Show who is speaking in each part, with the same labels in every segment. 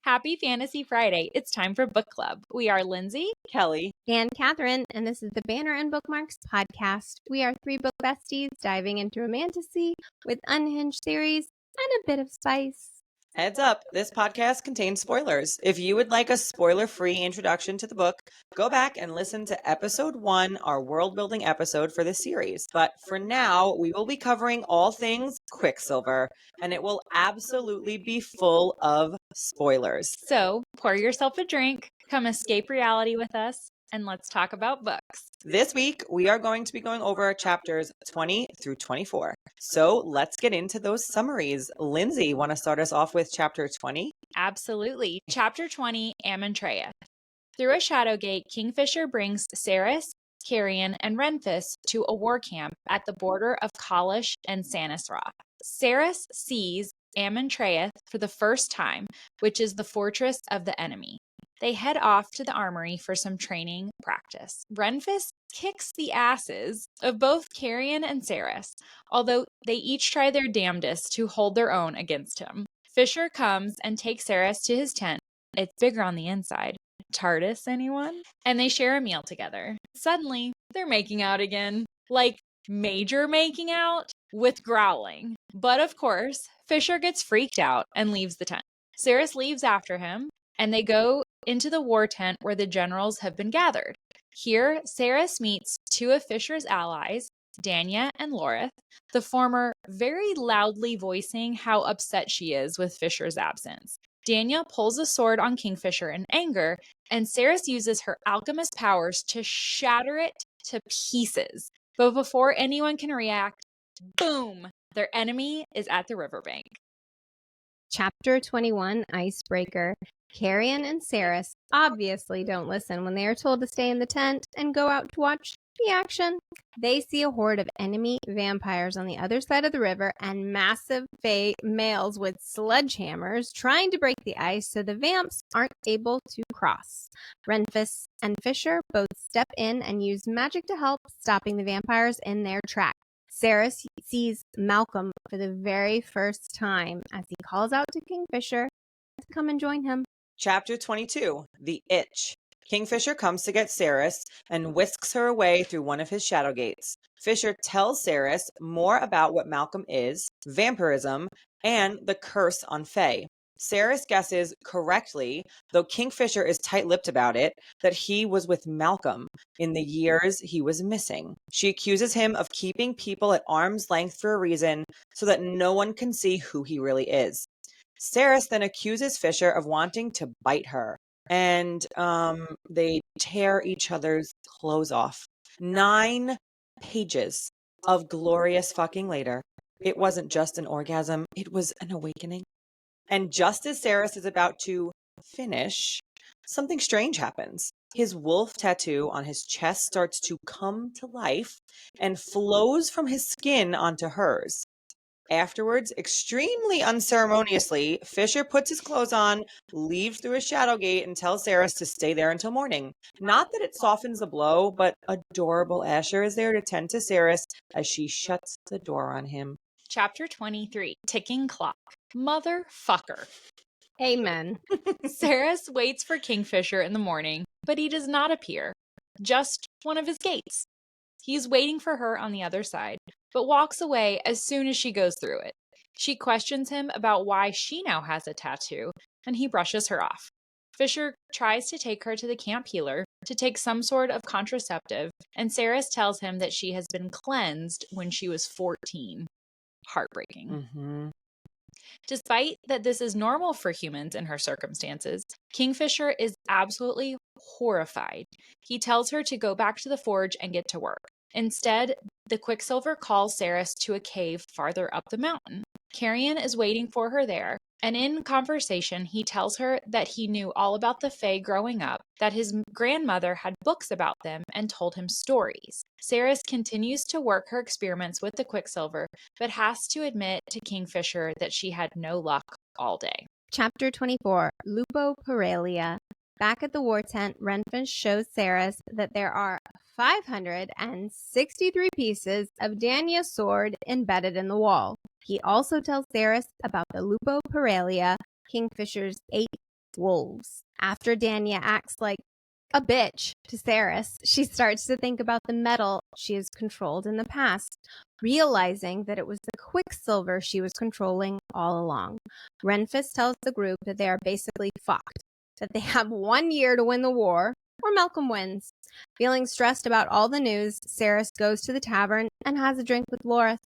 Speaker 1: Happy Fantasy Friday. It's time for book club. We are Lindsey,
Speaker 2: Kelly,
Speaker 3: and Katharine, and this is the Banter and Bookmarks podcast. We are three book besties diving into romantasy with unhinged theories and a bit of spice.
Speaker 2: heads up, this podcast contains spoilers. If you would like a spoiler-free introduction to the book, go back and listen to episode 1, our world-building episode for this series. But for now, we will be covering all things Quicksilver, and it will absolutely be full of spoilers.
Speaker 1: So pour yourself a drink, come escape reality with us, and let's talk about books.
Speaker 2: This week, we are going to be going over chapters 20 through 24. So let's get into those summaries. Lindsey, want to start us off with chapter 20?
Speaker 1: Absolutely. Chapter 20, Amontreus. Through a shadow gate, Kingfisher brings Saeris, Carrion, and Renfis to a war camp at the border of Childish and Saeris. Saeris sees Amontreus for the first time, which is the fortress of the enemy. They head off to the armory for some training practice. Renfis kicks the asses of both Carrion and Saeris, although they each try their damnedest to hold their own against him. Fisher comes and takes Saeris to his tent. It's bigger on the inside. TARDIS, anyone? And they share a meal together. Suddenly, they're making out again. Like, major making out with growling. But of course, Fisher gets freaked out and leaves the tent. Saeris leaves after him, and they go into the war tent where the generals have been gathered. Here, Saeris meets two of Fisher's allies, Danya and Lorith, the former very loudly voicing how upset she is with Fisher's absence. Danya pulls a sword on Kingfisher in anger, and Saeris uses her alchemist powers to shatter it to pieces. But before anyone can react, boom, their enemy is at the riverbank.
Speaker 3: Chapter 21, Icebreaker. Carrion and Saeris obviously don't listen when they are told to stay in the tent and go out to watch the action. They see a horde of enemy vampires on the other side of the river and massive males with sledgehammers trying to break the ice so the vamps aren't able to cross. Renfis and Fisher both step in and use magic to help, stopping the vampires in their tracks. Saeris sees Malcolm for the very first time as he calls out to Kingfisher to come and join him.
Speaker 2: Chapter 22, The Itch. Kingfisher comes to get Saeris and whisks her away through one of his shadow gates. Fisher tells Saeris more about what Malcolm is, vampirism, and the curse on Fae. Saeris guesses correctly, though Kingfisher is tight-lipped about it, that he was with Malcolm in the years he was missing. She accuses him of keeping people at arm's length for a reason so that no one can see who he really is. Saeris then accuses Fisher of wanting to bite her, and they tear each other's clothes off. 9 pages of glorious fucking later. It wasn't just an orgasm, it was an awakening. And just as Saeris is about to finish, something strange happens. His wolf tattoo on his chest starts to come to life and flows from his skin onto hers. Afterwards, extremely unceremoniously, Fisher puts his clothes on, leaves through a shadow gate, and tells Saeris to stay there until morning. Not that it softens the blow, but adorable Asher is there to tend to Saeris as she shuts the door on him.
Speaker 1: Chapter 23, Ticking Clock. Motherfucker.
Speaker 3: Amen.
Speaker 1: Saeris waits for Kingfisher in the morning, but he does not appear. Just one of his gates. He's waiting for her on the other side, but walks away as soon as she goes through it. She questions him about why she now has a tattoo, and he brushes her off. Fisher tries to take her to the camp healer to take some sort of contraceptive, and Saeris tells him that she has been cleansed when she was 14. Heartbreaking.
Speaker 2: Mm-hmm.
Speaker 1: Despite that this is normal for humans in her circumstances, Kingfisher is absolutely horrified. He tells her to go back to the forge and get to work. Instead, the Quicksilver calls Saeris to a cave farther up the mountain. Carrion is waiting for her there, and in conversation, he tells her that he knew all about the Fae growing up, that his grandmother had books about them and told him stories. Saeris continues to work her experiments with the Quicksilver, but has to admit to Kingfisher that she had no luck all day.
Speaker 3: Chapter 24, Lupo Paralia. Back at the war tent, Renfis shows Saeris that there are 563 pieces of Danya's sword embedded in the wall. He also tells Saeris about the Lupo Paralia, Kingfisher's 8th wolves. After Danya acts like a bitch to Saeris, she starts to think about the metal she has controlled in the past, realizing that it was the Quicksilver she was controlling all along. Renfis tells the group that they are basically fucked, that they have 1 year to win the war, or Malcolm wins. Feeling stressed about all the news, Saeris goes to the tavern and has a drink with Lorith.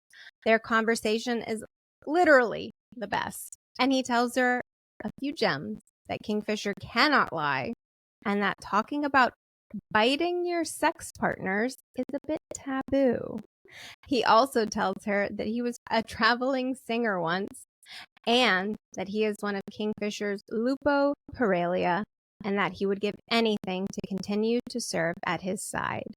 Speaker 3: Their conversation is literally the best, and he tells her a few gems that Kingfisher cannot lie, and that talking about biting your sex partners is a bit taboo. He also tells her that he was a traveling singer once, and that he is one of Kingfisher's Lupo Paralia, and that he would give anything to continue to serve at his side.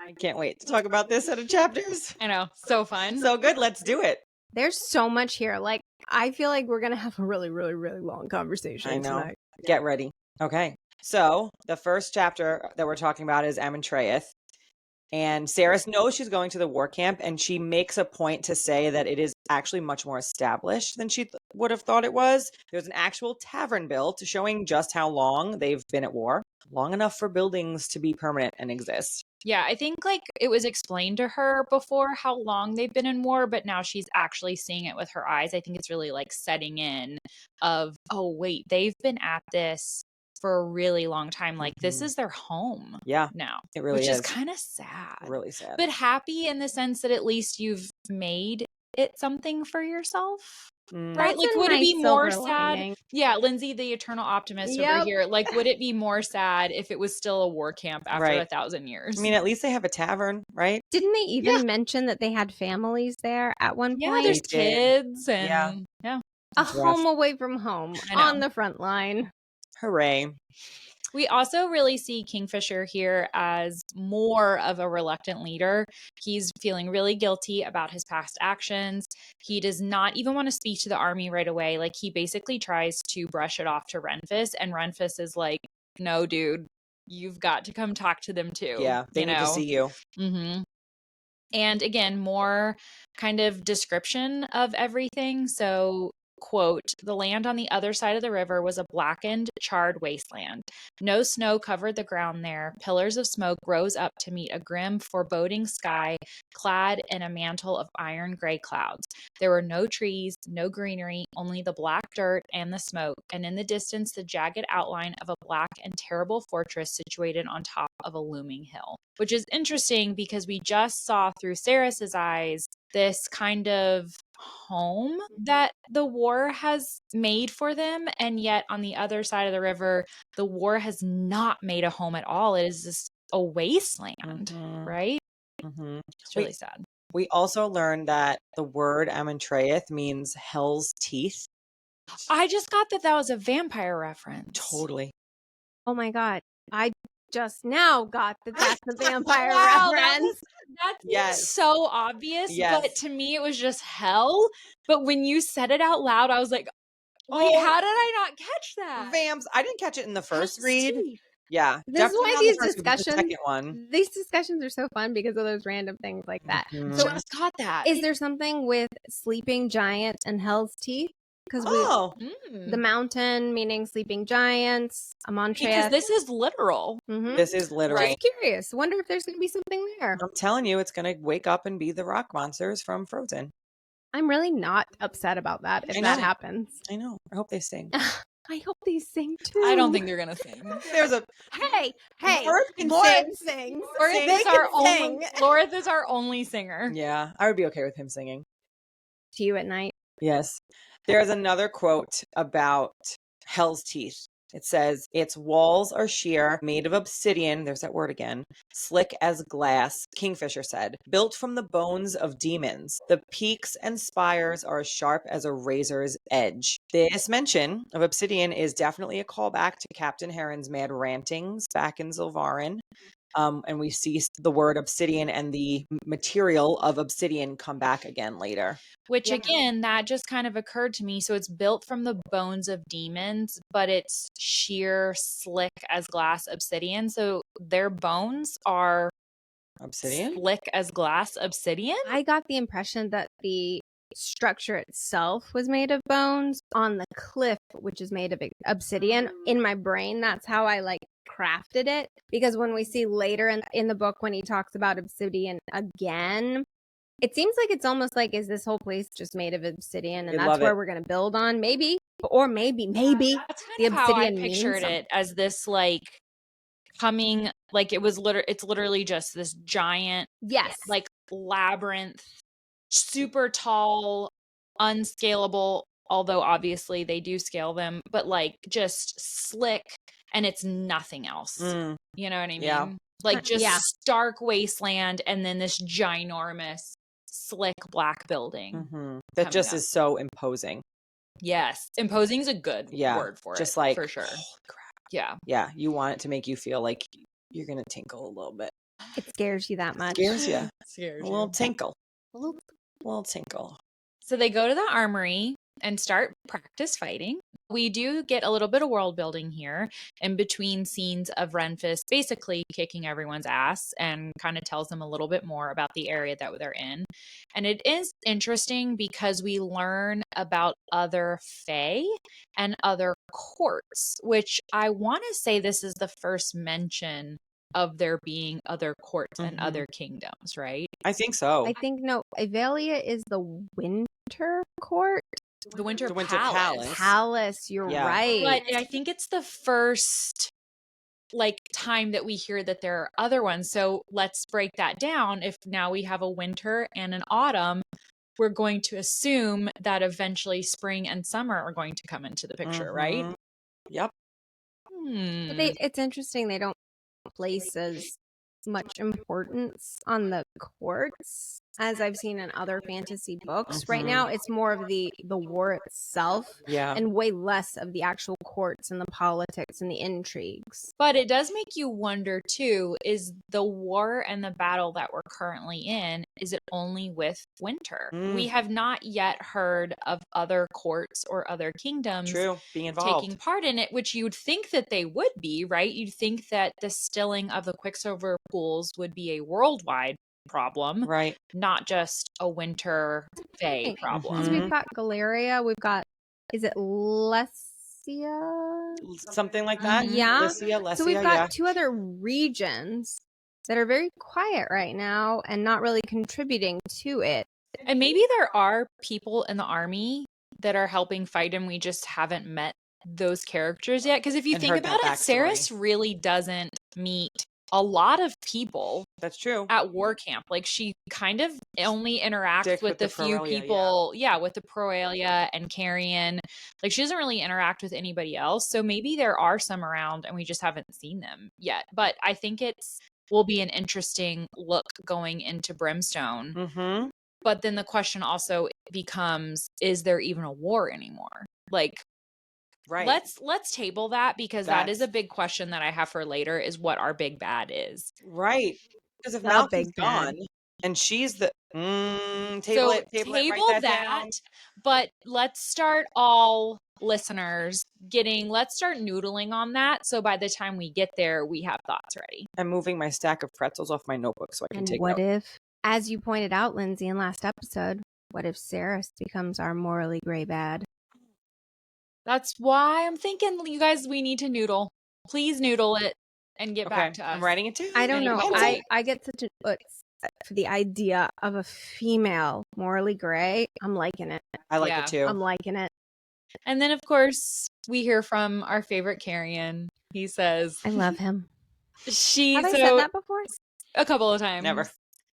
Speaker 2: I can't wait to talk about this set of chapters.
Speaker 1: I know. So fun.
Speaker 2: So good. Let's do it.
Speaker 3: There's so much here. Like, I feel like we're going to have a really, really, really long conversation
Speaker 2: I know.
Speaker 3: tonight.
Speaker 2: Get ready. Okay. So the first chapter that we're talking about is Amentraeth. And Saeris knows she's going to the war camp, and she makes a point to say that it is actually much more established than she would have thought it was. There's an actual tavern built showing just how long they've been at war. Long enough for buildings to be permanent and exist.
Speaker 1: Yeah, I think like it was explained to her before how long they've been in war, but now she's actually seeing it with her eyes. I think it's really like setting in of, oh, wait, they've been at this for a really long time. Like this is their home now.
Speaker 2: It really
Speaker 1: which
Speaker 2: is.
Speaker 1: kind of sad.
Speaker 2: Really sad.
Speaker 1: But happy in the sense that at least you've made it something for yourself. Right? Like, would it be more sad? Yeah, Lindsey, the eternal optimist over here. Like, would it be more sad if it was still a war camp after 1,000 years?
Speaker 2: I mean, at least they have a tavern, right?
Speaker 3: Didn't they even mention that they had families there at one point?
Speaker 1: Yeah, there's kids and
Speaker 3: a home away from home on the front line.
Speaker 2: Hooray.
Speaker 1: We also really see Kingfisher here as more of a reluctant leader. He's feeling really guilty about his past actions. He does not even want to speak to the army right away. Like, he basically tries to brush it off to Renfis, and Renfis is like, no, dude, you've got to come talk to them too.
Speaker 2: Yeah, they need to see you.
Speaker 1: Mm-hmm. And again, more kind of description of everything. So, quote, the land on the other side of the river was a blackened, charred wasteland. No snow covered the ground there. Pillars of smoke rose up to meet a grim, foreboding sky clad in a mantle of iron gray clouds. There were no trees, no greenery, only the black dirt and the smoke, and in the distance the jagged outline of a black and terrible fortress situated on top of a looming hill. Which is interesting because we just saw through Saeris' eyes this kind of home that the war has made for them, and yet on the other side of the river the war has not made a home at all. It is just a wasteland, right? It's really sad.
Speaker 2: We also learned that the word Amentraeth means hell's teeth.
Speaker 1: I just got that was a vampire reference.
Speaker 2: Totally.
Speaker 3: Oh my god, I just now got that that's a vampire reference.
Speaker 1: That's so obvious, but to me it was just hell. But when you said it out loud, I was like, wait, how did I not catch that?
Speaker 2: Vamps. I didn't catch it in the first read.
Speaker 3: Yeah. This is why these discussions are so fun, because of those random things like that.
Speaker 1: So I just got that.
Speaker 3: Is there something with sleeping giant and hell's teeth? Because the mountain meaning sleeping giants, Amentraeth.
Speaker 1: Because this is literal.
Speaker 2: This is literal.
Speaker 3: I'm curious. Wonder if there's going to be something there.
Speaker 2: I'm telling you, it's going to wake up and be the rock monsters from Frozen.
Speaker 3: I'm really not upset about that if that happens.
Speaker 2: I know. I hope they sing.
Speaker 3: I hope they sing too.
Speaker 1: I don't think they're gonna sing.
Speaker 2: There's a
Speaker 3: hey,
Speaker 2: Lorith
Speaker 3: sings.
Speaker 1: Lorith is our only singer.
Speaker 2: Yeah, I would be okay with him singing.
Speaker 3: To you at night.
Speaker 2: Yes. There's another quote about Hell's Teeth. It says, its walls are sheer, made of obsidian, there's that word again, slick as glass, Kingfisher said, built from the bones of demons. The peaks and spires are as sharp as a razor's edge. This mention of obsidian is definitely a callback to Captain Heron's mad rantings back in Zilvarin. And we see the word obsidian and the material of obsidian come back again later.
Speaker 1: Which again, that just kind of occurred to me. So it's built from the bones of demons, but it's sheer, slick as glass obsidian. So their bones are
Speaker 2: obsidian,
Speaker 1: slick as glass obsidian.
Speaker 3: I got the impression that the structure itself was made of bones. On the cliff, which is made of obsidian. In my brain, that's how I like crafted it, because when we see later in the book when he talks about obsidian again, it seems like it's almost like, is this whole place just made of obsidian and that's where we're going to build on? Maybe. Or maybe
Speaker 1: That's
Speaker 3: the
Speaker 1: kind of how I
Speaker 3: obsidian
Speaker 1: pictured it, as this like coming, like it's literally just this giant,
Speaker 3: yes,
Speaker 1: like labyrinth, super tall, unscalable, although obviously they do scale them, but like just slick, and it's nothing else. You know what I mean?
Speaker 2: Yeah.
Speaker 1: Like just stark wasteland, and then this ginormous, slick black building
Speaker 2: that just
Speaker 1: up.
Speaker 2: is so imposing.
Speaker 1: Yes, imposing is a good word for
Speaker 2: just
Speaker 1: it,
Speaker 2: like,
Speaker 1: for sure.
Speaker 2: Holy crap.
Speaker 1: Yeah,
Speaker 2: you want it to make you feel like you're gonna tinkle a little bit.
Speaker 3: It scares you that much.
Speaker 2: Scares you.
Speaker 1: Scares
Speaker 2: a little
Speaker 1: you.
Speaker 2: tinkle. A little tinkle.
Speaker 1: So they go to the armory and start practice fighting. We do get a little bit of world building here in between scenes of Renfis basically kicking everyone's ass, and kind of tells them a little bit more about the area that they're in. And it is interesting because we learn about other fae and other courts, which I want to say this is the first mention of there being other courts and other kingdoms, right?
Speaker 2: I think so.
Speaker 3: I think no, Avelia is the winter court.
Speaker 1: The Winter
Speaker 2: Palace.
Speaker 3: Palace, you're right.
Speaker 1: But I think it's the first like time that we hear that there are other ones. So let's break that down. If now we have a winter and an autumn, we're going to assume that eventually spring and summer are going to come into the picture, right?
Speaker 2: Yep.
Speaker 3: But it's interesting they don't place as much importance on the courts as I've seen in other fantasy books. Right now, it's more of the war itself, and way less of the actual courts and the politics and the intrigues.
Speaker 1: But it does make you wonder too, is the war and the battle that we're currently in, is it only with winter? We have not yet heard of other courts or other kingdoms
Speaker 2: being involved,
Speaker 1: taking part in it, which you'd think that they would be, right? You'd think that the stilling of the Quicksilver pools would be a worldwide problem,
Speaker 2: right?
Speaker 1: Not just a winter fae problem.
Speaker 3: Because we've got Galeria, we've got, is it Lesia?
Speaker 2: Something like that.
Speaker 3: Yeah.
Speaker 2: Lesia,
Speaker 3: so we've got two other regions that are very quiet right now and not really contributing to it.
Speaker 1: And maybe there are people in the army that are helping fight him. We just haven't met those characters yet. Because if you think about it, Saeris really doesn't meet a lot of people.
Speaker 2: That's true.
Speaker 1: At war camp. Like she kind of only interacts with the few people. Yeah, with the Proelia and Carrion. Like she doesn't really interact with anybody else. So maybe there are some around and we just haven't seen them yet. But I think will be an interesting look going into Brimstone. But then the question also becomes, is there even a war anymore? Like,
Speaker 2: right.
Speaker 1: Let's table that, because that is a big question that I have for later, is what our big bad is.
Speaker 2: Right. Because if Malcolm's gone and she's the table it, write that down.
Speaker 1: But let's start all listeners let's start noodling on that, so by the time we get there we have thoughts ready.
Speaker 2: I'm moving my stack of pretzels off my notebook so I can take
Speaker 3: what if, as you pointed out, Lindsey, in last episode, what if Saeris becomes our morally gray bad?
Speaker 1: That's why I'm thinking, you guys, we need to noodle. Please noodle it and get back to us.
Speaker 2: I'm writing it too.
Speaker 3: I don't know. I get such for the idea of a female morally gray. I'm liking it.
Speaker 2: I like it too.
Speaker 3: I'm liking it.
Speaker 1: And then, of course, we hear from our favorite Carrion. He says,
Speaker 3: I love him.
Speaker 1: Have
Speaker 3: I said that before?
Speaker 1: A couple of times.
Speaker 2: Never.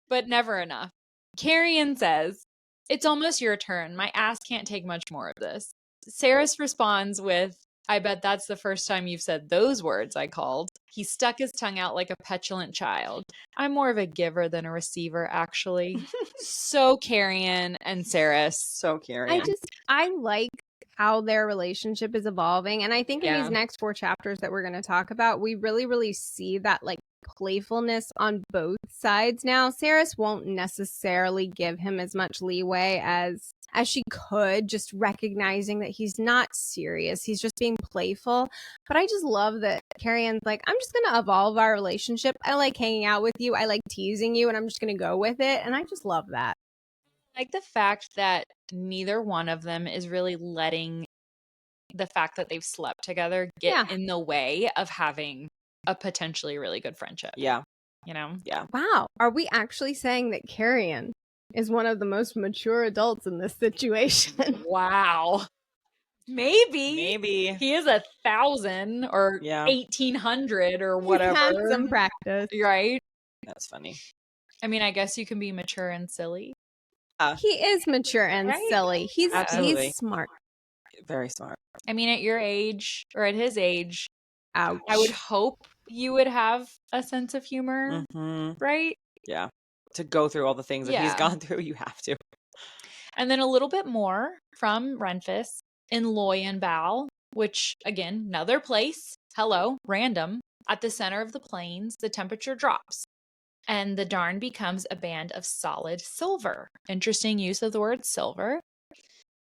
Speaker 1: But never enough. Carrion says, it's almost your turn. My ass can't take much more of this. Saeris responds with, I bet that's the first time you've said those words, I called. He stuck his tongue out like a petulant child. I'm more of a giver than a receiver, actually. So Carrion and Saeris.
Speaker 2: So Carrion.
Speaker 3: I like how their relationship is evolving. And I think in these next 4 chapters that we're going to talk about, we really, really see that like playfulness on both sides now. Saeris won't necessarily give him as much leeway as she could, just recognizing that he's not serious. He's just being playful. But I just love that Carrion's like, I'm just going to evolve our relationship. I like hanging out with you. I like teasing you, and I'm just going to go with it. And I just love that.
Speaker 1: I like the fact that neither one of them is really letting the fact that they've slept together get in the way of having a potentially really good friendship.
Speaker 2: Yeah.
Speaker 1: You know?
Speaker 2: Yeah.
Speaker 3: Wow. Are we actually saying that Carrion is one of the most mature adults in this situation?
Speaker 1: Wow. Maybe. He is 1,000 or 1,800 or whatever.
Speaker 3: He's had some practice.
Speaker 1: Right?
Speaker 2: That's funny.
Speaker 1: I mean, I guess you can be mature and silly.
Speaker 3: He is mature and silly. He's smart.
Speaker 2: Very smart.
Speaker 1: I mean, at your age or at his age,
Speaker 3: ouch,
Speaker 1: I would hope you would have a sense of humor, right?
Speaker 2: Yeah. To go through all the things that he's gone through, you have to.
Speaker 1: And then a little bit more from Renfis in Loyenbal, which, again, another place. Hello, random. At the center of the plains, the temperature drops, and the Darn becomes a band of solid silver. Interesting use of the word silver.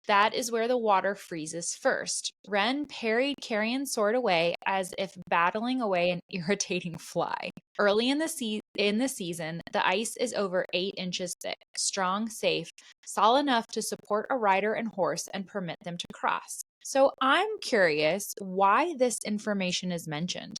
Speaker 1: That is where the water freezes first. Ren parried Carrion's sword away as if battling away an irritating fly. Early in the season, the ice is over 8 inches thick, strong, safe, solid enough to support a rider and horse and permit them to cross. So I'm curious why this information is mentioned.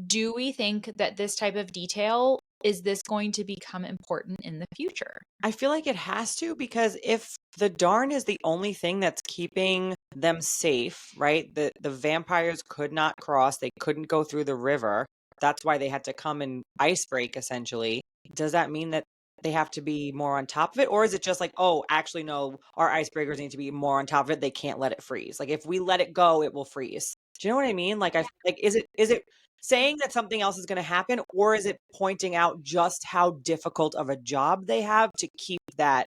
Speaker 1: Do we think that this type of detail, is this going to become important in the future?
Speaker 2: I feel like it has to, because if the Darn is the only thing that's keeping them safe, right? The vampires could not cross. They couldn't go through the river. That's why they had to come and ice break, essentially. Does that mean that they have to be more on top of it? Or is it just like, oh, actually, no, our icebreakers need to be more on top of it. They can't let it freeze. Like, if we let it go, it will freeze. Do you know what I mean? Like, is it saying that something else is going to happen, or is it pointing out just how difficult of a job they have to keep that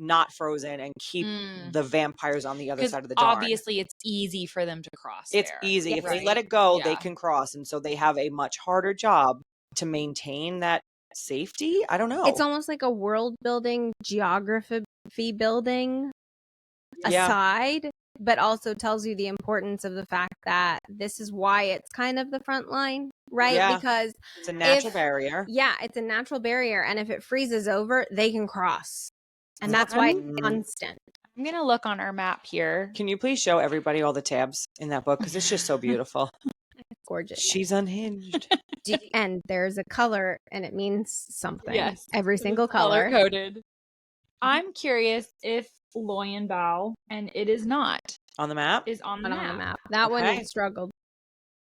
Speaker 2: not frozen and keep the vampires on the other side of the Darn?
Speaker 1: Obviously, it's easy for them to cross.
Speaker 2: It's easy. If they let it go, they can cross. And so they have a much harder job to maintain that safety. I don't know.
Speaker 3: It's almost like a world building, geography building aside, but also tells you the importance of the fact that this is why it's kind of the front line, right?
Speaker 2: Yeah.
Speaker 3: Because
Speaker 2: it's a natural barrier.
Speaker 3: Yeah, it's a natural barrier. And if it freezes over, they can cross. And that's why it's constant.
Speaker 1: I'm going to look on our map here.
Speaker 2: Can you please show everybody all the tabs in that book? Because it's just so beautiful.
Speaker 3: It's gorgeous.
Speaker 2: She's unhinged.
Speaker 3: And there's a color and it means something.
Speaker 1: Yes.
Speaker 3: Every single color.
Speaker 1: Color-coded. I'm curious if Loyenbal, and it is not.
Speaker 2: On the map?
Speaker 1: Is on the map.
Speaker 3: That one struggled.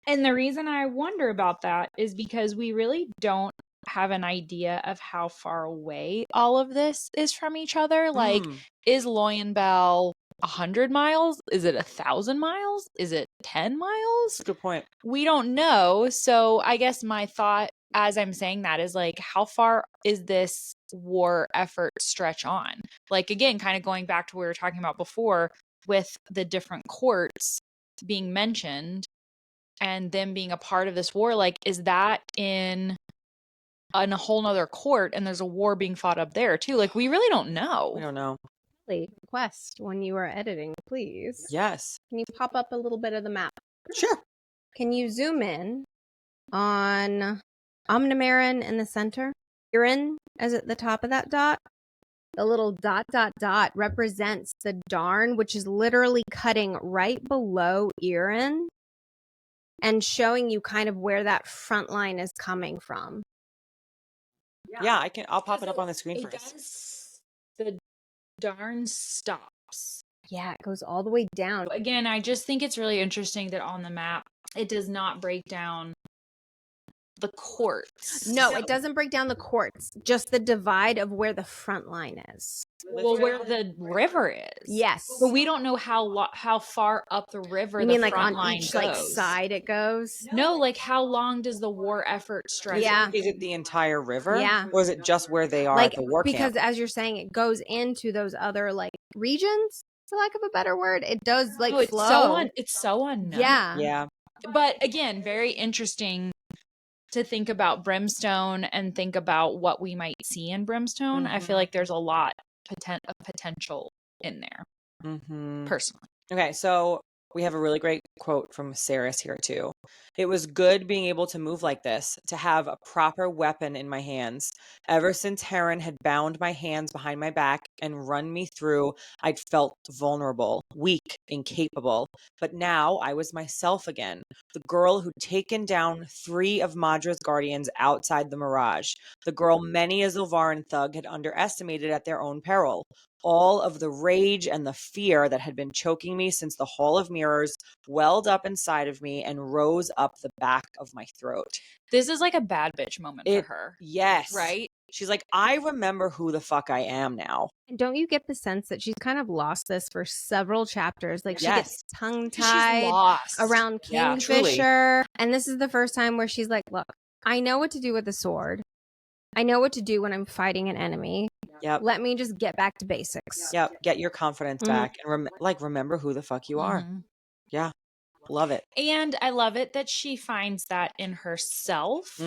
Speaker 1: And the reason I wonder about that is because we really don't have an idea of how far away all of this is from each other. Like, is Loyenbal 100 miles? Is it 1,000 miles? Is it 10 miles?
Speaker 2: That's a good point.
Speaker 1: We don't know. So I guess my thought as I'm saying that is like, how far is this war effort stretch on? Like, again, kind of going back to what we were talking about before with the different courts being mentioned and them being a part of this war. Like, is that in a whole nother court and there's a war being fought up there too? Like, we really don't know.
Speaker 2: We don't know.
Speaker 3: Request when you are editing, please.
Speaker 2: Yes.
Speaker 3: Can you pop up a little bit of the map?
Speaker 2: Sure.
Speaker 3: Can you zoom in on Omnimarin in the center? Irin is at the top of that dot. The little ... represents the Darn, which is literally cutting right below Irin and showing you kind of where that front line is coming from.
Speaker 2: Yeah, I'll pop it up on the screen for us.
Speaker 1: The Darn stops.
Speaker 3: Yeah, it goes all the way down.
Speaker 1: Again, I just think it's really interesting that on the map, it does not break down the courts.
Speaker 3: No, it doesn't break down the courts, just the divide of where the front line is.
Speaker 1: Well, where the river is.
Speaker 3: Yes.
Speaker 1: But we don't know how far up the river
Speaker 3: you
Speaker 1: the
Speaker 3: mean like
Speaker 1: front
Speaker 3: on
Speaker 1: line
Speaker 3: each
Speaker 1: goes.
Speaker 3: like side it goes?
Speaker 1: No, like how long does the war effort stretch?
Speaker 3: Yeah.
Speaker 2: Is it the entire river?
Speaker 3: Yeah.
Speaker 2: Or is it just where they are
Speaker 3: like,
Speaker 2: at the war camp?
Speaker 3: Because as you're saying, it goes into those other like regions, for lack of a better word. It does like flow.
Speaker 1: It's so unknown.
Speaker 3: Yeah.
Speaker 2: Yeah.
Speaker 1: But again, very interesting to think about Brimstone and think about what we might see in Brimstone. I feel like there's a lot of potential in there, personally.
Speaker 2: Okay, so We have a really great quote from Saeris here too. It was good being able to move like this, to have a proper weapon in my hands. Ever since Heron had bound my hands behind my back and run me through, I'd felt vulnerable, weak, incapable. But now I was myself again, the girl who'd taken down 3 of Madra's guardians outside the Mirage, the girl many a Zilvaran thug had underestimated at their own peril. All of the rage and the fear that had been choking me since the Hall of Mirrors welled up inside of me and rose up the back of my throat.
Speaker 1: This is like a bad bitch moment for her.
Speaker 2: Yes.
Speaker 1: Right?
Speaker 2: She's like, I remember who the fuck I am now.
Speaker 3: And don't you get the sense that she's kind of lost this for several chapters? Like she gets
Speaker 1: She's
Speaker 3: tongue-tied
Speaker 1: lost.
Speaker 3: around
Speaker 2: Yeah,
Speaker 3: Kingfisher. And this is the first time where she's like, look, I know what to do with the sword. I know what to do when I'm fighting an enemy.
Speaker 2: Yep.
Speaker 3: Let me just get back to basics.
Speaker 2: Yep. Get your confidence back and remember who the fuck you are. Yeah. Love it.
Speaker 1: And I love it that she finds that in herself.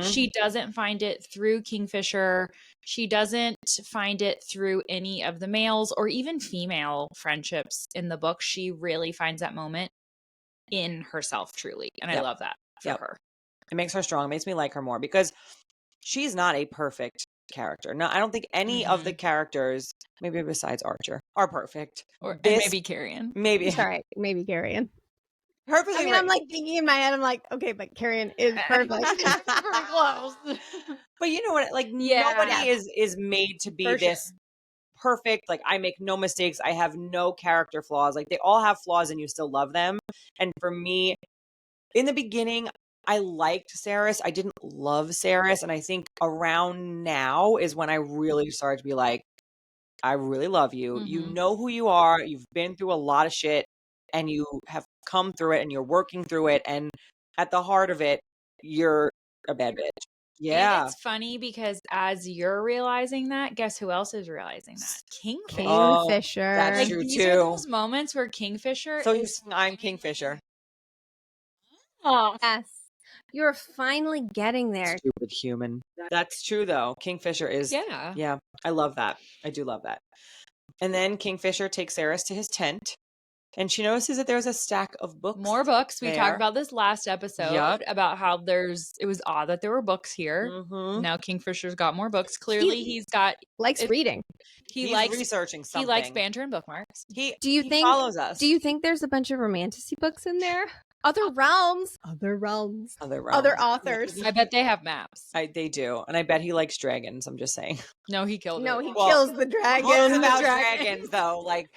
Speaker 1: She doesn't find it through Kingfisher. She doesn't find it through any of the males or even female friendships in the book. She really finds that moment in herself, truly. And I love that for her.
Speaker 2: It makes her strong. It makes me like her more because she's not a perfect character. No, I don't think any of the characters, maybe besides Archer, are perfect.
Speaker 1: And maybe Carrion.
Speaker 2: Maybe.
Speaker 3: It's all right. Maybe Carrion.
Speaker 2: Perfectly.
Speaker 3: I mean, I'm like thinking in my head, I'm like, okay, but Carrion is perfect.
Speaker 1: Very close.
Speaker 2: But you know what? Like, nobody is made to be this perfect. Like, I make no mistakes. I have no character flaws. Like, they all have flaws and you still love them. And for me, in the beginning, I liked Saeris. I didn't love Saeris. And I think around now is when I really started to be like, I really love you. You know who you are. You've been through a lot of shit and you have come through it and you're working through it. And at the heart of it, you're a bad bitch. Yeah.
Speaker 1: And it's funny because as you're realizing that, guess who else is realizing that? Kingfisher.
Speaker 3: Kingfisher.
Speaker 2: That's
Speaker 1: Like,
Speaker 2: true
Speaker 1: these
Speaker 2: too.
Speaker 1: are those moments where Kingfisher
Speaker 2: So
Speaker 1: is
Speaker 2: I'm Kingfisher.
Speaker 1: Oh.
Speaker 3: Yes. You're finally getting there.
Speaker 2: Stupid human. That's true though. Kingfisher is.
Speaker 1: Yeah.
Speaker 2: Yeah. I love that. I do love that. And then Kingfisher takes Saeris to his tent. And she notices that there's a stack of books.
Speaker 1: More books. We
Speaker 2: there.
Speaker 1: talked about this last episode about how it was odd that there were books here. Now Kingfisher's got more books. Clearly he's
Speaker 3: likes reading.
Speaker 1: He's
Speaker 2: likes researching something.
Speaker 1: He likes Banter and Bookmarks.
Speaker 2: He
Speaker 3: follows
Speaker 2: us.
Speaker 3: Do you think there's a bunch of romantasy books in there? Other realms. Other authors.
Speaker 1: I bet they have maps.
Speaker 2: They do. And I bet he likes dragons. I'm just saying.
Speaker 1: No, he killed
Speaker 3: No,
Speaker 1: her.
Speaker 3: he kills the dragons.
Speaker 2: Books about dragons though. Like,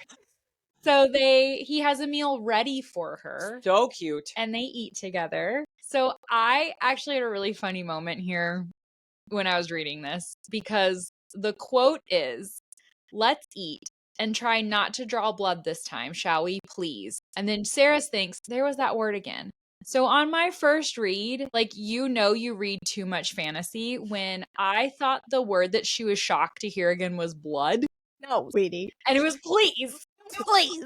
Speaker 1: so he has a meal ready for her.
Speaker 2: So cute.
Speaker 1: And they eat together. So I actually had a really funny moment here when I was reading this because the quote is, "Let's eat and try not to draw blood this time, shall we, please?" And then Saeris thinks, there was that word again. So on my first read, like, you read too much fantasy when I thought the word that she was shocked to hear again was blood.
Speaker 3: No, sweetie.
Speaker 1: And it was please. Please.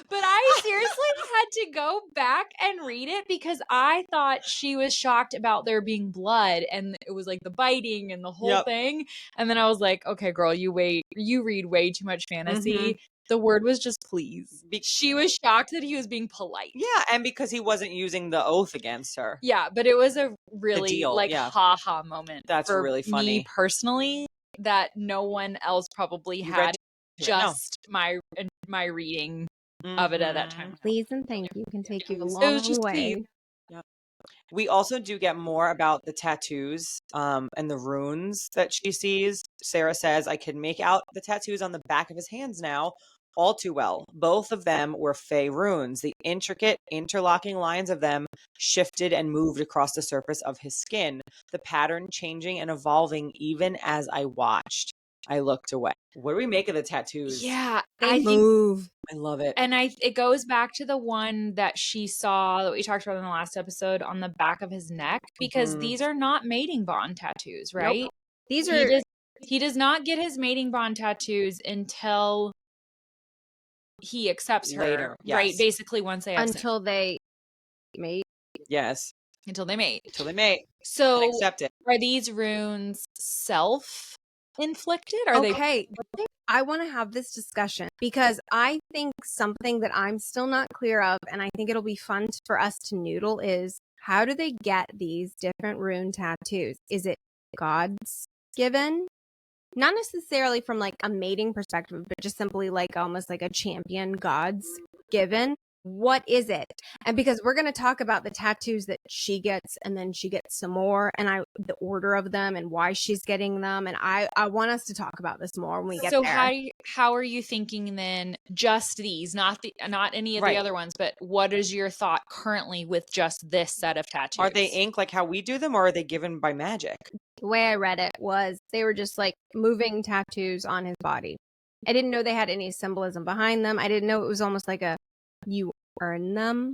Speaker 1: But I seriously had to go back and read it because I thought she was shocked about there being blood and it was like the biting and the whole thing. And then I was like, okay, girl, you read way too much fantasy. The word was just please. She was shocked that he was being polite.
Speaker 2: Yeah, and because he wasn't using the oath against her.
Speaker 1: Yeah, but it was a really ha-ha moment.
Speaker 2: That's
Speaker 1: for
Speaker 2: really funny.
Speaker 1: Me personally, that no one else probably had just my reading of it at that time.
Speaker 3: Please and thank you can take you a long way.
Speaker 2: Yep. We also do get more about the tattoos and the runes that she sees. Sarah says, I can make out the tattoos on the back of his hands now all too well. Both of them were Fey runes. The intricate interlocking lines of them shifted and moved across the surface of his skin, the pattern changing and evolving even as I watched. I looked away. What do we make of the tattoos?
Speaker 1: Yeah,
Speaker 3: I move.
Speaker 2: I love it.
Speaker 1: And it goes back to the one that she saw that we talked about in the last episode on the back of his neck, because these are not mating bond tattoos, right?
Speaker 3: Nope. These are
Speaker 1: he does not get his mating bond tattoos until he accepts her
Speaker 2: later,
Speaker 1: right? Basically, once they
Speaker 3: until they mate.
Speaker 2: Yes.
Speaker 1: Until they mate.
Speaker 2: So
Speaker 1: So
Speaker 2: accept it.
Speaker 1: are these runes self-inflicted? Are they?
Speaker 3: I want to have this discussion because I think something that I'm still not clear of, and I think it'll be fun for us to noodle, is how do they get these different rune tattoos? Is it gods given? Not necessarily from like a mating perspective, but just simply like almost like a champion gods given. What is it? And because we're going to talk about the tattoos that she gets, and then she gets some more, and the order of them and why she's getting them, and I want us to talk about this more when we get
Speaker 1: so
Speaker 3: there.
Speaker 1: how are you thinking then? Just these, not any of the other ones, but what is your thought currently with just this set of tattoos?
Speaker 2: Are they ink like how we do them, or are they given by magic?
Speaker 3: The way I read it was they were just like moving tattoos on his body. I didn't know they had any symbolism behind them. I didn't know it was almost like you earn them.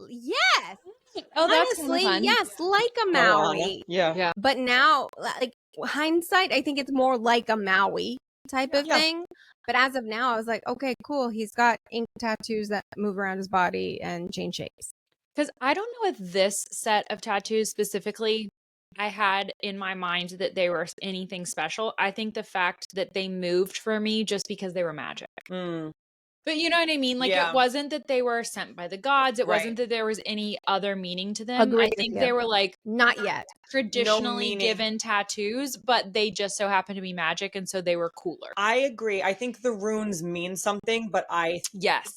Speaker 3: Yes.
Speaker 1: Oh, that's
Speaker 3: honestly,
Speaker 1: fun.
Speaker 3: yes, like a Maui.
Speaker 2: Yeah.
Speaker 3: But now, like hindsight, I think it's more like a Maui type of thing. But as of now, I was like, okay, cool. He's got ink tattoos that move around his body and change shapes.
Speaker 1: Because I don't know if this set of tattoos specifically, I had in my mind that they were anything special. I think the fact that they moved for me just because they were magic. But you know what I mean? Like, it wasn't that they were sent by the gods. It wasn't that there was any other meaning to them.
Speaker 3: Agreed
Speaker 1: I think they were like
Speaker 3: not yet
Speaker 1: traditionally given tattoos, but they just so happened to be magic, and so they were cooler.
Speaker 2: I agree. I think the runes mean something, but I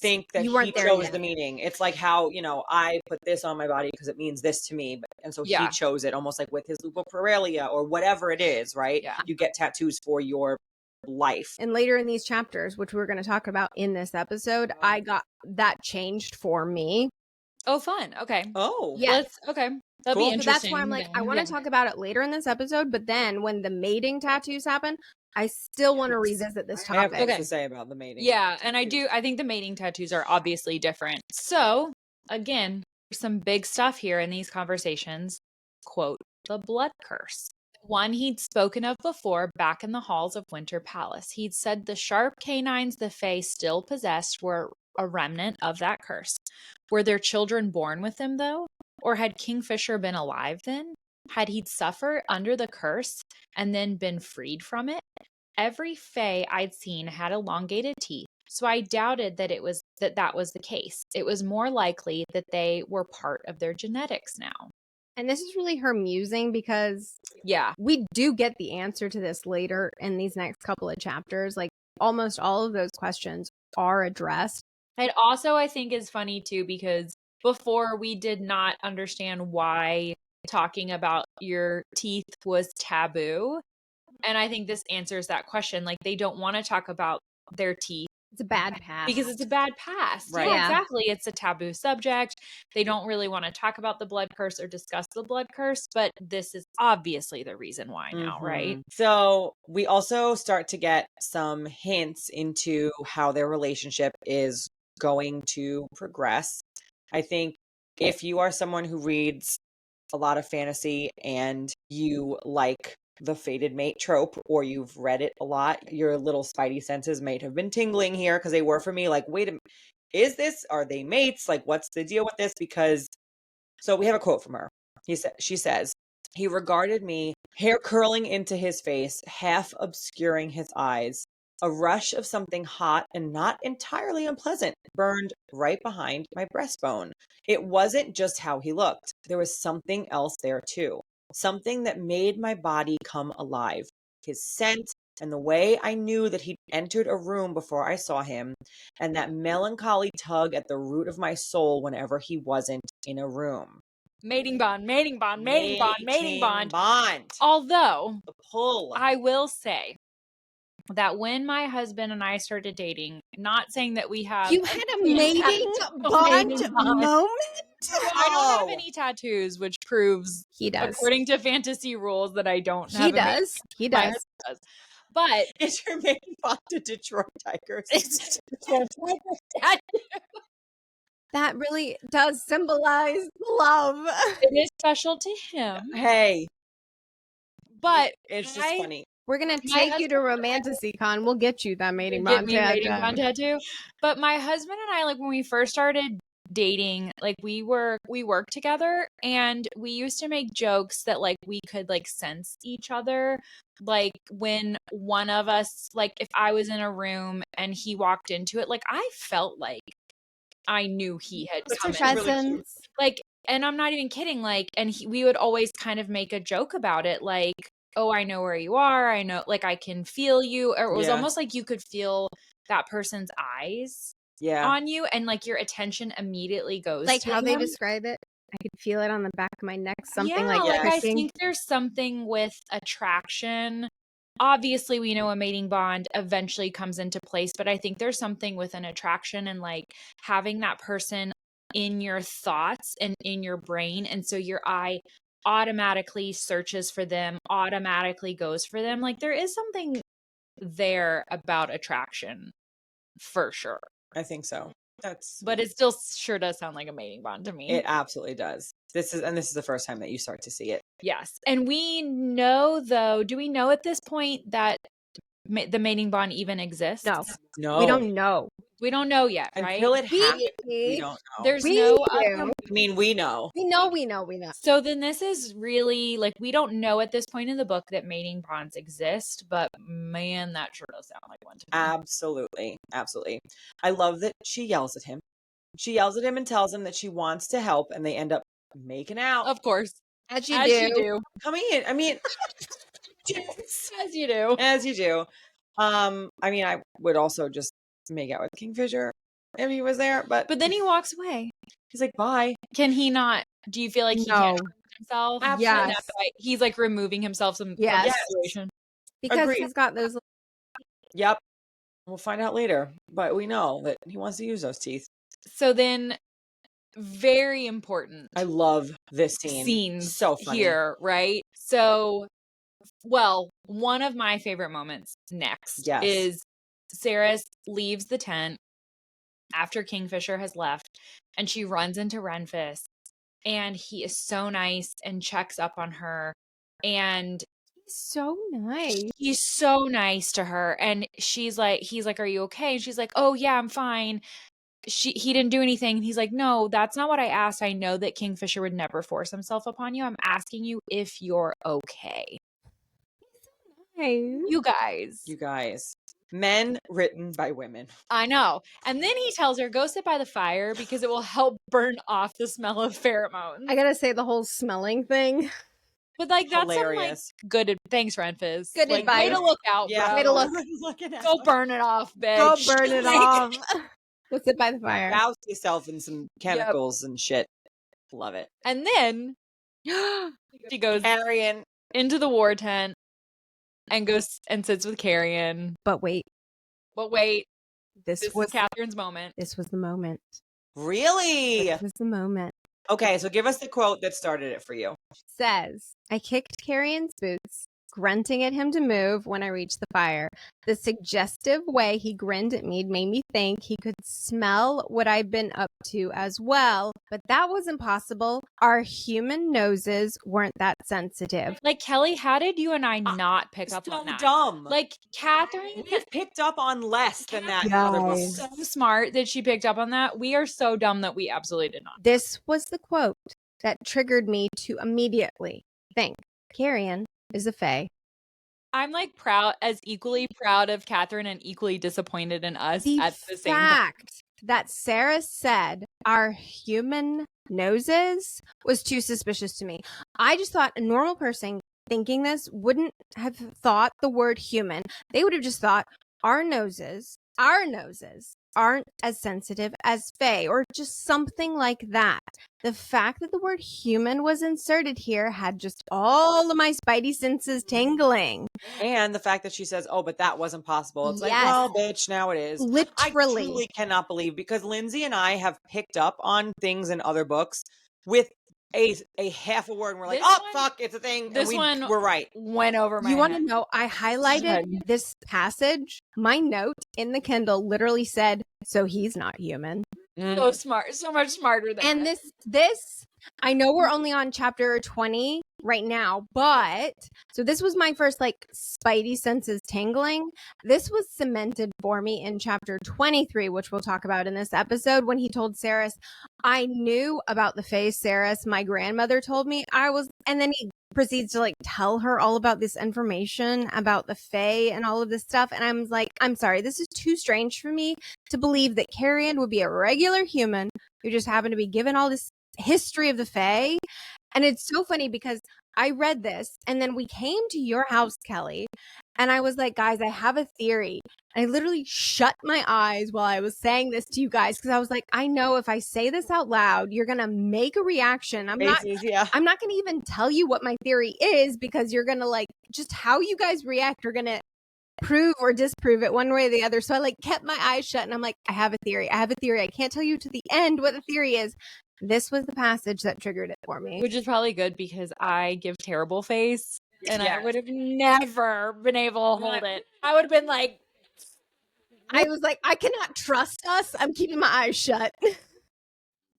Speaker 2: think that he chose the meaning. It's like how, I put this on my body because it means this to me. And so he chose it, almost like with his Lupo Paralia or whatever it is, right? Yeah. You get tattoos for your life.
Speaker 3: And later in these chapters, which we're going to talk about in this episode, I got that changed for me.
Speaker 1: Oh, fun. Okay.
Speaker 2: Oh.
Speaker 3: Yes.
Speaker 1: Okay. That'd be interesting.
Speaker 3: So that's why I'm like, I want to talk about it later in this episode, but then when the mating tattoos happen, I still want to revisit this topic.
Speaker 2: I have things to say about the mating.
Speaker 1: Yeah, and I think the mating tattoos are obviously different. So, again, some big stuff here in these conversations. Quote, the blood curse. One he'd spoken of before back in the halls of Winter Palace. He'd said the sharp canines the Fae still possessed were a remnant of that curse. Were their children born with them, though? Or had Kingfisher been alive then? Had he suffered under the curse and then been freed from it? Every Fae I'd seen had elongated teeth, so I doubted that that was the case. It was more likely that they were part of their genetics now.
Speaker 3: And this is really her musing because we do get the answer to this later in these next couple of chapters. Like almost all of those questions are addressed.
Speaker 1: It also, I think, is funny too, because before we did not understand why talking about your teeth was taboo. And I think this answers that question. Like, they don't want to talk about their teeth.
Speaker 3: It's a bad past.
Speaker 1: Because it's a bad past. Right. Yeah, exactly. It's a taboo subject. They don't really want to talk about the blood curse or discuss the blood curse, but this is obviously the reason why now, right?
Speaker 2: So we also start to get some hints into how their relationship is going to progress. I think if you are someone who reads a lot of fantasy and you like the fated mate trope, or you've read it a lot, your little spidey senses may have been tingling here, because they were for me. Like, wait a minute, are they mates? Like, what's the deal with this? Because, so we have a quote from her. She says, he regarded me, hair curling into his face, half obscuring his eyes. A rush of something hot and not entirely unpleasant burned right behind my breastbone. It wasn't just how he looked. There was something else there too. Something that made my body come alive. His scent and the way I knew that he'd entered a room before I saw him, and that melancholy tug at the root of my soul whenever he wasn't in a room.
Speaker 1: Mating bond, mating bond, mating bond, mating bond.
Speaker 2: Bond.
Speaker 1: Although,
Speaker 2: the pull.
Speaker 1: I will say that when my husband and I started dating, not saying that we have...
Speaker 3: You had a mating bond moment?
Speaker 1: I don't have any tattoos, which proves
Speaker 3: he does,
Speaker 1: according to fantasy rules, that I don't have.
Speaker 3: He does.
Speaker 1: But
Speaker 2: is your mating bond to Detroit Tigers?
Speaker 3: It's that really does symbolize love.
Speaker 1: It is special to him.
Speaker 2: Hey,
Speaker 1: but
Speaker 2: it's just funny.
Speaker 3: We're gonna take you to Romanticycon. We'll get you that mating bond tattoo.
Speaker 1: But my husband and I, like when we first started dating, like we worked together, and we used to make jokes that like we could like sense each other. Like when one of us, like if I was in a room and he walked into it, like I felt like I knew he had
Speaker 2: That's
Speaker 1: come
Speaker 2: actually
Speaker 1: in.
Speaker 2: really cute.
Speaker 1: Like, and I'm not even kidding. Like, and we would always kind of make a joke about it. Like, oh, I know where you are. I know, like, I can feel you. Or it was
Speaker 2: Yeah.
Speaker 1: almost like you could feel that person's eyes
Speaker 2: Yeah.
Speaker 1: on you, and like your attention immediately goes
Speaker 3: Like
Speaker 1: to
Speaker 3: how they
Speaker 1: him.
Speaker 3: describe it. I could feel it on the back of my neck. Something
Speaker 1: Yeah,
Speaker 3: like
Speaker 1: like I
Speaker 3: pricking.
Speaker 1: think there's something with attraction. Obviously, we know a mating bond eventually comes into place, but I think there's something with an attraction and like having that person in your thoughts and in your brain. And so your eye automatically searches for them, automatically goes for them. Like there is something there about attraction for sure.
Speaker 2: I think so.
Speaker 1: But it still sure does sound like a mating bond to me.
Speaker 2: It absolutely does. This is the first time that you start to see it.
Speaker 1: Yes. And we know, though, do we know at this point that the mating bond even exists?
Speaker 2: No.
Speaker 3: We don't know.
Speaker 1: We don't know yet, right?
Speaker 2: Until it happens, we don't know.
Speaker 1: There's
Speaker 3: We
Speaker 1: no
Speaker 3: do.
Speaker 1: other.
Speaker 2: I mean, we know.
Speaker 3: We know.
Speaker 1: So then this is really like we don't know at this point in the book that mating bonds exist, but man, that sure does sound like one to me.
Speaker 2: Absolutely. Absolutely. I love that she yells at him. She yells at him and tells him that she wants to help, and they end up making out.
Speaker 1: Of course.
Speaker 3: As you
Speaker 1: As
Speaker 3: do.
Speaker 1: you do.
Speaker 2: Coming in. I mean,
Speaker 1: As you do.
Speaker 2: as you do. I mean, I would also just make out with Kingfisher if he was there, but
Speaker 1: But then he walks away.
Speaker 2: he's like, bye.
Speaker 1: Can he not? Do you feel like he can't protect himself?
Speaker 2: Absolutely.
Speaker 3: Yes.
Speaker 1: And that's why he's like removing himself from
Speaker 3: Yes.
Speaker 1: the situation.
Speaker 3: Because
Speaker 2: Agreed.
Speaker 3: he's got those.
Speaker 2: Yep. We'll find out later, but we know that he wants to use those teeth.
Speaker 1: So then, very important.
Speaker 2: I love this scene.
Speaker 1: Scenes
Speaker 2: So funny.
Speaker 1: here, right? So, well, one of my favorite moments next
Speaker 2: Yes.
Speaker 1: is Saeris leaves the tent after Kingfisher has left, and she runs into Renfis, and he is so nice and checks up on her, and
Speaker 3: So nice.
Speaker 1: he's so nice to her, and he's like, are you okay? And she's like, oh yeah, I'm fine. He didn't do anything. And he's like, no, that's not what I asked. I know that Kingfisher would never force himself upon you. I'm asking you if you're okay.
Speaker 3: Nice.
Speaker 1: You guys.
Speaker 2: Men written by women.
Speaker 1: I know. And then he tells her, go sit by the fire because it will help burn off the smell of pheromones.
Speaker 3: I gotta say the whole smelling thing.
Speaker 1: But like that's
Speaker 2: Hilarious.
Speaker 1: some like good. Thanks, Renfis.
Speaker 3: Good
Speaker 1: like,
Speaker 3: advice.
Speaker 1: Way to look out, bro.
Speaker 3: Way to look.
Speaker 2: Looking at
Speaker 1: Go
Speaker 2: him.
Speaker 1: burn it off, bitch.
Speaker 3: Go burn it
Speaker 1: Like,
Speaker 3: off. Go sit by the fire.
Speaker 2: Douse yourself in some chemicals and shit. Love it.
Speaker 1: And then she goes
Speaker 2: Arian.
Speaker 1: into the war tent and goes and sits with Carrion.
Speaker 3: But wait,
Speaker 1: But wait,
Speaker 3: this
Speaker 1: this
Speaker 3: was
Speaker 1: is Catherine's moment.
Speaker 3: this was the moment.
Speaker 2: Really?
Speaker 3: This was the moment.
Speaker 2: Okay, so give us the quote that started it for you.
Speaker 3: Says, I kicked Carrion's boots, grunting at him to move when I reached the fire. The suggestive way he grinned at me made me think he could smell what I'd been up to as well, but that wasn't possible. Our human noses weren't that sensitive.
Speaker 1: Like, Kelly, how did you and I not pick up
Speaker 2: So
Speaker 1: on that?
Speaker 2: dumb.
Speaker 1: Like, Catherine
Speaker 2: We've picked up on less than that in
Speaker 3: Guys.
Speaker 2: other
Speaker 1: is
Speaker 2: books.
Speaker 1: so smart that she picked up on that. We are so dumb that we absolutely did not.
Speaker 3: This was the quote that triggered me to immediately think Carrion is a fae.
Speaker 1: I'm like equally proud of Catherine and equally disappointed in us
Speaker 3: The
Speaker 1: at the same time.
Speaker 3: fact that Sarah said our human noses was too suspicious to me. I just thought a normal person thinking this wouldn't have thought the word human. They would have just thought our noses aren't as sensitive as fae or just something like that. The fact that the word human was inserted here had just all of my spidey senses tingling.
Speaker 2: And the fact that she says, oh, but that wasn't possible. It's like,
Speaker 3: Yes.
Speaker 2: well, bitch, now it is. I
Speaker 3: Literally.
Speaker 2: truly cannot believe, because Lindsey and I have picked up on things in other books with a half a word, and we're like,
Speaker 1: This
Speaker 2: oh,
Speaker 1: one-
Speaker 2: fuck, it's a thing.
Speaker 1: this
Speaker 2: and
Speaker 1: one-
Speaker 2: we're right.
Speaker 1: Went over my
Speaker 3: You want to
Speaker 1: head.
Speaker 3: know? I highlighted this passage. My note in the Kindle literally said, so he's not human.
Speaker 1: So smart. So much smarter than
Speaker 3: And
Speaker 1: us.
Speaker 3: this, I know we're only on chapter 20 right now, but so this was my first like spidey senses tingling. This was cemented for me in chapter 23, which we'll talk about in this episode, when he told Saeris, I knew about the Fae, Saeris. My grandmother told me. And then he proceeds to like tell her all about this information about the Fae and all of this stuff. And I was like, I'm sorry, this is too strange for me to believe that Carrion would be a regular human who just happened to be given all this history of the Fae. And it's so funny because I read this and then we came to your house, Kelly, and I was like, guys, I have a theory. And I literally shut my eyes while I was saying this to you guys because I was like, I know if I say this out loud, you're going to make a reaction. I'm not going to even tell you what my theory is because you're going to like just how you guys react are going to prove or disprove it one way or the other. So I like kept my eyes shut and I'm like, I have a theory. I can't tell you to the end what the theory is. This was the passage that triggered it for me.
Speaker 1: Which is probably good because I give terrible face and I would have never been able to hold it. I would have been like,
Speaker 3: I was like, I cannot trust us. I'm keeping my eyes shut.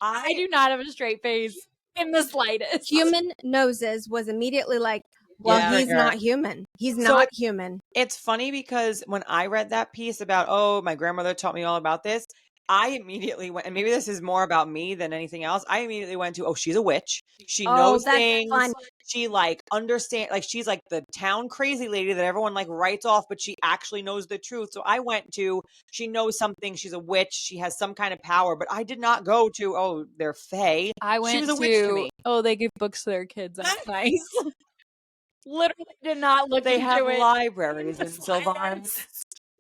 Speaker 1: I do not have a straight face in the slightest.
Speaker 3: Human noses was immediately like, well, he's not human. He's not human.
Speaker 2: It's funny because when I read that piece about, oh, my grandmother taught me all about this, I immediately went, and maybe this is more about me than anything else. I immediately went to, oh, she's a witch. She knows things.
Speaker 3: Fun.
Speaker 2: She like understands, like she's like the town crazy lady that everyone like writes off, but she actually knows the truth. So I went to, she knows something. She's a witch. She has some kind of power, but I did not go to, oh, they're Fae.
Speaker 1: I went
Speaker 2: she was a witch to me.
Speaker 1: Oh, they give books to their kids. That's nice. Literally did not look
Speaker 2: They
Speaker 1: into
Speaker 2: have
Speaker 1: it.
Speaker 2: libraries in Sylvarns.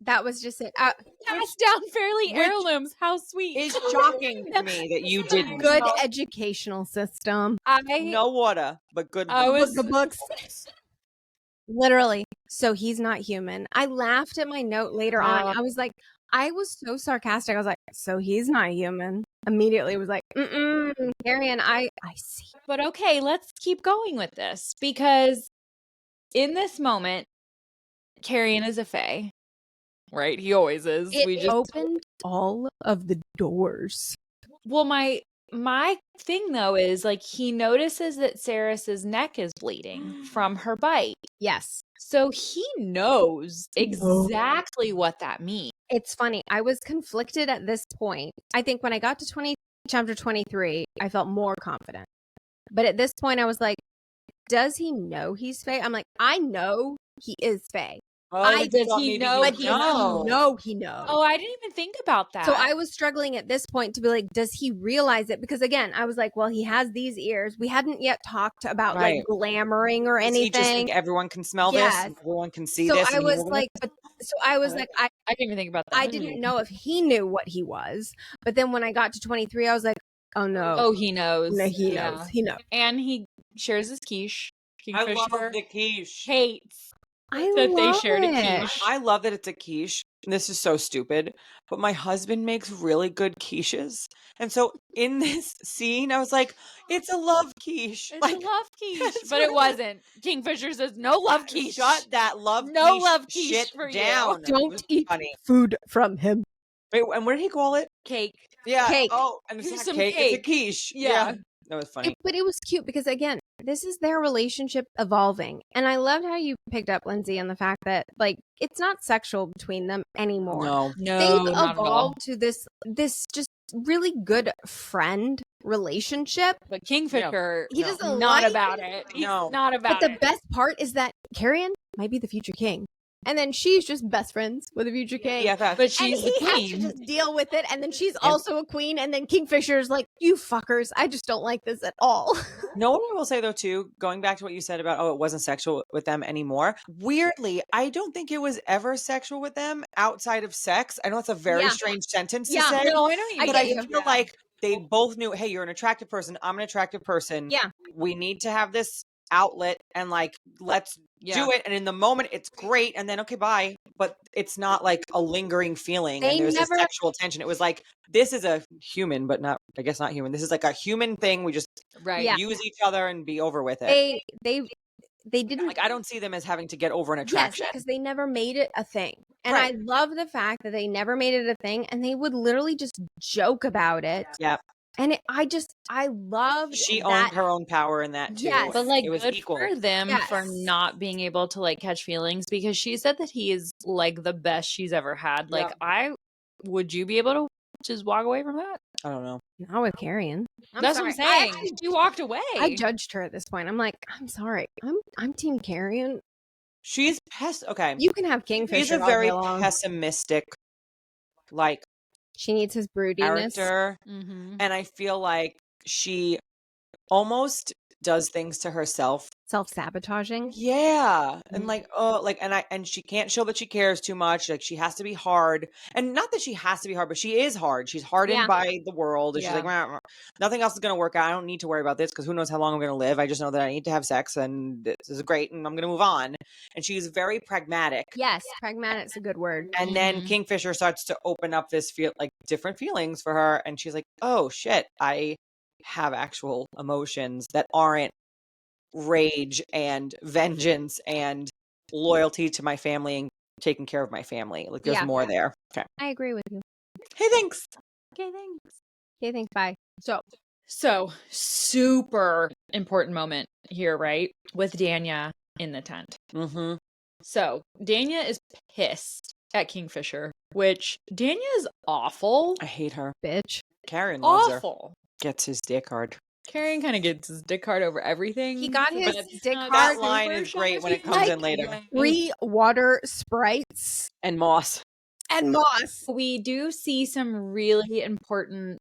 Speaker 3: That was just it.
Speaker 1: Passed down fairly heirlooms. How sweet.
Speaker 2: It's shocking to me that you didn't.
Speaker 3: Good educational system.
Speaker 2: No water, but good
Speaker 3: books. Literally. So he's not human. I laughed at my note later on. I was like, I was so sarcastic. I was like, so he's not human. Immediately was like, Carrion, I see.
Speaker 1: But okay, let's keep going with this because in this moment, Carrion is a Fae. Right? He always is.
Speaker 3: We just opened all of the doors.
Speaker 1: Well, my thing though is like he notices that Saeris's neck is bleeding from her bite.
Speaker 3: Yes.
Speaker 1: So he knows exactly what that means.
Speaker 3: It's funny. I was conflicted at this point. I think when I got to chapter 23, I felt more confident. But at this point I was like, does he know he's Fae? I'm like, I know he is Fae.
Speaker 1: Does he know?
Speaker 3: But he knows.
Speaker 1: Oh, I didn't even think about that.
Speaker 3: So I was struggling at this point to be like, does he realize it? Because again, I was like, well, he has these ears. We hadn't yet talked about like glamoring or anything.
Speaker 2: He just think everyone can smell this, and everyone can see this.
Speaker 3: So I was like, I
Speaker 1: didn't even think about that.
Speaker 3: I didn't know if he knew what he was. But then when I got to 23, I was like, oh no.
Speaker 1: Oh, he knows.
Speaker 3: No, he knows. He knows.
Speaker 1: And he shares his quiche.
Speaker 2: I love the quiche.
Speaker 1: Hates.
Speaker 3: They
Speaker 1: shared a quiche.
Speaker 2: I love that it's a quiche. This is so stupid, but my husband makes really good quiches. And so in this scene, I was like, it's a love quiche.
Speaker 1: It's a love quiche. But it wasn't. Kingfisher says, no love quiche.
Speaker 2: Shut that love quiche shit
Speaker 1: for
Speaker 2: down.
Speaker 1: You.
Speaker 3: Don't eat food from him.
Speaker 2: Wait, and what did he call it?
Speaker 1: Cake.
Speaker 2: Yeah.
Speaker 3: Cake.
Speaker 2: Oh, and it's not cake. It's a quiche. Yeah. That was funny.
Speaker 3: But it was cute because, again, this is their relationship evolving. And I loved how you picked up, Lindsey, on the fact that, like, it's not sexual between them anymore.
Speaker 2: No.
Speaker 3: They've evolved to this just really good friend relationship.
Speaker 1: But Kingfisher,
Speaker 3: he doesn't
Speaker 1: not about it. He's not about it.
Speaker 3: But the best part is that Carrion might be the future king. And then she's just best friends with a future king.
Speaker 2: Yeah,
Speaker 1: but she's the queen.
Speaker 3: Has to just deal with it. And then she's also a queen. And then Kingfisher's like, you fuckers, I just don't like this at all.
Speaker 2: No one will say, though, too, going back to what you said about, it wasn't sexual with them anymore. Weirdly, I don't think it was ever sexual with them outside of sex. I know it's a very strange sentence to say.
Speaker 1: No, I know you.
Speaker 2: But I feel like they both knew, hey, you're an attractive person. I'm an attractive person.
Speaker 3: Yeah.
Speaker 2: We need to have this outlet and like let's do it, and in the moment it's great, and then okay, bye. But it's not like a lingering feeling and there's a sexual tension. It was like, this is a human, but not, I guess not human, this is like a human thing. We just use each other and be over with it.
Speaker 3: They didn't,
Speaker 2: like, I don't see them as having to get over an attraction.
Speaker 3: Yes, because they never made it a thing. And I love the fact that they never made it a thing and they would literally just joke about it.
Speaker 2: Yeah.
Speaker 3: And I loved
Speaker 2: She
Speaker 3: that.
Speaker 2: owned her own power in that too.
Speaker 3: Yes.
Speaker 1: But like,
Speaker 2: it was
Speaker 1: good
Speaker 2: equal.
Speaker 1: for them for
Speaker 3: Yes.
Speaker 1: not being able to like catch feelings, because she said that he is like the best she's ever had. Like, would you be able to just walk away from that?
Speaker 2: I don't know.
Speaker 3: Not with Carrion.
Speaker 1: That's what I'm saying. She walked away.
Speaker 3: I judged her at this point. I'm like, I'm sorry. I'm Team Carrion.
Speaker 2: She's okay.
Speaker 3: You can have Kingfisher.
Speaker 2: She's a very pessimistic, like,
Speaker 3: she needs his broodiness.
Speaker 2: character.
Speaker 1: Mm-hmm.
Speaker 2: And I feel like she almost does things to herself.
Speaker 3: Self-sabotaging.
Speaker 2: Yeah. And like, and she can't show that she cares too much. Like, she has to be hard. And not that she has to be hard, but she is hard. She's hardened by the world. And she's like, nothing else is going to work out. I don't need to worry about this because who knows how long I'm going to live. I just know that I need to have sex and this is great and I'm going to move on. And she's very pragmatic.
Speaker 3: Yes, pragmatic's a good word.
Speaker 2: And then Kingfisher starts to open up this different feelings for her. And she's like, oh shit, I have actual emotions that aren't rage and vengeance and loyalty to my family and taking care of my family. Like, there's more there. Okay.
Speaker 3: I agree with you.
Speaker 2: Hey, thanks.
Speaker 3: Okay, thanks. Bye.
Speaker 1: So super important moment here, right? With Danya in the tent.
Speaker 2: Mm-hmm.
Speaker 1: So Danya is pissed at Kingfisher, which Danya is awful.
Speaker 2: I hate her.
Speaker 3: Bitch.
Speaker 2: Carrion loves her.
Speaker 1: Awful.
Speaker 2: Gets his dick hard.
Speaker 1: Carrion kind of gets his dick hard over everything.
Speaker 3: He got his dick hard.
Speaker 2: That line is great when it comes in later.
Speaker 3: 3 water sprites.
Speaker 2: And moss.
Speaker 1: We do see some really important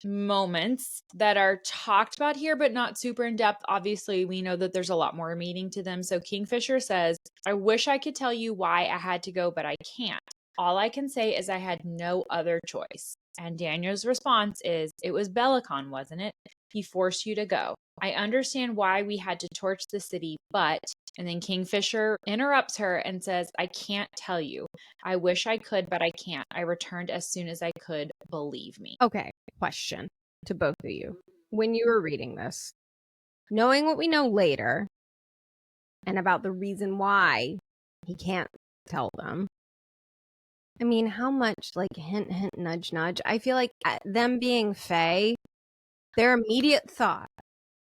Speaker 1: moments that are talked about here, but not super in depth. Obviously, we know that there's a lot more meaning to them. So Kingfisher says, I wish I could tell you why I had to go, but I can't. All I can say is I had no other choice. And Daniel's response is, it was Belicon, wasn't it? He forced you to go. I understand why we had to torch the city, but... And then Kingfisher interrupts her and says, I can't tell you. I wish I could, but I can't. I returned as soon as I could. Believe me.
Speaker 3: Okay, question to both of you. When you were reading this, knowing what we know later, and about the reason why he can't tell them, I mean, how much, like, hint, hint, nudge, nudge? I feel like them being Fae, their immediate thought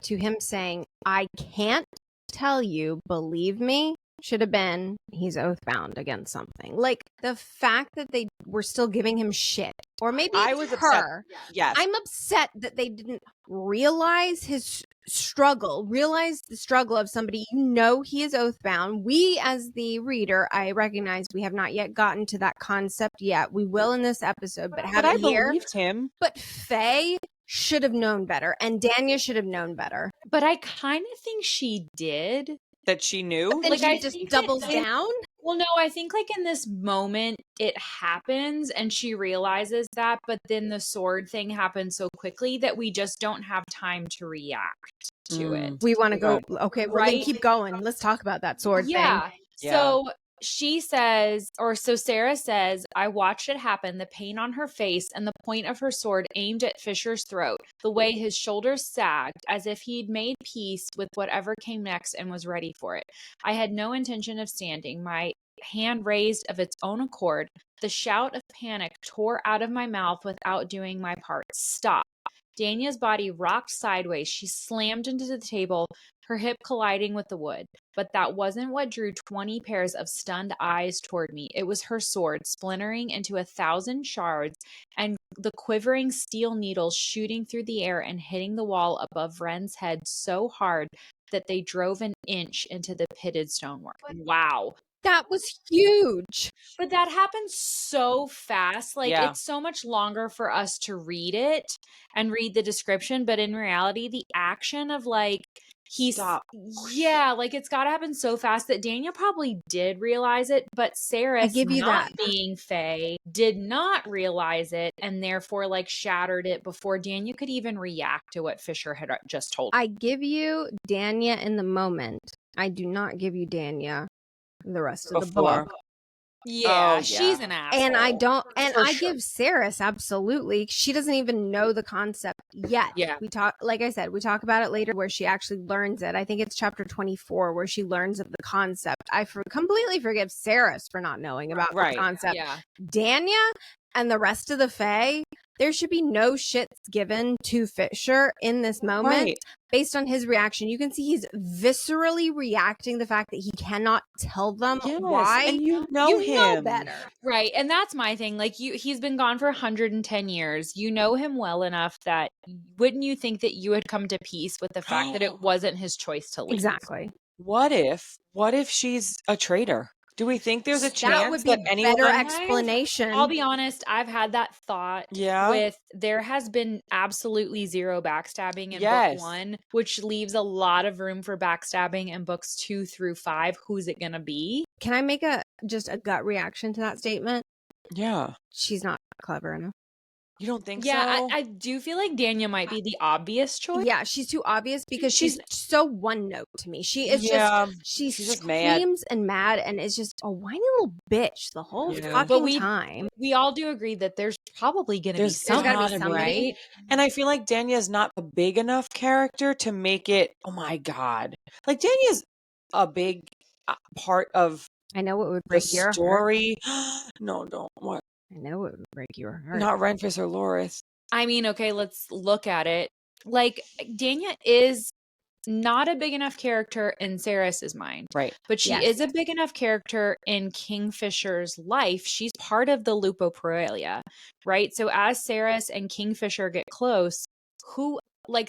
Speaker 3: to him saying, I can't tell you, believe me, should have been, he's oath-bound against something. Like, the fact that they were still giving him shit. Or maybe
Speaker 2: I was
Speaker 3: her.
Speaker 2: upset. Yes.
Speaker 3: I'm upset that they didn't realize his struggle, realize the struggle of somebody, you know, he is oath-bound. We, as the reader, I recognize we have not yet gotten to that concept yet. We will in this episode, but
Speaker 2: I believed him.
Speaker 3: But Faye should have known better, and Danya should have known better.
Speaker 1: But I kind of think she did.
Speaker 2: That she knew?
Speaker 3: But then
Speaker 1: Like,
Speaker 3: she
Speaker 1: I
Speaker 3: just
Speaker 1: think
Speaker 3: doubles
Speaker 1: that-
Speaker 3: down?
Speaker 1: Well, no, I think like in this moment it happens and she realizes that, but then the sword thing happens so quickly that we just don't have time to react to it.
Speaker 3: We want to go, okay, well, then
Speaker 1: Right?
Speaker 3: keep going. Let's talk about that sword thing.
Speaker 2: Yeah.
Speaker 1: So she says, so Sarah says, I watched it happen, the pain on her face and the point of her sword aimed at Fisher's throat, the way his shoulders sagged as if he'd made peace with whatever came next and was ready for it. I had no intention of standing, my hand raised of its own accord. The shout of panic tore out of my mouth without doing my part. Stop. Danya's body rocked sideways. She slammed into the table, her hip colliding with the wood. But that wasn't what drew 20 pairs of stunned eyes toward me. It was her sword, splintering into 1,000 shards, and the quivering steel needles shooting through the air and hitting the wall above Ren's head so hard that they drove an inch into the pitted stonework. Wow.
Speaker 3: That was huge.
Speaker 1: But that happens so fast. Like,
Speaker 2: Yeah.
Speaker 1: it's so much longer for us to read it and read the description. But in reality, the action of like,
Speaker 2: Stop.
Speaker 1: Yeah, like it's got to happen so fast that Danya probably did realize it. But Saeris,
Speaker 3: give you
Speaker 1: not
Speaker 3: that.
Speaker 1: being Fae, did not realize it and therefore like shattered it before Danya could even react to what Fisher had just told her.
Speaker 3: I give you Danya in the moment. I do not give you Danya the rest of the book.
Speaker 2: Oh,
Speaker 1: she's
Speaker 2: yeah.
Speaker 1: an asshole.
Speaker 3: And I don't, and
Speaker 2: For
Speaker 3: I
Speaker 2: sure.
Speaker 3: give Saeris absolutely. She doesn't even know the concept yet.
Speaker 1: Yeah.
Speaker 3: We talk, like I said, we talk about it later where she actually learns it. I think it's chapter 24 where she learns of the concept. I completely forgive Saeris for not knowing about
Speaker 2: Right.
Speaker 3: the concept.
Speaker 1: Yeah.
Speaker 3: Danya and the rest of the Fae, there should be no shits given to Fisher in this moment.
Speaker 2: Right.
Speaker 3: Based on his reaction, you can see he's viscerally reacting the fact that he cannot tell them
Speaker 2: Yes.
Speaker 3: why.
Speaker 2: And you know him.
Speaker 3: Better.
Speaker 1: Right. And that's my thing. Like he's been gone for 110 years. You know him well enough that wouldn't you think that you had come to peace with the fact that it wasn't his choice to leave?
Speaker 3: Exactly.
Speaker 2: What if she's a traitor? Do we think there's a
Speaker 3: That
Speaker 2: chance
Speaker 3: would be
Speaker 2: that anyone
Speaker 3: better explanation.
Speaker 1: I'll be honest, I've had that thought.
Speaker 2: Yeah.
Speaker 1: With there has been absolutely zero backstabbing in
Speaker 2: Yes.
Speaker 1: book 1, which leaves a lot of room for backstabbing in books 2 through 5. Who's it gonna be?
Speaker 3: Can I make just a gut reaction to that statement?
Speaker 2: Yeah.
Speaker 3: She's not clever enough.
Speaker 2: You don't think
Speaker 1: Yeah,
Speaker 2: so?
Speaker 1: I do feel like Danya might be the obvious choice.
Speaker 3: Yeah, she's too obvious because she's so one note to me. She is she
Speaker 2: she's just mad.
Speaker 3: screams and mad and is just a whiny little bitch the whole
Speaker 2: Yeah.
Speaker 3: fucking
Speaker 1: But we-
Speaker 3: time.
Speaker 1: We all do agree that there's probably gonna be
Speaker 2: There's
Speaker 1: somebody,
Speaker 3: gotta be somebody.
Speaker 1: right?
Speaker 2: And I feel like Danya's not a big enough character to make it, oh my God. Like Danya's a big part of
Speaker 3: I know it would
Speaker 2: the
Speaker 3: break your heart.
Speaker 2: story. No, don't. What?
Speaker 3: I know it would break your heart.
Speaker 2: Not Renfis or Loris.
Speaker 1: I mean, okay, let's look at it. Like Danya is not a big enough character in Saeris's mind.
Speaker 2: Right.
Speaker 1: But she
Speaker 3: Yes.
Speaker 1: is a big enough character in Kingfisher's life. She's part of the Lupo Proelia, right? So as Saeris and Kingfisher get close,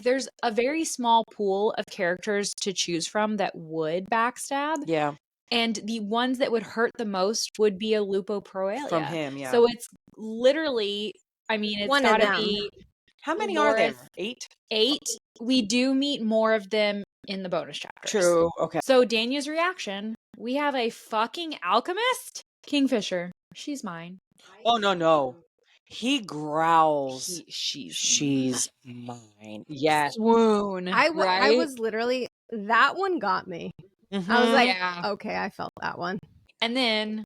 Speaker 1: there's a very small pool of characters to choose from that would backstab.
Speaker 2: Yeah.
Speaker 1: And the ones that would hurt the most would be a Lupo Proelia.
Speaker 2: From him, yeah.
Speaker 1: So it's literally, I mean, it's
Speaker 3: One of
Speaker 1: got to
Speaker 3: them.
Speaker 1: be
Speaker 2: How many are there?
Speaker 1: Loris.
Speaker 2: 8?
Speaker 1: 8. We do meet more of them in the bonus chapters.
Speaker 2: True. Okay.
Speaker 1: So Danya's reaction, we have a fucking alchemist? Kingfisher. She's mine.
Speaker 2: Oh, no. He growls.
Speaker 1: She's
Speaker 2: mine. Yes.
Speaker 1: swoon.
Speaker 3: I
Speaker 1: right?
Speaker 3: was literally, that one got me.
Speaker 2: Mm-hmm.
Speaker 3: I was like,
Speaker 1: Yeah.
Speaker 3: okay, I felt that one.
Speaker 1: And then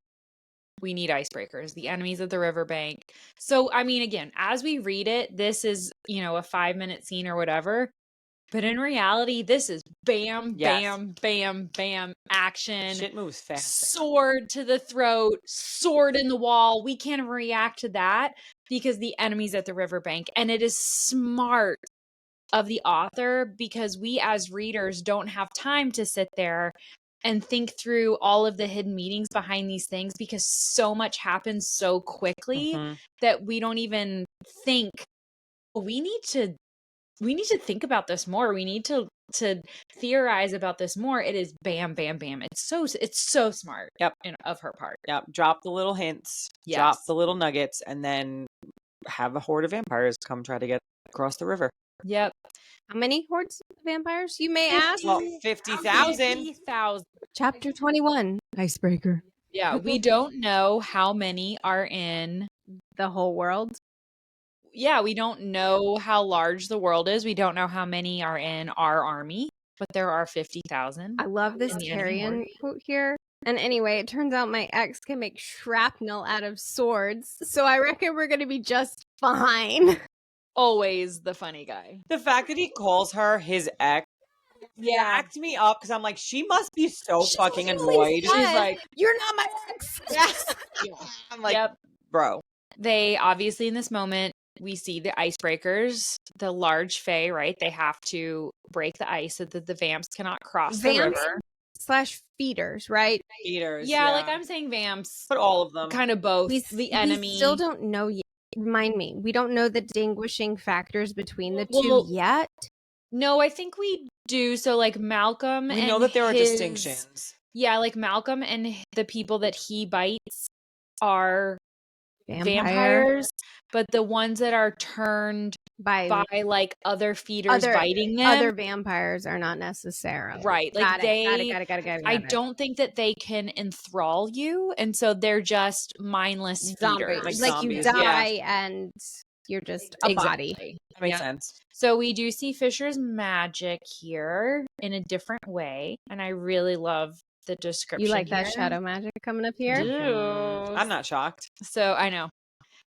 Speaker 1: we need icebreakers, the enemies of the riverbank. So, I mean, again, as we read it, this is, a 5-minute scene or whatever. But in reality, this is bam,
Speaker 2: Yes.
Speaker 1: bam, bam, bam, action.
Speaker 2: Shit moves fast.
Speaker 1: Sword to the throat, sword in the wall. We can't react to that because the enemies at the riverbank. And it is smart of the author because we as readers don't have time to sit there and think through all of the hidden meanings behind these things because so much happens so quickly that we don't even think we need to think about this more. We need to theorize about this more. It is bam, bam, bam. It's so smart.
Speaker 2: Yep.
Speaker 1: Of her part.
Speaker 2: Yep. Drop the little hints.
Speaker 1: Yes.
Speaker 2: Drop the little nuggets, and then have a horde of vampires come try to get across the river.
Speaker 1: Yep.
Speaker 3: How many hordes of vampires, you may ask?
Speaker 2: Well, 50,000.
Speaker 1: 50,000.
Speaker 3: Chapter 21, Icebreaker.
Speaker 1: Yeah, we don't know how many are in.
Speaker 3: The whole world.
Speaker 1: Yeah, we don't know how large the world is. We don't know how many are in our army, but there are 50,000.
Speaker 3: I love this
Speaker 1: in the enemy
Speaker 3: Carrion
Speaker 1: horde.
Speaker 3: quote here. And anyway, it turns out my ex can make shrapnel out of swords, so I reckon we're going to be just fine.
Speaker 1: Always the funny guy.
Speaker 2: The fact that he calls her his ex cracked me up because I'm like, she must be so
Speaker 3: She
Speaker 2: fucking
Speaker 3: literally
Speaker 2: annoyed.
Speaker 3: says,
Speaker 2: She's like,
Speaker 3: "You're not my ex."
Speaker 2: I'm like,
Speaker 1: Yep.
Speaker 2: bro.
Speaker 1: They obviously in this moment we see the icebreakers, the large fae, right? They have to break the ice so that the vamps cannot cross the
Speaker 3: Vamps?
Speaker 1: river.
Speaker 3: / feeders, right?
Speaker 2: Eaters.
Speaker 1: Yeah, like I'm saying vamps.
Speaker 2: But all of them.
Speaker 1: Kind of both.
Speaker 3: We
Speaker 1: enemy.
Speaker 3: still don't know yet. Remind me, we don't know the distinguishing factors between the
Speaker 1: Well,
Speaker 3: two yet.
Speaker 1: No, I think we do. So like Malcolm
Speaker 2: We
Speaker 1: and
Speaker 2: know that there are
Speaker 1: his-
Speaker 2: distinctions.
Speaker 1: Yeah, like Malcolm and the people that he bites are vampires, but the ones that are turned by like other feeders biting them,
Speaker 3: Other vampires are not necessarily.
Speaker 1: right. Like
Speaker 3: Got it.
Speaker 1: I don't think that they can enthrall you, and so they're just mindless feeders.
Speaker 3: Like you
Speaker 2: zombies,
Speaker 3: die and you're just a body.
Speaker 1: Exactly.
Speaker 2: That makes
Speaker 1: Yep.
Speaker 2: sense.
Speaker 1: So we do see Fisher's magic here in a different way, and I really love the description.
Speaker 3: You like that
Speaker 1: here.
Speaker 3: shadow magic coming up here?
Speaker 1: Do.
Speaker 2: I'm not shocked.
Speaker 1: So I know.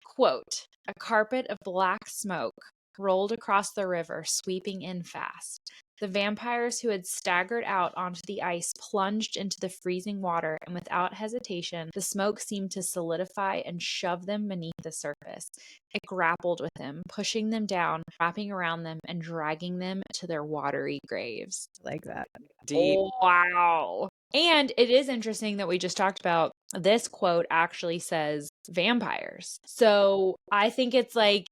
Speaker 1: Quote, a carpet of black smoke rolled across the river, sweeping in fast. The vampires who had staggered out onto the ice plunged into the freezing water, and without hesitation, the smoke seemed to solidify and shove them beneath the surface. It grappled with them, pushing them down, wrapping around them, and dragging them to their watery graves.
Speaker 3: Like that.
Speaker 2: Deep.
Speaker 1: Oh, wow. And it is interesting that we just talked about this quote actually says vampires. So I think it's like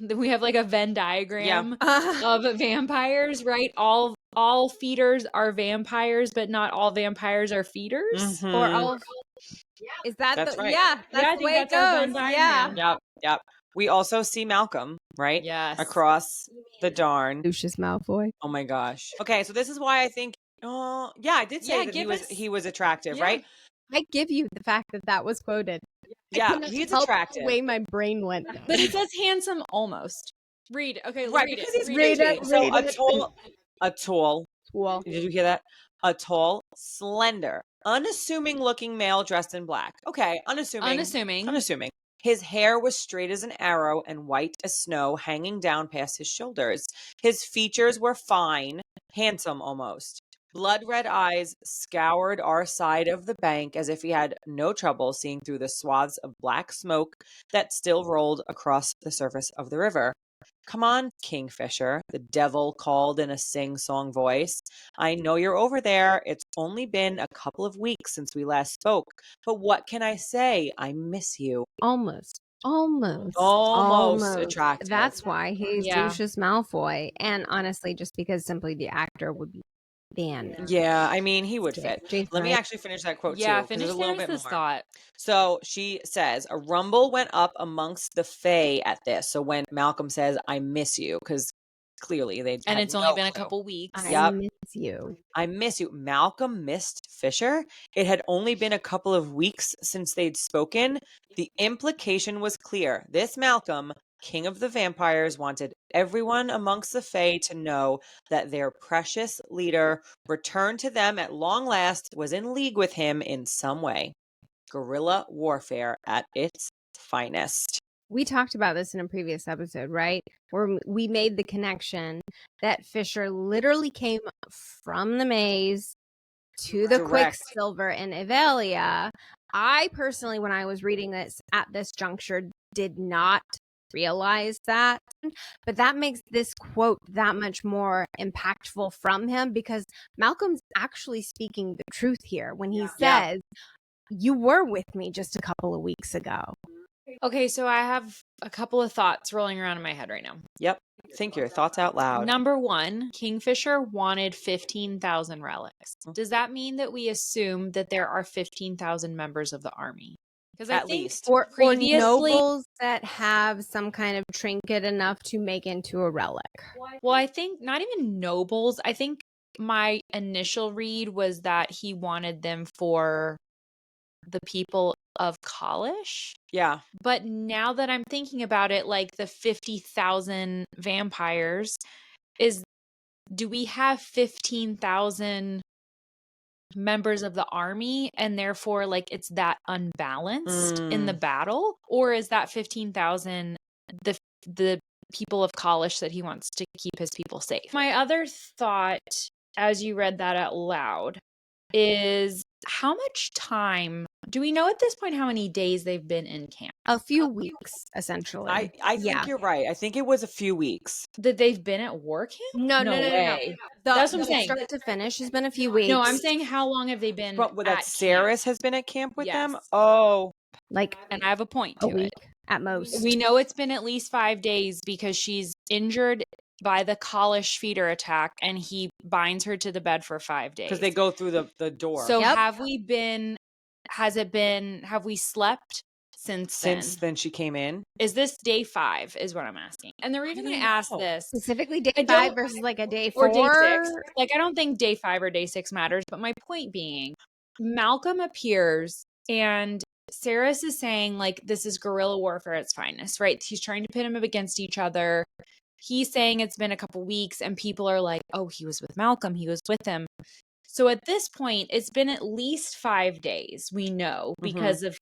Speaker 1: we have like a Venn diagram of vampires, right? All feeders are vampires, but not all vampires are feeders.
Speaker 3: Or all. Is that
Speaker 2: That's
Speaker 3: the
Speaker 2: right.
Speaker 3: yeah? That's
Speaker 1: I
Speaker 3: the
Speaker 1: think
Speaker 3: way it
Speaker 1: that's our Venn
Speaker 3: goes.
Speaker 1: diagram.
Speaker 3: Yeah.
Speaker 2: Yep. We also see Malcolm, right?
Speaker 1: Yes.
Speaker 2: Across the Darn.
Speaker 3: Lucius Malfoy.
Speaker 2: Oh my gosh. Okay, so this is why I think. Oh, yeah, I did say
Speaker 1: Yeah,
Speaker 2: that
Speaker 1: give us-
Speaker 2: he was attractive,
Speaker 1: Yeah.
Speaker 2: right?
Speaker 3: I give you the fact that was quoted.
Speaker 2: Yeah, he's
Speaker 3: Help
Speaker 2: attractive.
Speaker 3: The way my brain went.
Speaker 1: But it says handsome almost. Read. Okay,
Speaker 2: Right,
Speaker 1: read
Speaker 2: because
Speaker 1: it.
Speaker 2: he's
Speaker 1: Read
Speaker 2: pretty.
Speaker 1: it.
Speaker 2: So
Speaker 3: read it.
Speaker 2: a tall.
Speaker 3: Well,
Speaker 2: Did you hear that? A tall, slender, unassuming looking male dressed in black. Okay, unassuming. His hair was straight as an arrow and white as snow, hanging down past his shoulders. His features were fine, handsome almost. Blood red eyes scoured our side of the bank as if he had no trouble seeing through the swaths of black smoke that still rolled across the surface of the river. Come on, Kingfisher, the devil called in a sing-song voice. I know you're over there. It's only been a couple of weeks since we last spoke. But what can I say? I miss you.
Speaker 3: almost
Speaker 2: Attractive.
Speaker 3: That's why he's
Speaker 1: Yeah.
Speaker 3: Lucius Malfoy, and honestly, just because simply the actor would be banned.
Speaker 2: Yeah, I mean, he would fit.
Speaker 3: Jason
Speaker 2: Let me
Speaker 3: Wright.
Speaker 2: actually finish that quote
Speaker 1: Yeah,
Speaker 2: too, because
Speaker 1: finish
Speaker 2: there's a little bit
Speaker 1: this
Speaker 2: more.
Speaker 1: thought.
Speaker 2: So she says, a rumble went up amongst the Fae at this. So when Malcolm says, I miss you, because clearly they
Speaker 1: And
Speaker 2: had
Speaker 1: it's only
Speaker 2: no
Speaker 1: been a
Speaker 2: clue.
Speaker 1: couple weeks.
Speaker 3: I miss you.
Speaker 2: I miss you. Malcolm missed Fisher. It had only been a couple of weeks since they'd spoken. The implication was clear. This Malcolm, king of the vampires, wanted everyone amongst the Fae to know that their precious leader, returned to them at long last, was in league with him in some way. Guerrilla warfare at its finest.
Speaker 3: We talked about this in a previous episode, right? Where we made the connection that Fisher literally came from the maze to the
Speaker 2: Direct.
Speaker 3: Quicksilver in Avelia. I personally, when I was reading this at this juncture, did not realize that. But that makes this quote that much more impactful from him, because Malcolm's actually speaking the truth here when he says, you were with me just a couple of weeks ago.
Speaker 1: Okay, so I have a couple of thoughts rolling around in my head right now.
Speaker 2: Yep. Think your thoughts out loud.
Speaker 1: Number one, Kingfisher wanted 15,000 relics. Does that mean that we assume that there are 15,000 members of the army? Because
Speaker 2: At least.
Speaker 3: Or
Speaker 1: previously-
Speaker 3: nobles that have some kind of trinket enough to make into a relic.
Speaker 1: Well, I think not even nobles. I think my initial read was that he wanted them for the people of Kalish.
Speaker 2: Yeah.
Speaker 1: But now that I'm thinking about it, like the 50,000 vampires, do we have 15,000 members of the army and therefore like it's that unbalanced in the battle? Or is that 15,000 the people of Kalish that he wants to keep his people safe? My other thought, as you read that out loud, is how much time do we know at this point how many days they've been in camp?
Speaker 3: A few weeks, essentially.
Speaker 2: I think you're right. I think it was a few weeks.
Speaker 1: That they've been at war camp?
Speaker 3: No.
Speaker 1: That's what I'm saying.
Speaker 3: Start to finish has been a few weeks.
Speaker 1: No, I'm saying how long have they been
Speaker 2: But that
Speaker 1: at
Speaker 2: Saeris
Speaker 1: camp?
Speaker 2: has been at camp with them?
Speaker 1: Yes.
Speaker 2: Oh.
Speaker 3: like
Speaker 1: And I have a point
Speaker 3: a
Speaker 1: to
Speaker 3: week
Speaker 1: it.
Speaker 3: at most.
Speaker 1: We know it's been at least 5 days because she's injured by the Kalish feeder attack and he binds her to the bed for 5 days.
Speaker 2: Because they go through the door.
Speaker 1: So
Speaker 3: Yep.
Speaker 1: have we slept since
Speaker 2: then she came in?
Speaker 1: Is this day 5 is what I'm asking. And the reason I ask this,
Speaker 3: Specifically day
Speaker 1: I
Speaker 3: 5
Speaker 1: don't-
Speaker 3: versus like a day
Speaker 1: or
Speaker 3: 4.
Speaker 1: day 6, like I don't think day 5 or day 6 matters, but my point being, Malcolm appears and Saeris is saying like this is guerrilla warfare at its finest, right? He's trying to pit them up against each other. He's saying it's been a couple weeks and people are like, oh, he was with Malcolm, he was with him. So at this point, it's been at least 5 days, we know, because of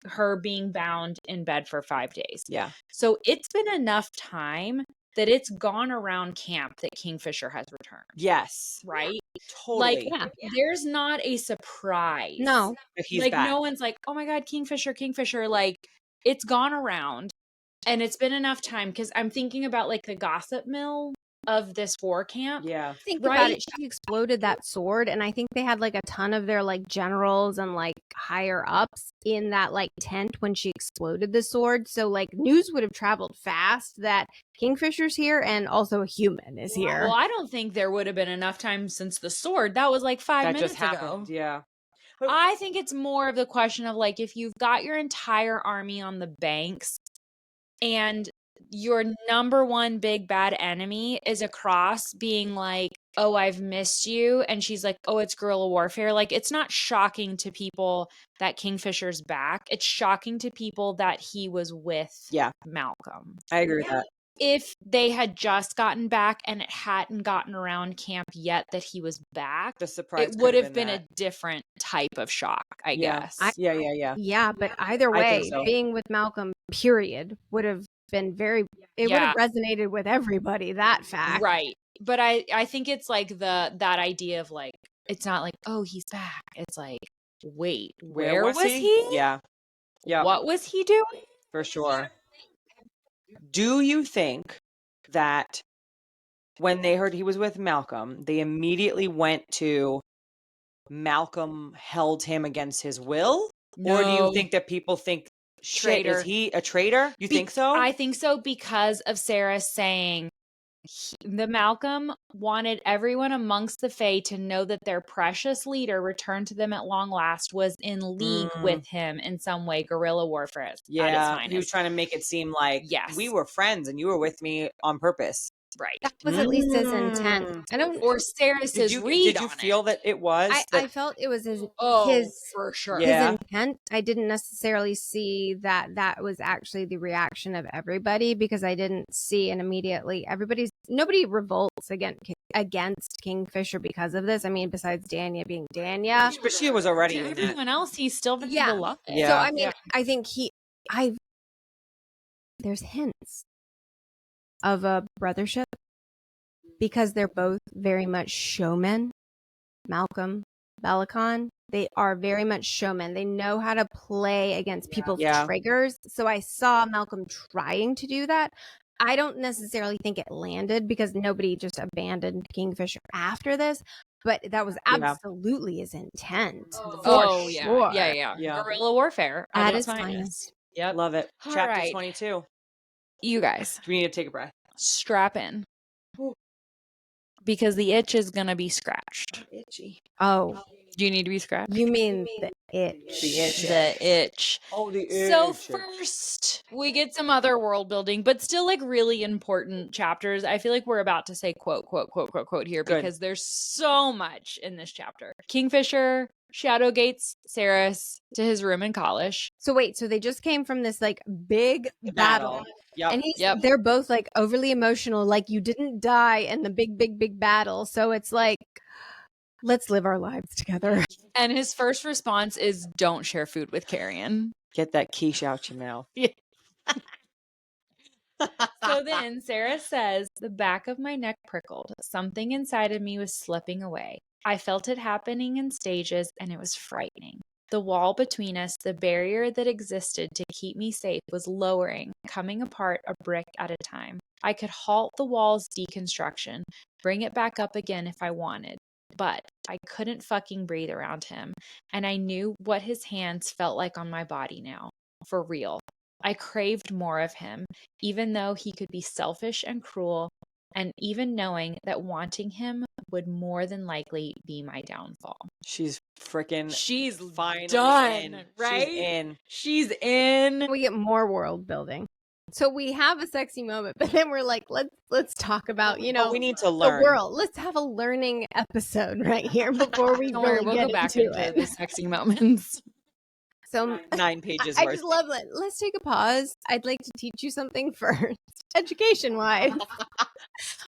Speaker 1: her being bound in bed for 5 days.
Speaker 2: Yeah.
Speaker 1: So it's been enough time that it's gone around camp that Kingfisher has returned.
Speaker 2: Yes.
Speaker 1: Right?
Speaker 2: Totally.
Speaker 1: Like, there's not a surprise.
Speaker 3: No.
Speaker 2: But he's
Speaker 1: like,
Speaker 2: back.
Speaker 1: no one's like, oh my God, Kingfisher. Like, it's gone around. And it's been enough time because I'm thinking about like the gossip mill of this war camp.
Speaker 2: Yeah.
Speaker 3: Think about it. She exploded that sword, and I think they had like a ton of their like generals and like higher ups in that like tent when she exploded the sword. So like news would have traveled fast that Kingfisher's here and also a human is here.
Speaker 1: Well, I don't think there would have been enough time since the sword. That was like 5 minutes
Speaker 2: just happened.
Speaker 1: ago.
Speaker 2: Yeah.
Speaker 1: I think it's more of the question of like if you've got your entire army on the banks and your number one big bad enemy is across being like, oh, I've missed you. And she's like, oh, it's guerrilla warfare. Like, it's not shocking to people that Kingfisher's back. It's shocking to people that he was with Malcolm.
Speaker 2: I agree with that.
Speaker 1: If they had just gotten back and it hadn't gotten around camp yet that he was back,
Speaker 2: the surprise
Speaker 1: it would have been a different type of shock, I guess.
Speaker 3: Yeah, but either way, being with Malcolm, period, would have been would have resonated with everybody, that fact.
Speaker 1: Right. But I think it's like that idea of like, it's not like, oh, he's back. It's like, wait, where was he?
Speaker 2: Yeah. Yeah.
Speaker 1: What was he doing?
Speaker 2: For sure. Do you think that when they heard he was with Malcolm, they immediately went to Malcolm held him against his will?
Speaker 1: No.
Speaker 2: Or do you think that people think, shit, is he a traitor? You think so?
Speaker 1: I think so because of Saeris saying the Malcolm wanted everyone amongst the Fae to know that their precious leader returned to them at long last was in league with him in some way, guerrilla warfare.
Speaker 2: Yeah, he was trying to make it seem like we were friends and you were with me on purpose.
Speaker 1: Right.
Speaker 3: That was at least his intent. I don't.
Speaker 1: Or Saeris' read.
Speaker 2: Did you feel that it was?
Speaker 3: I felt it was his
Speaker 1: for sure.
Speaker 3: His intent. I didn't necessarily see that was actually the reaction of everybody because I didn't see an immediately nobody revolts against Kingfisher because of this. I mean, besides Danya being Danya,
Speaker 2: but she was already
Speaker 1: everyone else. He's still very beloved.
Speaker 3: Yeah. So I mean, I think there's hints of a brothership because they're both very much showmen. Malcolm, Belicon, they are very much showmen. They know how to play against people's triggers. So I saw Malcolm trying to do that. I don't necessarily think it landed because nobody just abandoned Kingfisher after this, but that was absolutely his intent. For sure.
Speaker 1: Yeah. Guerrilla warfare
Speaker 3: at its finest.
Speaker 2: Yep. Love it.
Speaker 1: All
Speaker 2: Chapter
Speaker 1: right.
Speaker 2: 22.
Speaker 1: You guys.
Speaker 2: We need to take a breath.
Speaker 1: Strap in. Because the itch is going to be scratched.
Speaker 2: Itchy.
Speaker 3: Oh.
Speaker 1: Do you need to be scratched?
Speaker 3: You mean the itch.
Speaker 1: The itch.
Speaker 2: Oh, the itch.
Speaker 1: So first, we get some other world building, but still like really important chapters. I feel like we're about to say quote here because there's so much in this chapter. Kingfisher Shadowgates Saeris to his room in Kalish.
Speaker 3: So wait, so they just came from this like big battle.
Speaker 2: Yep.
Speaker 3: And they're both like overly emotional, like you didn't die in the big battle. So it's like, let's live our lives together.
Speaker 1: And his first response is, don't share food with Carrion.
Speaker 2: Get that quiche out your mouth.
Speaker 1: So then Sarah says, the back of my neck prickled. Something inside of me was slipping away. I felt it happening in stages, and it was frightening. The wall between us, the barrier that existed to keep me safe, was lowering, coming apart a brick at a time. I could halt the wall's deconstruction, bring it back up again if I wanted. But I couldn't fucking breathe around him, and I knew what his hands felt like on my body now. For real. I craved more of him, even though he could be selfish and cruel, and even knowing that wanting him would more than likely be my downfall.
Speaker 2: She's finally
Speaker 1: done,
Speaker 2: in.
Speaker 1: right? She's in.
Speaker 3: We get more world building. So we have a sexy moment, but then we're like, let's talk about, we
Speaker 2: need to learn
Speaker 3: the world. Let's have a learning episode right here before we
Speaker 1: we'll go back into the sexy moments.
Speaker 3: So
Speaker 2: 9 pages
Speaker 3: I
Speaker 2: worth.
Speaker 3: just love it. Let's take a pause. I'd like to teach you something first, education-wise.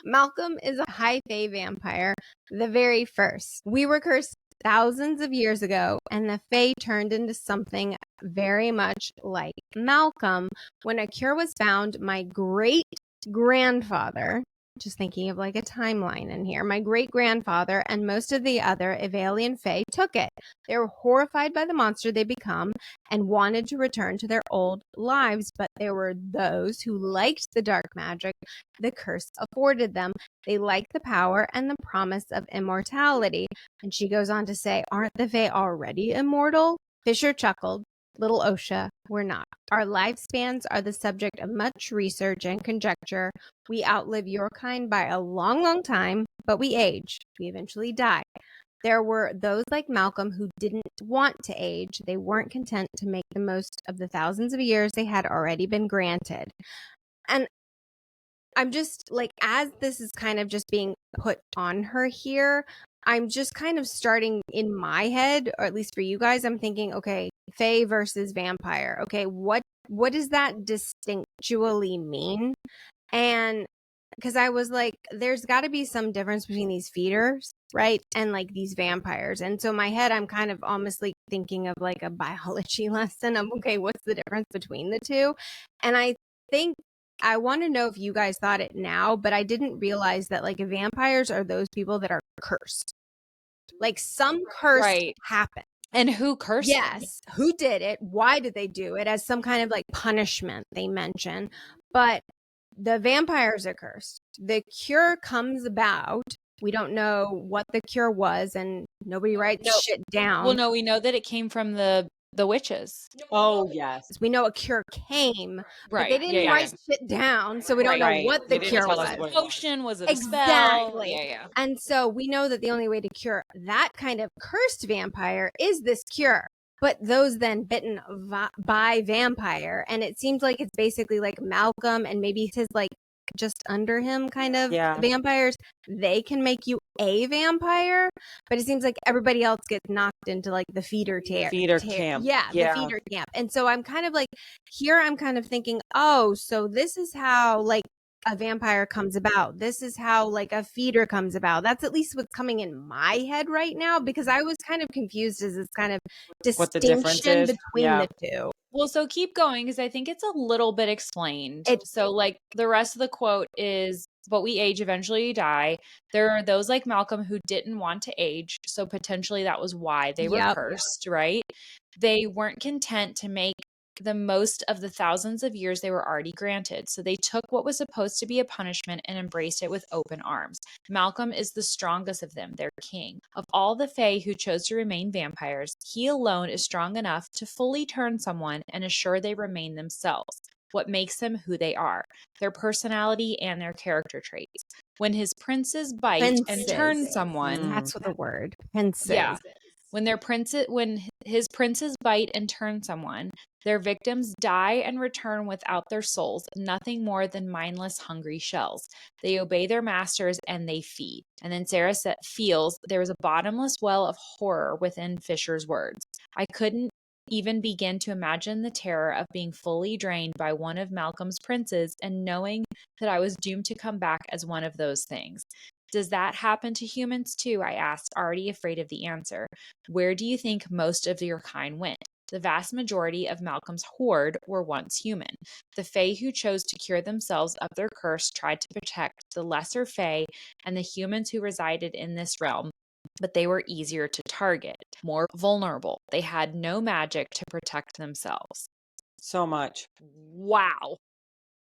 Speaker 3: Malcolm is a high fae vampire, the very first. We were cursed thousands of years ago, and the fae turned into something very much like Malcolm. When a cure was found, my great grandfather, just thinking of like a timeline in here, my great grandfather and most of the other Evalian fae took it. They were horrified by the monster they become and wanted to return to their old lives, but there were those who liked the dark magic the curse afforded them. They liked the power and the promise of immortality. And she goes on to say, aren't the fae already immortal? Fisher chuckled. Little Osha, we're not. Our lifespans are the subject of much research and conjecture. We outlive your kind by a long, long time, but we age. We eventually die. There were those like Malcolm who didn't want to age. They weren't content to make the most of the thousands of years they had already been granted. And I'm just like, as this is kind of just being put on her here, I'm just kind of starting in my head, or at least for you guys, I'm thinking, okay, fae versus vampire. Okay, what does that distinctually mean? And because I was like, there's got to be some difference between these feeders, right? And like these vampires. And so in my head, I'm kind of almost like thinking of like a biology lesson of, okay, what's the difference between the two? And I think I want to know if you guys thought it now, but I didn't realize that like vampires are those people that are cursed. Like some curse happened.
Speaker 1: And who cursed them?
Speaker 3: Yes. Who did it? Why did they do it? As some kind of like punishment, they mention. But the vampires are cursed. The cure comes about. We don't know what the cure was, and nobody writes shit down.
Speaker 1: Well, no, we know that it came from the witches.
Speaker 2: Oh, yes.
Speaker 3: We know a cure came, but they didn't write shit down, so we don't know what the cure was.
Speaker 1: Was it a potion? Was it
Speaker 3: exactly.
Speaker 1: a spell? Yeah.
Speaker 3: And so we know that the only way to cure that kind of cursed vampire is this cure. But those then bitten by vampire, and it seems like it's basically like Malcolm and maybe his like just under him kind of vampires, they can make you a vampire, but it seems like everybody else gets knocked into like the feeder camp. The feeder camp. And so I'm kind of like, here I'm kind of thinking, oh, so this is how like a vampire comes about. This is how like a feeder comes about. That's at least what's coming in my head right now, because I was kind of confused as this kind of distinction between the two.
Speaker 1: Well, so keep going, because I think it's a little bit explained. So like the rest of the quote is, but we age, eventually die. There are those like Malcolm who didn't want to age. So potentially that was why they were cursed, right? They weren't content to make the most of the thousands of years they were already granted. So they took what was supposed to be a punishment and embraced it with open arms. Malcolm is the strongest of them, their king. Of all the fae who chose to remain vampires, he alone is strong enough to fully turn someone and assure they remain themselves. What makes them who they are, their personality and their character traits. When his princes bite and turn someone,
Speaker 3: that's what the word princes.
Speaker 1: Yeah. When his princes bite and turn someone, their victims die and return without their souls, nothing more than mindless, hungry shells. They obey their masters and they feed. And then Saeris feels there is a bottomless well of horror within Fisher's words. I couldn't even begin to imagine the terror of being fully drained by one of Malcolm's princes and knowing that I was doomed to come back as one of those things. Does that happen to humans too? I asked, already afraid of the answer. Where do you think most of your kind went? The vast majority of Malcolm's horde were once human. The fae who chose to cure themselves of their curse tried to protect the lesser fae and the humans who resided in this realm, but they were easier to target, more vulnerable. They had no magic to protect themselves.
Speaker 2: So much.
Speaker 1: Wow.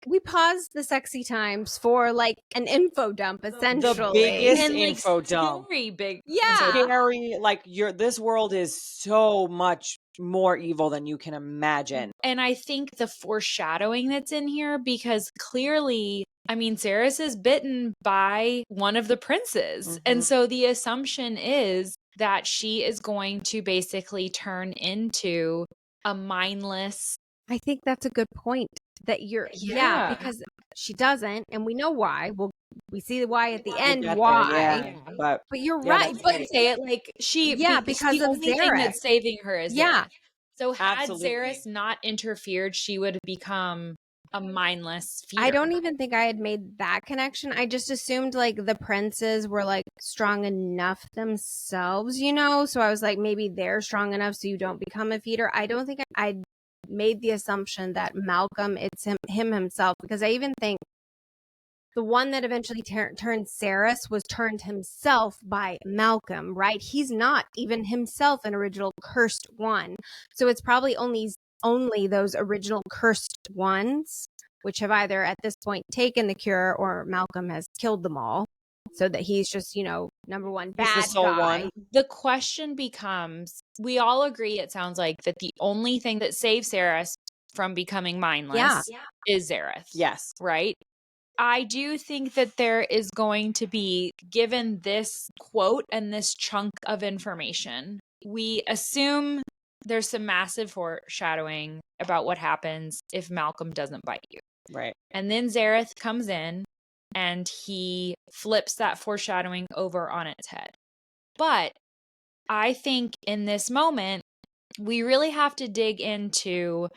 Speaker 3: We paused the sexy times for like an info dump, essentially.
Speaker 2: The biggest
Speaker 1: and, like,
Speaker 2: info dump.
Speaker 1: Scary big.
Speaker 3: Yeah.
Speaker 2: Scary. Like this world is so much more evil than you can imagine.
Speaker 1: And I think the foreshadowing that's in here, because clearly, I mean, Saeris is bitten by one of the princes. Mm-hmm. And so the assumption is that she is going to basically turn into a mindless.
Speaker 3: I think that's a good point. That you're, because she doesn't, and we know why. Well, we see the why at the end. Why? But you're right.
Speaker 1: But say it like because the only thing that's saving her is Saeris. So had Saeris not interfered, she would have become a mindless feeder.
Speaker 3: I don't even think I had made that connection. I just assumed like the princes were like strong enough themselves, you know? So I was like, maybe they're strong enough so you don't become a feeder. I don't think I made the assumption that Malcolm, it's him himself, because I even think the one that eventually turned Saeris was turned himself by Malcolm, right? He's not even himself an original cursed one. So it's probably only those original cursed ones, which have either at this point taken the cure or Malcolm has killed them all. So that he's just, you know, number one bad
Speaker 2: He's the sole
Speaker 3: guy.
Speaker 2: one.
Speaker 1: The question becomes, we all agree, it sounds like, that the only thing that saves Saeris from becoming mindless is Zareth.
Speaker 2: Yes.
Speaker 1: Right? I do think that there is going to be, given this quote and this chunk of information, we assume there's some massive foreshadowing about what happens if Malcolm doesn't bite you.
Speaker 2: Right.
Speaker 1: And then Zareth comes in and he flips that foreshadowing over on its head. But I think in this moment, we really have to dig into,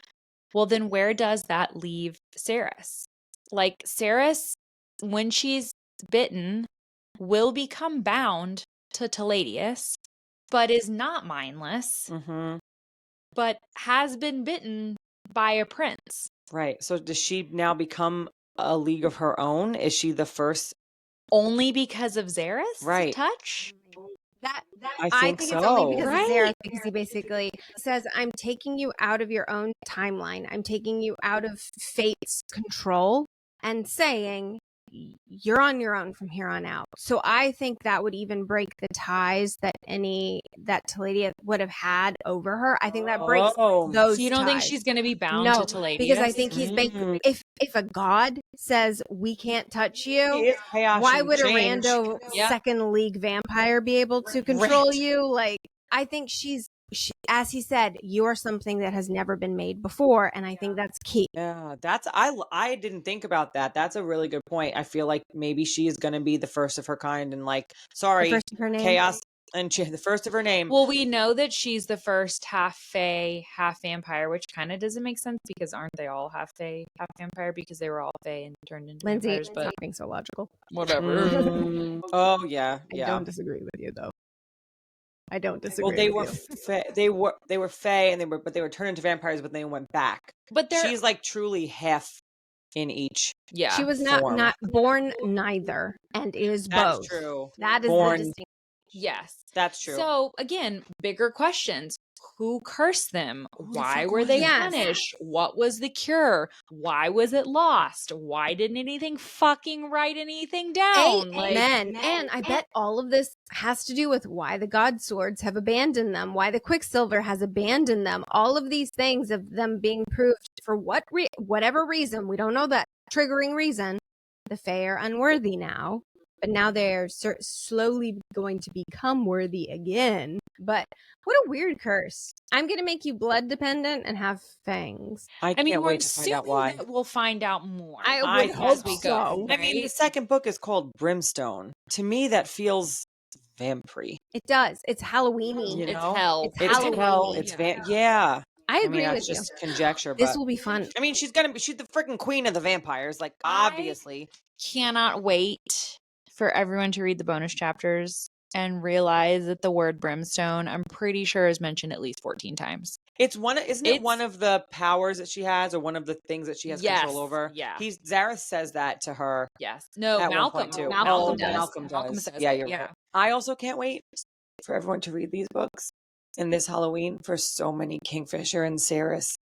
Speaker 1: well, then where does that leave Saeris? Like, Saeris, when she's bitten, will become bound to Teladius, but is not mindless, but has been bitten by a prince.
Speaker 2: Right. So does she now become a league of her own? Is she the first?
Speaker 1: Only because of Zareth's
Speaker 2: Right.
Speaker 1: touch?
Speaker 2: I
Speaker 3: I
Speaker 2: think
Speaker 3: think
Speaker 2: so.
Speaker 3: it's only because
Speaker 1: Right.
Speaker 3: of Zareth, because he basically says, I'm taking you out of your own timeline. I'm taking you out of fate's control and saying you're on your own from here on out. So I think that would even break the ties that Teledia would have had over her. I think that breaks those
Speaker 1: So you don't think
Speaker 3: ties.
Speaker 1: she's going to be bound
Speaker 3: No,
Speaker 1: to Teladius?
Speaker 3: because I think he's if a god says we can't touch you, why would a rando second league vampire be able to control you? Like, I think she, as he said, you're something that has never been made before, and I think that's key.
Speaker 2: Yeah, I didn't think about that. That's a really good point. I feel like maybe she is going to be the first of her kind, and like, sorry,
Speaker 3: The first of her name.
Speaker 2: chaos, and the first of her name.
Speaker 1: Well, we know that she's the first half fae, half vampire, which kind of doesn't make sense because aren't they all half fae, half vampire? Because they were all fae and turned into
Speaker 3: Lindsey,
Speaker 1: vampires. But
Speaker 3: stop being so logical.
Speaker 1: whatever.
Speaker 2: Oh yeah,
Speaker 3: I
Speaker 2: yeah.
Speaker 3: don't disagree with you though. I don't disagree.
Speaker 2: Well, they
Speaker 3: with
Speaker 2: were they were fae, and they were turned into vampires, but they went back.
Speaker 1: But
Speaker 2: she's like truly half in each.
Speaker 1: Yeah,
Speaker 3: she was
Speaker 2: form.
Speaker 3: not born neither, and is
Speaker 2: That's
Speaker 3: both.
Speaker 2: true.
Speaker 3: That is
Speaker 2: Born.
Speaker 3: the distinction.
Speaker 1: Yes,
Speaker 2: that's true.
Speaker 1: So again, bigger questions. Who cursed them? Why were they punished? What was the cure? Why was it lost? Why didn't anything fucking write anything down?
Speaker 3: Amen. And I bet all of this has to do with why the God Swords have abandoned them, why the Quicksilver has abandoned them. All of these things of them being proved for whatever reason, we don't know that triggering reason. The Fae are unworthy now, but now they're slowly going to become worthy again. But what a weird curse. I'm going to make you blood dependent and have fangs.
Speaker 2: I
Speaker 1: mean,
Speaker 2: can't
Speaker 1: we're
Speaker 2: wait to find out why.
Speaker 1: that we'll find out more.
Speaker 3: I would hope
Speaker 1: we
Speaker 3: so.
Speaker 1: go.
Speaker 2: I mean, the second book is called Brimstone. To me, that feels vampire.
Speaker 3: It does. It's Halloweeny.
Speaker 2: You
Speaker 1: It's
Speaker 2: know?
Speaker 1: hell.
Speaker 2: It's hell. It's yeah.
Speaker 3: I agree
Speaker 2: mean,
Speaker 3: with
Speaker 2: that's
Speaker 3: you.
Speaker 2: just conjecture.
Speaker 3: This
Speaker 2: but
Speaker 3: will be fun.
Speaker 2: I mean, she's the freaking queen of the vampires. Like, obviously.
Speaker 1: Cannot wait for everyone to read the bonus chapters and realize that the word brimstone, I'm pretty sure, is mentioned at least 14 times.
Speaker 2: Isn't it one of the powers that she has, or one of the things that she has control over?
Speaker 1: Yeah.
Speaker 2: Zareth says that to her.
Speaker 1: Yes. No,
Speaker 2: at
Speaker 1: Malcolm.
Speaker 2: one point too.
Speaker 1: Malcolm does.
Speaker 2: Malcolm does.
Speaker 1: Malcolm says
Speaker 2: yeah,
Speaker 1: it,
Speaker 2: you're
Speaker 1: yeah.
Speaker 2: right. I also can't wait for everyone to read these books in this Halloween for so many Kingfisher and Saeris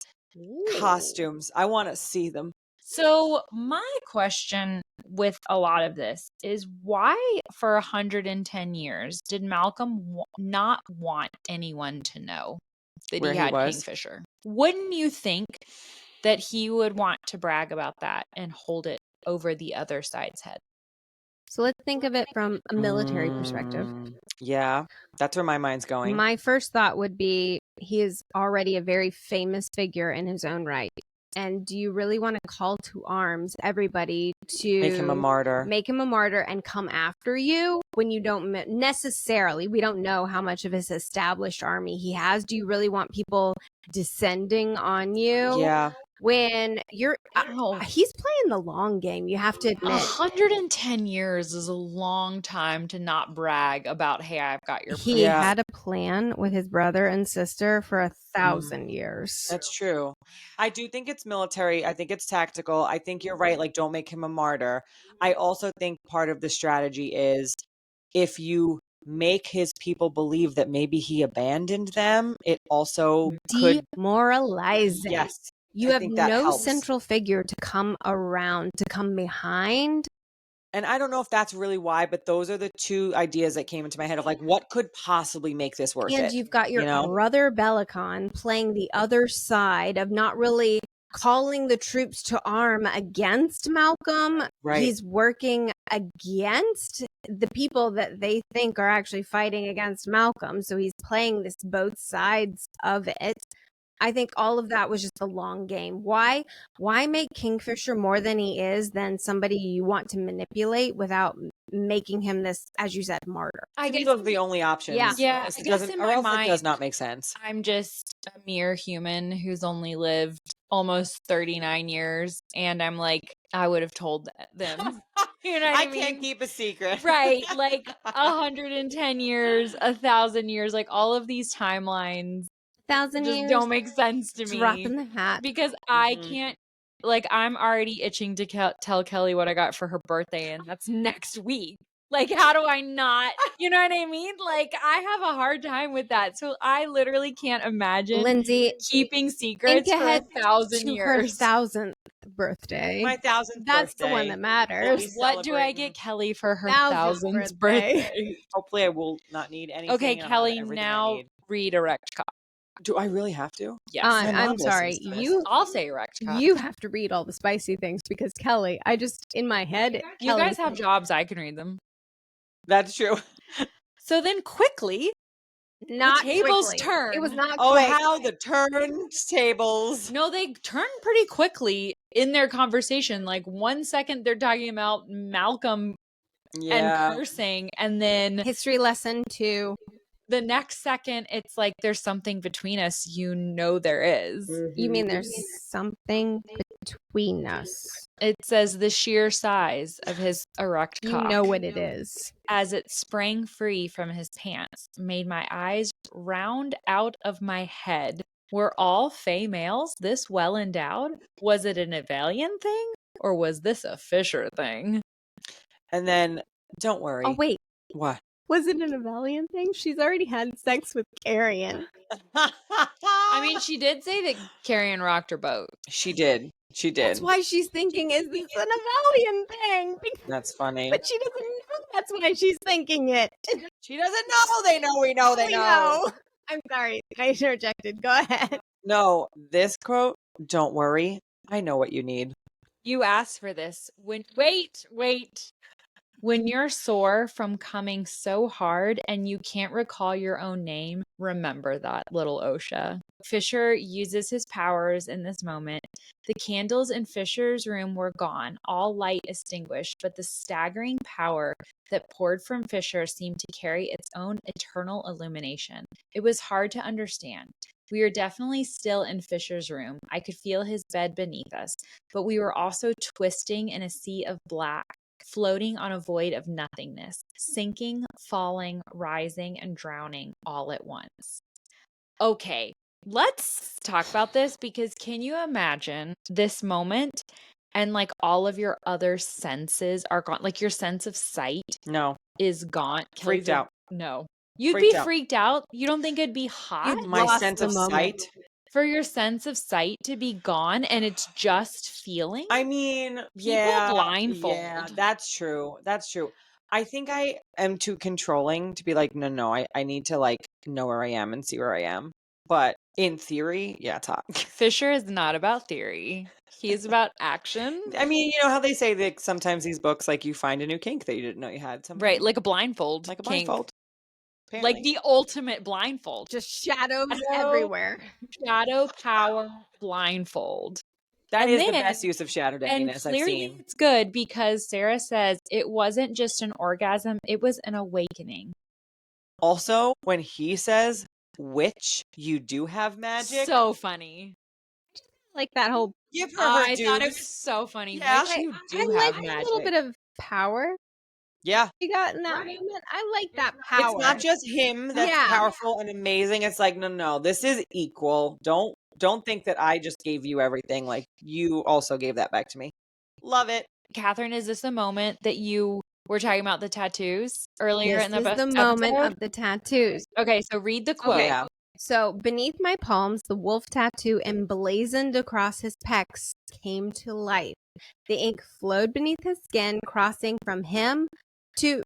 Speaker 2: costumes. I want to see them.
Speaker 1: So my question with a lot of this is, why for 110 years did Malcolm not want anyone to know that
Speaker 2: Where
Speaker 1: he
Speaker 2: he
Speaker 1: had
Speaker 2: was?
Speaker 1: Kingfisher? Wouldn't you think that he would want to brag about that and hold it over the other side's head?
Speaker 3: So let's think of it from a military perspective.
Speaker 2: Yeah, that's where my mind's going.
Speaker 3: My first thought would be he is already a very famous figure in his own right. And do you really want to call to arms everybody to
Speaker 2: Make him a martyr.
Speaker 3: Make him a martyr and come after you when you don't necessarily, we don't know how much of his established army he has. Do you really want people descending on you?
Speaker 2: Yeah.
Speaker 3: When you're, he's playing the long game, you have to admit.
Speaker 1: 110 years is a long time to not brag about, hey, I've got your
Speaker 3: He had a plan with his brother and sister for 1,000 years.
Speaker 2: That's true. I do think it's military. I think it's tactical. I think you're right. Like, don't make him a martyr. I also think part of the strategy is if you make his people believe that maybe he abandoned them, it also could
Speaker 3: demoralizing.
Speaker 2: Yes.
Speaker 3: You have no central figure to come around, to come behind.
Speaker 2: And I don't know if that's really why, but those are the two ideas that came into my head of like, what could possibly make this worth it?
Speaker 3: And you've got your brother Belicon playing the other side of not really calling the troops to arm against Malcolm.
Speaker 2: Right.
Speaker 3: He's working against the people that they think are actually fighting against Malcolm. So he's playing this both sides of it. I think all of that was just a long game. Why make Kingfisher more than he is than somebody you want to manipulate without making him this, as you said, martyr?
Speaker 2: I guess those are the only options.
Speaker 1: Yeah. I guess in my mind,
Speaker 2: it does not make sense.
Speaker 1: I'm just a mere human who's only lived almost 39 years, and I'm like, I would have told them. You know what I mean?
Speaker 2: Can't keep a secret.
Speaker 1: Right. Like 110 years, 1,000 years, like all of these timelines.
Speaker 3: 1,000
Speaker 1: just
Speaker 3: years
Speaker 1: don't make sense to me.
Speaker 3: Drop in the hat.
Speaker 1: Because I can't, like, I'm already itching to tell Kelly what I got for her birthday, and that's next week. Like, how do I not, you know what I mean? Like, I have a hard time with that. So I literally can't imagine
Speaker 3: Lindsey
Speaker 1: keeping secrets for 1,000 years.
Speaker 3: Her 1,000th birthday.
Speaker 2: My 1000th
Speaker 3: That's
Speaker 2: birthday.
Speaker 3: the one that matters.
Speaker 1: What do I get Kelly for her 1000th birthday?
Speaker 2: Hopefully I will not need anything.
Speaker 1: Okay, Kelly, now read erect cock.
Speaker 2: Do I really have to?
Speaker 1: Yes.
Speaker 3: I'm sorry.
Speaker 1: I'll say erect cock.
Speaker 3: You have to read all the spicy things because Kelly, I just, in my head.
Speaker 1: You guys have jobs. I can read them.
Speaker 2: That's true.
Speaker 1: So then quickly,
Speaker 3: the
Speaker 1: tables turn.
Speaker 3: It was not
Speaker 2: how the turntables.
Speaker 1: No, they turn pretty quickly in their conversation. Like 1 second they're talking about Malcolm and cursing, and then
Speaker 3: history lesson 2.
Speaker 1: The next second, it's like there's something between us. You know there is.
Speaker 3: You mean there's something between us?
Speaker 1: It says the sheer size of his erect cock.
Speaker 3: You know what it is.
Speaker 1: As it sprang free from his pants, made my eyes round out of my head. Were all fey males this well endowed? Was it an Evalian thing? Or was this a Fisher thing?
Speaker 2: And then, don't worry.
Speaker 3: Oh, wait.
Speaker 2: What?
Speaker 3: Was it an Evalian thing? She's already had sex with Carrion.
Speaker 1: I mean, she did say that Carrion rocked her boat.
Speaker 2: She did.
Speaker 3: That's why she's thinking, is this an Evalian thing?
Speaker 2: That's funny.
Speaker 3: But she doesn't know that's why she's thinking it.
Speaker 2: She doesn't know. They know. We know. They know.
Speaker 3: I'm sorry. I interjected. Go ahead.
Speaker 2: No, this quote, don't worry. I know what you need.
Speaker 1: You asked for this. Wait. When you're sore from coming so hard and you can't recall your own name, remember that, little Osha. Fisher uses his powers in this moment. The candles in Fisher's room were gone, all light extinguished, but the staggering power that poured from Fisher seemed to carry its own eternal illumination. It was hard to understand. We were definitely still in Fisher's room. I could feel his bed beneath us, but we were also twisting in a sea of black, floating on a void of nothingness, sinking, falling, rising, and drowning all at once. Okay, let's talk about this because can you imagine this moment and like all of your other senses are gone? Like your sense of sight is gone.
Speaker 2: Freaked out.
Speaker 1: No. You'd be freaked out. You don't think it'd be hot?
Speaker 2: My sense of sight?
Speaker 1: For your sense of sight to be gone and it's just feeling?
Speaker 2: I mean,
Speaker 1: blindfold.
Speaker 2: Yeah, that's true. I think I am too controlling to be like, no, I need to like know where I am and see where I am. But in theory, yeah, it's hot.
Speaker 1: Fisher is not about theory. He's about action.
Speaker 2: I mean, you know how they say that sometimes these books, like you find a new kink that you didn't know you had. Sometimes.
Speaker 1: Right, like a blindfold.
Speaker 2: Like a blindfold.
Speaker 1: Apparently. Like the ultimate blindfold.
Speaker 3: Just shadows everywhere.
Speaker 1: Shadow power blindfold.
Speaker 2: That
Speaker 1: And
Speaker 2: is the
Speaker 1: then-
Speaker 2: best use of shadow
Speaker 1: And
Speaker 2: daniness I've
Speaker 1: clearly
Speaker 2: seen.
Speaker 1: it's good because Sarah says it wasn't just an orgasm, it was an awakening.
Speaker 2: Also, when he says, "Witch, you do have magic,"
Speaker 1: So funny.
Speaker 3: Like that whole.
Speaker 2: give her her
Speaker 1: I thought it
Speaker 2: dues.
Speaker 1: was so funny.
Speaker 2: Yeah.
Speaker 1: Which you do
Speaker 3: I
Speaker 1: have
Speaker 3: like
Speaker 1: magic.
Speaker 3: a little bit of power
Speaker 2: Yeah.
Speaker 3: you got in that moment. I like that power.
Speaker 2: It's not just him that's
Speaker 3: Yeah.
Speaker 2: powerful and amazing. It's like, no, this is equal. Don't think that I just gave you everything. Like, you also gave that back to me. Love it.
Speaker 1: Katharine, is this the moment that you were talking about the tattoos earlier in
Speaker 3: This
Speaker 1: the
Speaker 3: is the moment
Speaker 1: episode?
Speaker 3: of the tattoos.
Speaker 1: Okay, so read the quote.
Speaker 3: Okay.
Speaker 2: Yeah.
Speaker 3: So, beneath my palms, the wolf tattoo emblazoned across his pecs came to life. The ink flowed beneath his skin, crossing from him to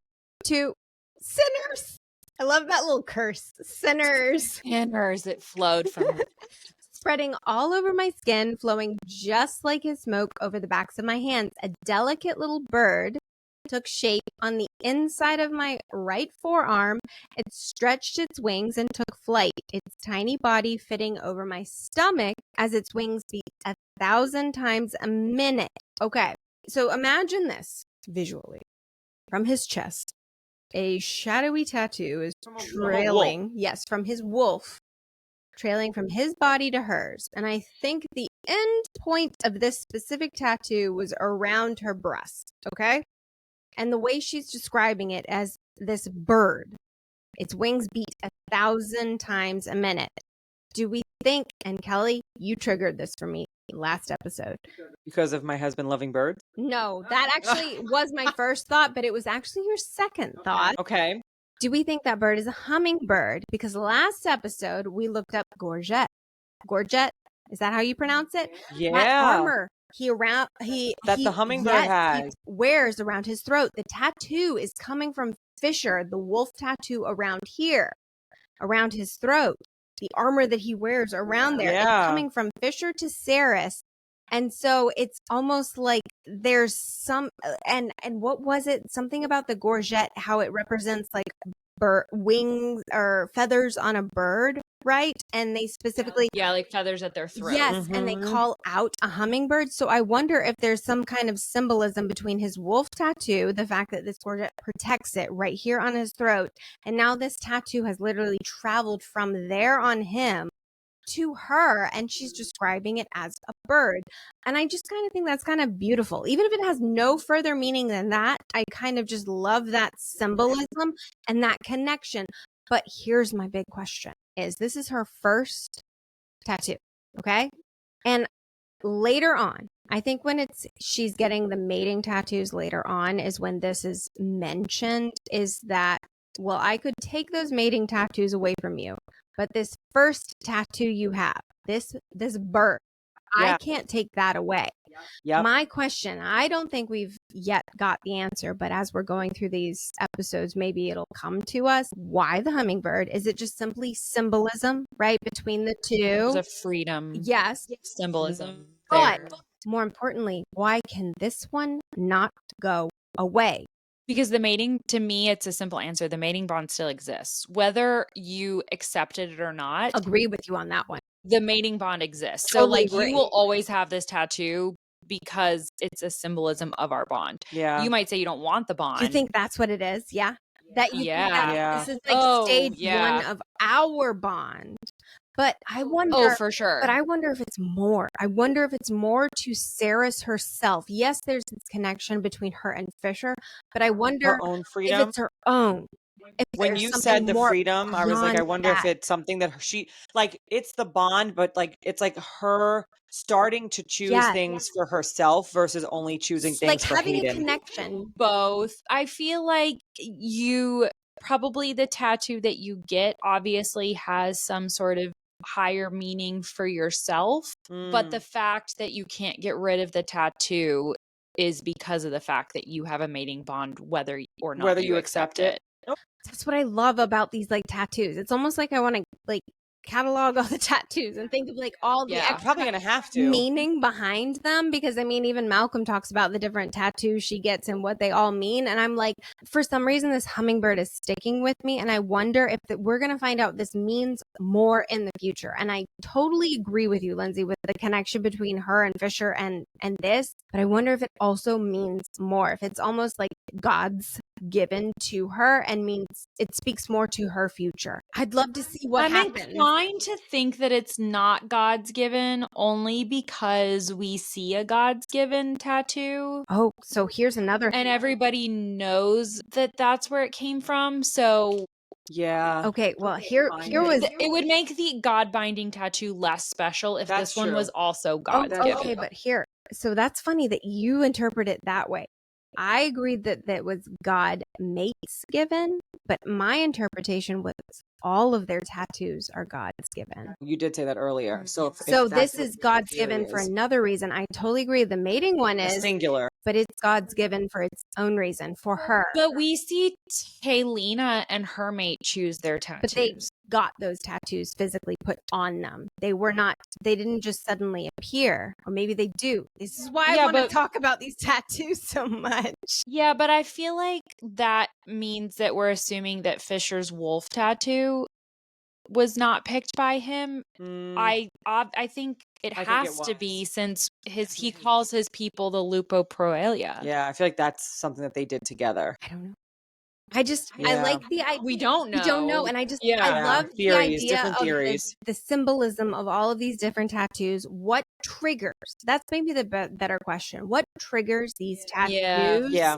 Speaker 3: sinners. I love that little curse. Sinners.
Speaker 1: Sinners, it flowed from
Speaker 3: Spreading all over my skin, flowing just like his smoke over the backs of my hands. A delicate little bird took shape on the inside of my right forearm. It stretched its wings and took flight, its tiny body fitting over my stomach as its wings beat 1,000 times a minute. Okay, so imagine this visually. From his chest, a shadowy tattoo is
Speaker 2: From a wolf.
Speaker 3: trailing, yes, from his wolf, trailing from his body to hers. And I think the end point of this specific tattoo was around her breast, okay? And the way she's describing it as this bird, its wings beat 1,000 times a minute. Do we think, and Kelly, you triggered this for me last episode.
Speaker 2: Because of my husband loving birds?
Speaker 3: No, that actually was my first thought, but it was actually your second thought.
Speaker 2: Okay.
Speaker 3: Do we think that bird is a hummingbird? Because last episode we looked up gorget. Gorget, is that how you pronounce it?
Speaker 2: Yeah.
Speaker 3: That armor
Speaker 2: the hummingbird has.
Speaker 3: he wears around his throat. The tattoo is coming from Fisher, the wolf tattoo around here, around his throat. The armor that he wears around there is coming from Fisher to Saeris. And so it's almost like there's some, and what was it? Something about the gorget, how it represents like wings or feathers on a bird, right? And they specifically,
Speaker 1: like feathers at their throat.
Speaker 3: yes, and they call out a hummingbird. So I wonder if there's some kind of symbolism between his wolf tattoo, the fact that this gorget protects it right here on his throat, and now this tattoo has literally traveled from there on him to her, and she's describing it as a bird. And I just kind of think that's kind of beautiful. Even if it has no further meaning than that, I kind of just love that symbolism and that connection. But here's my big question is this is her first tattoo, okay? And later on, I think when she's getting the mating tattoos later on is when this is mentioned, is that, well, I could take those mating tattoos away from you, but this first tattoo you have, this bird, I can't take that away. Yep. My question, I don't think we've yet got the answer, but as we're going through these episodes, maybe it'll come to us. Why the hummingbird? Is it just simply symbolism, right, between the two?
Speaker 1: There's a freedom symbolism there.
Speaker 3: But more importantly, why can this one not go away?
Speaker 1: Because the mating, to me, it's a simple answer. The mating bond still exists. Whether you accepted it or not.
Speaker 3: Agree with you on that one.
Speaker 1: The mating bond exists.
Speaker 3: Totally
Speaker 1: so you will always have this tattoo because it's a symbolism of our bond.
Speaker 2: Yeah.
Speaker 1: You might say you don't want the bond.
Speaker 3: You think that's what it is? Yeah. That you think that this is like stage one of our bond. But I wonder.
Speaker 1: Oh, for sure.
Speaker 3: But I wonder if it's more. I wonder if it's more to Saeris herself. Yes, there's this connection between her and Fisher, but I wonder
Speaker 2: her own freedom.
Speaker 3: If it's her own.
Speaker 2: When you said the freedom, I was like, I wonder if it's something that it's the bond, but like it's like her starting to choose things for herself versus only choosing things for
Speaker 3: having
Speaker 2: Hayden.
Speaker 3: A connection.
Speaker 1: Both. I feel like probably the tattoo that you get obviously has some sort of higher meaning for yourself, but the fact that you can't get rid of the tattoo is because of the fact that you have a mating bond, whether or not
Speaker 2: you accept it.
Speaker 3: That's what I love about these like tattoos. It's almost like I want to like catalog all the tattoos and think of like all the
Speaker 1: Yeah.
Speaker 3: extra
Speaker 2: Probably gonna have to.
Speaker 3: meaning behind them, because I mean, even Malcolm talks about the different tattoos she gets and what they all mean. And I'm like, for some reason, this hummingbird is sticking with me. And I wonder if we're going to find out this means more in the future. And I totally agree with you, Lindsey, with the connection between her and Fisher and this. But I wonder if it also means more, if it's almost like God's given to her and means it speaks more to her future. I'd love to see what
Speaker 1: I'm
Speaker 3: happens.
Speaker 1: inclined to think that it's not God's given only because we see a God's given tattoo.
Speaker 3: Oh, so here's another.
Speaker 1: And everybody knows that that's where it came from. So
Speaker 2: Yeah.
Speaker 3: Okay, well, here was.
Speaker 1: it would make the God binding tattoo less special if
Speaker 2: That's
Speaker 1: this one
Speaker 2: true.
Speaker 1: was also
Speaker 3: Oh,
Speaker 1: God's given.
Speaker 3: okay, but here, so that's funny that you interpret it that way. I agreed that was God mates given, but my interpretation was all of their tattoos are God's given.
Speaker 2: You did say that earlier. So if
Speaker 3: So
Speaker 2: that's
Speaker 3: this
Speaker 2: what
Speaker 3: is God's
Speaker 2: the theory
Speaker 3: given for
Speaker 2: is.
Speaker 3: another reason. I totally agree. The mating one
Speaker 2: A
Speaker 3: is,
Speaker 2: singular.
Speaker 3: but it's God's given for its own reason, for her.
Speaker 1: But we see Helena and her mate choose their tattoos.
Speaker 3: But they got those tattoos physically put on them. They didn't just suddenly appear, or maybe they do. This is why I want to talk about these tattoos so much.
Speaker 1: Yeah, but I feel like that means that we're assuming that Fisher's wolf tattoo was not picked by him. I think it has to be, since he calls his people the Lupo Proelia.
Speaker 2: Yeah, I feel like that's something that they did together.
Speaker 3: I don't know. I like the idea.
Speaker 1: We don't know.
Speaker 3: We don't know. And I love
Speaker 2: theories,
Speaker 3: the
Speaker 2: different
Speaker 3: idea
Speaker 2: theories.
Speaker 3: of the symbolism of all of these different tattoos. What triggers? That's maybe the better question. What triggers these tattoos?
Speaker 2: Yeah.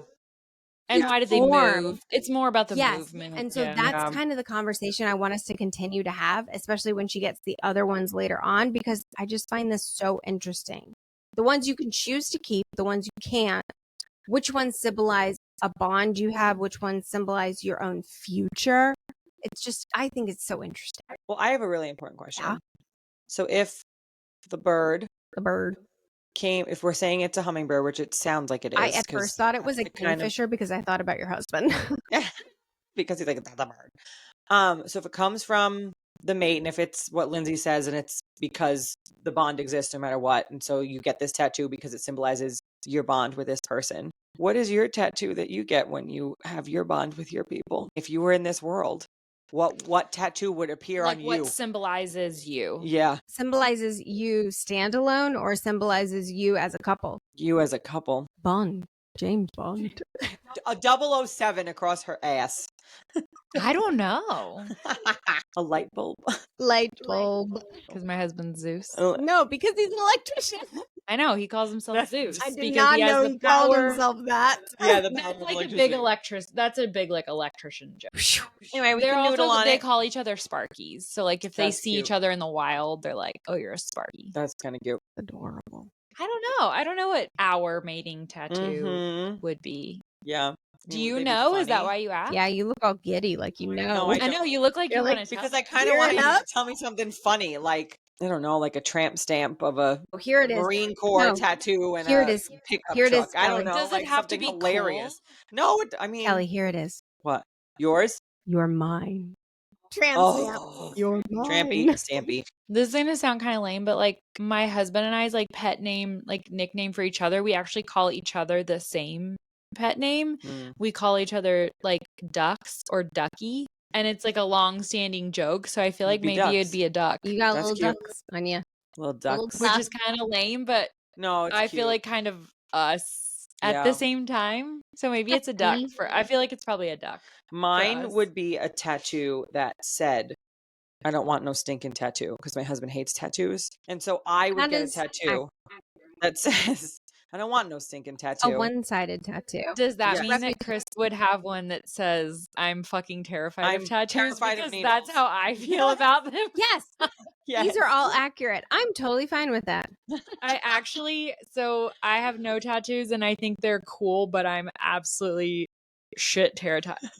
Speaker 1: And why did they move? It's more about the movement.
Speaker 3: And so that's kind of the conversation I want us to continue to have, especially when she gets the other ones later on, because I just find this so interesting. The ones you can choose to keep, the ones you can't, which ones symbolize a bond you have, which ones symbolize your own future. It's just, I think it's so interesting.
Speaker 2: Well, I have a really important question.
Speaker 3: Yeah.
Speaker 2: So if the bird
Speaker 3: came,
Speaker 2: if we're saying it's a hummingbird, which it sounds like it is.
Speaker 3: I at first thought it was a kingfisher because I thought about your husband.
Speaker 2: Because he's like, that's the bird. So if it comes from the mate, and if it's what Lindsey says, and it's because the bond exists no matter what, and so you get this tattoo because it symbolizes your bond with this person. What is your tattoo that you get when you have your bond with your people? If you were in this world, what tattoo would appear on you?
Speaker 1: What symbolizes you?
Speaker 2: Yeah.
Speaker 3: Symbolizes you standalone or symbolizes you as a couple?
Speaker 2: You as a couple.
Speaker 3: Bond. James Bond.
Speaker 2: A 007 across her ass.
Speaker 1: I don't know.
Speaker 2: A light bulb.
Speaker 3: Light bulb.
Speaker 1: Because my husband's Zeus.
Speaker 3: No, because he's an electrician.
Speaker 1: I know, he calls himself Zeus.
Speaker 3: I did
Speaker 1: because
Speaker 3: not
Speaker 1: he has
Speaker 3: know
Speaker 1: the
Speaker 3: he called
Speaker 1: power.
Speaker 3: himself that.
Speaker 2: Yeah, the
Speaker 1: That's
Speaker 2: power of
Speaker 1: like a
Speaker 2: electricity.
Speaker 1: big that's a big electrician joke.
Speaker 2: Anyway, we
Speaker 1: They're
Speaker 2: can noodle
Speaker 1: also
Speaker 2: on
Speaker 1: they
Speaker 2: it.
Speaker 1: call each other Sparkies. So like if they
Speaker 2: That's
Speaker 1: see
Speaker 2: cute.
Speaker 1: each other in the wild, they're like, "Oh, you're a Sparky."
Speaker 2: That's kind of cute.
Speaker 3: Adorable.
Speaker 1: I don't know. I don't know what our mating tattoo would be.
Speaker 2: Yeah.
Speaker 1: Do you know? Is that why you asked?
Speaker 3: Yeah, you look all giddy, like you know.
Speaker 2: No,
Speaker 1: I know you look like you
Speaker 3: You're
Speaker 1: want
Speaker 3: like-
Speaker 1: to
Speaker 2: Because I kind of want you to tell me something funny, like, I don't know, like a tramp stamp of a
Speaker 3: Oh, here it is.
Speaker 2: Marine Corps
Speaker 3: No.
Speaker 2: tattoo and
Speaker 3: Here
Speaker 2: a
Speaker 3: it is.
Speaker 2: pickup
Speaker 3: Here it
Speaker 2: truck.
Speaker 3: is,
Speaker 2: I don't
Speaker 3: Kelly.
Speaker 2: know,
Speaker 1: Does it
Speaker 2: like
Speaker 1: have to
Speaker 2: something
Speaker 1: be
Speaker 2: hilarious. No, I mean,
Speaker 3: Kelly, here it is.
Speaker 2: what? Yours?
Speaker 3: You're mine. Tramp
Speaker 2: Oh,
Speaker 3: You're mine.
Speaker 2: Trampy, Stampy.
Speaker 1: This is gonna sound kind of lame, but like my husband and I's like pet name, like nickname for each other, we actually call each other the same pet name. We call each other like Ducks or Ducky, and it's like a long-standing joke. So I feel like maybe
Speaker 2: Ducks.
Speaker 1: it'd be a duck,
Speaker 3: You got
Speaker 2: That's
Speaker 3: little
Speaker 2: cute.
Speaker 3: ducks on you.
Speaker 2: Little
Speaker 3: Little
Speaker 2: ducks.
Speaker 1: which is kind of lame, but
Speaker 2: No, it's
Speaker 1: I
Speaker 2: cute.
Speaker 1: feel like kind of us at
Speaker 2: Yeah.
Speaker 1: the same time. So maybe it's a duck.
Speaker 3: Ducky.
Speaker 1: I feel like it's probably a duck.
Speaker 2: Mine
Speaker 1: us.
Speaker 2: would be a tattoo that said, I don't want no stinking tattoo, because my husband hates tattoos. And so I would
Speaker 3: That
Speaker 2: get a
Speaker 3: is
Speaker 2: tattoo that says, I don't want no stinking tattoo.
Speaker 3: A one-sided tattoo.
Speaker 1: Does that
Speaker 2: Yeah.
Speaker 1: mean that Chris would have one that says, "I'm fucking terrified of tattoos"?
Speaker 2: terrified of
Speaker 1: because
Speaker 2: needles.
Speaker 1: that's how I feel about them.
Speaker 3: Yes.
Speaker 2: Yes.
Speaker 3: These are all accurate. I'm totally fine with that.
Speaker 1: I actually, so I have no tattoos and I think they're cool, but I'm absolutely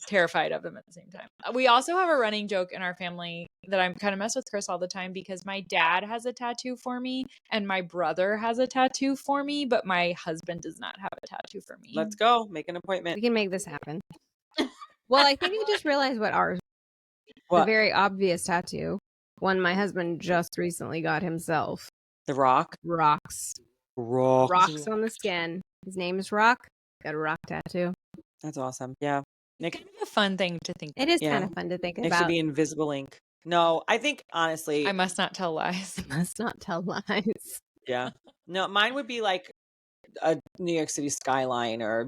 Speaker 1: terrified of them at the same time. We also have a running joke in our family that I'm kind of mess with Chris all the time because my dad has a tattoo for me and my brother has a tattoo for me, but my husband does not have a tattoo for me.
Speaker 2: Let's go. Make an appointment.
Speaker 3: We can make this happen. Well, I think I just realized what ours. The
Speaker 2: What?
Speaker 3: very obvious tattoo. One my husband just recently got himself.
Speaker 2: The Rock.
Speaker 3: Rocks. Rocks on the skin. His name is Rock. Got a rock tattoo.
Speaker 2: That's awesome. Yeah.
Speaker 1: It's kind of a fun thing to think
Speaker 3: It is kind of fun to think
Speaker 2: Next
Speaker 3: about.
Speaker 2: to be invisible ink. No, I think honestly,
Speaker 1: I must not tell lies.
Speaker 3: Must not tell lies.
Speaker 2: yeah. No, mine would be like a New York City skyline or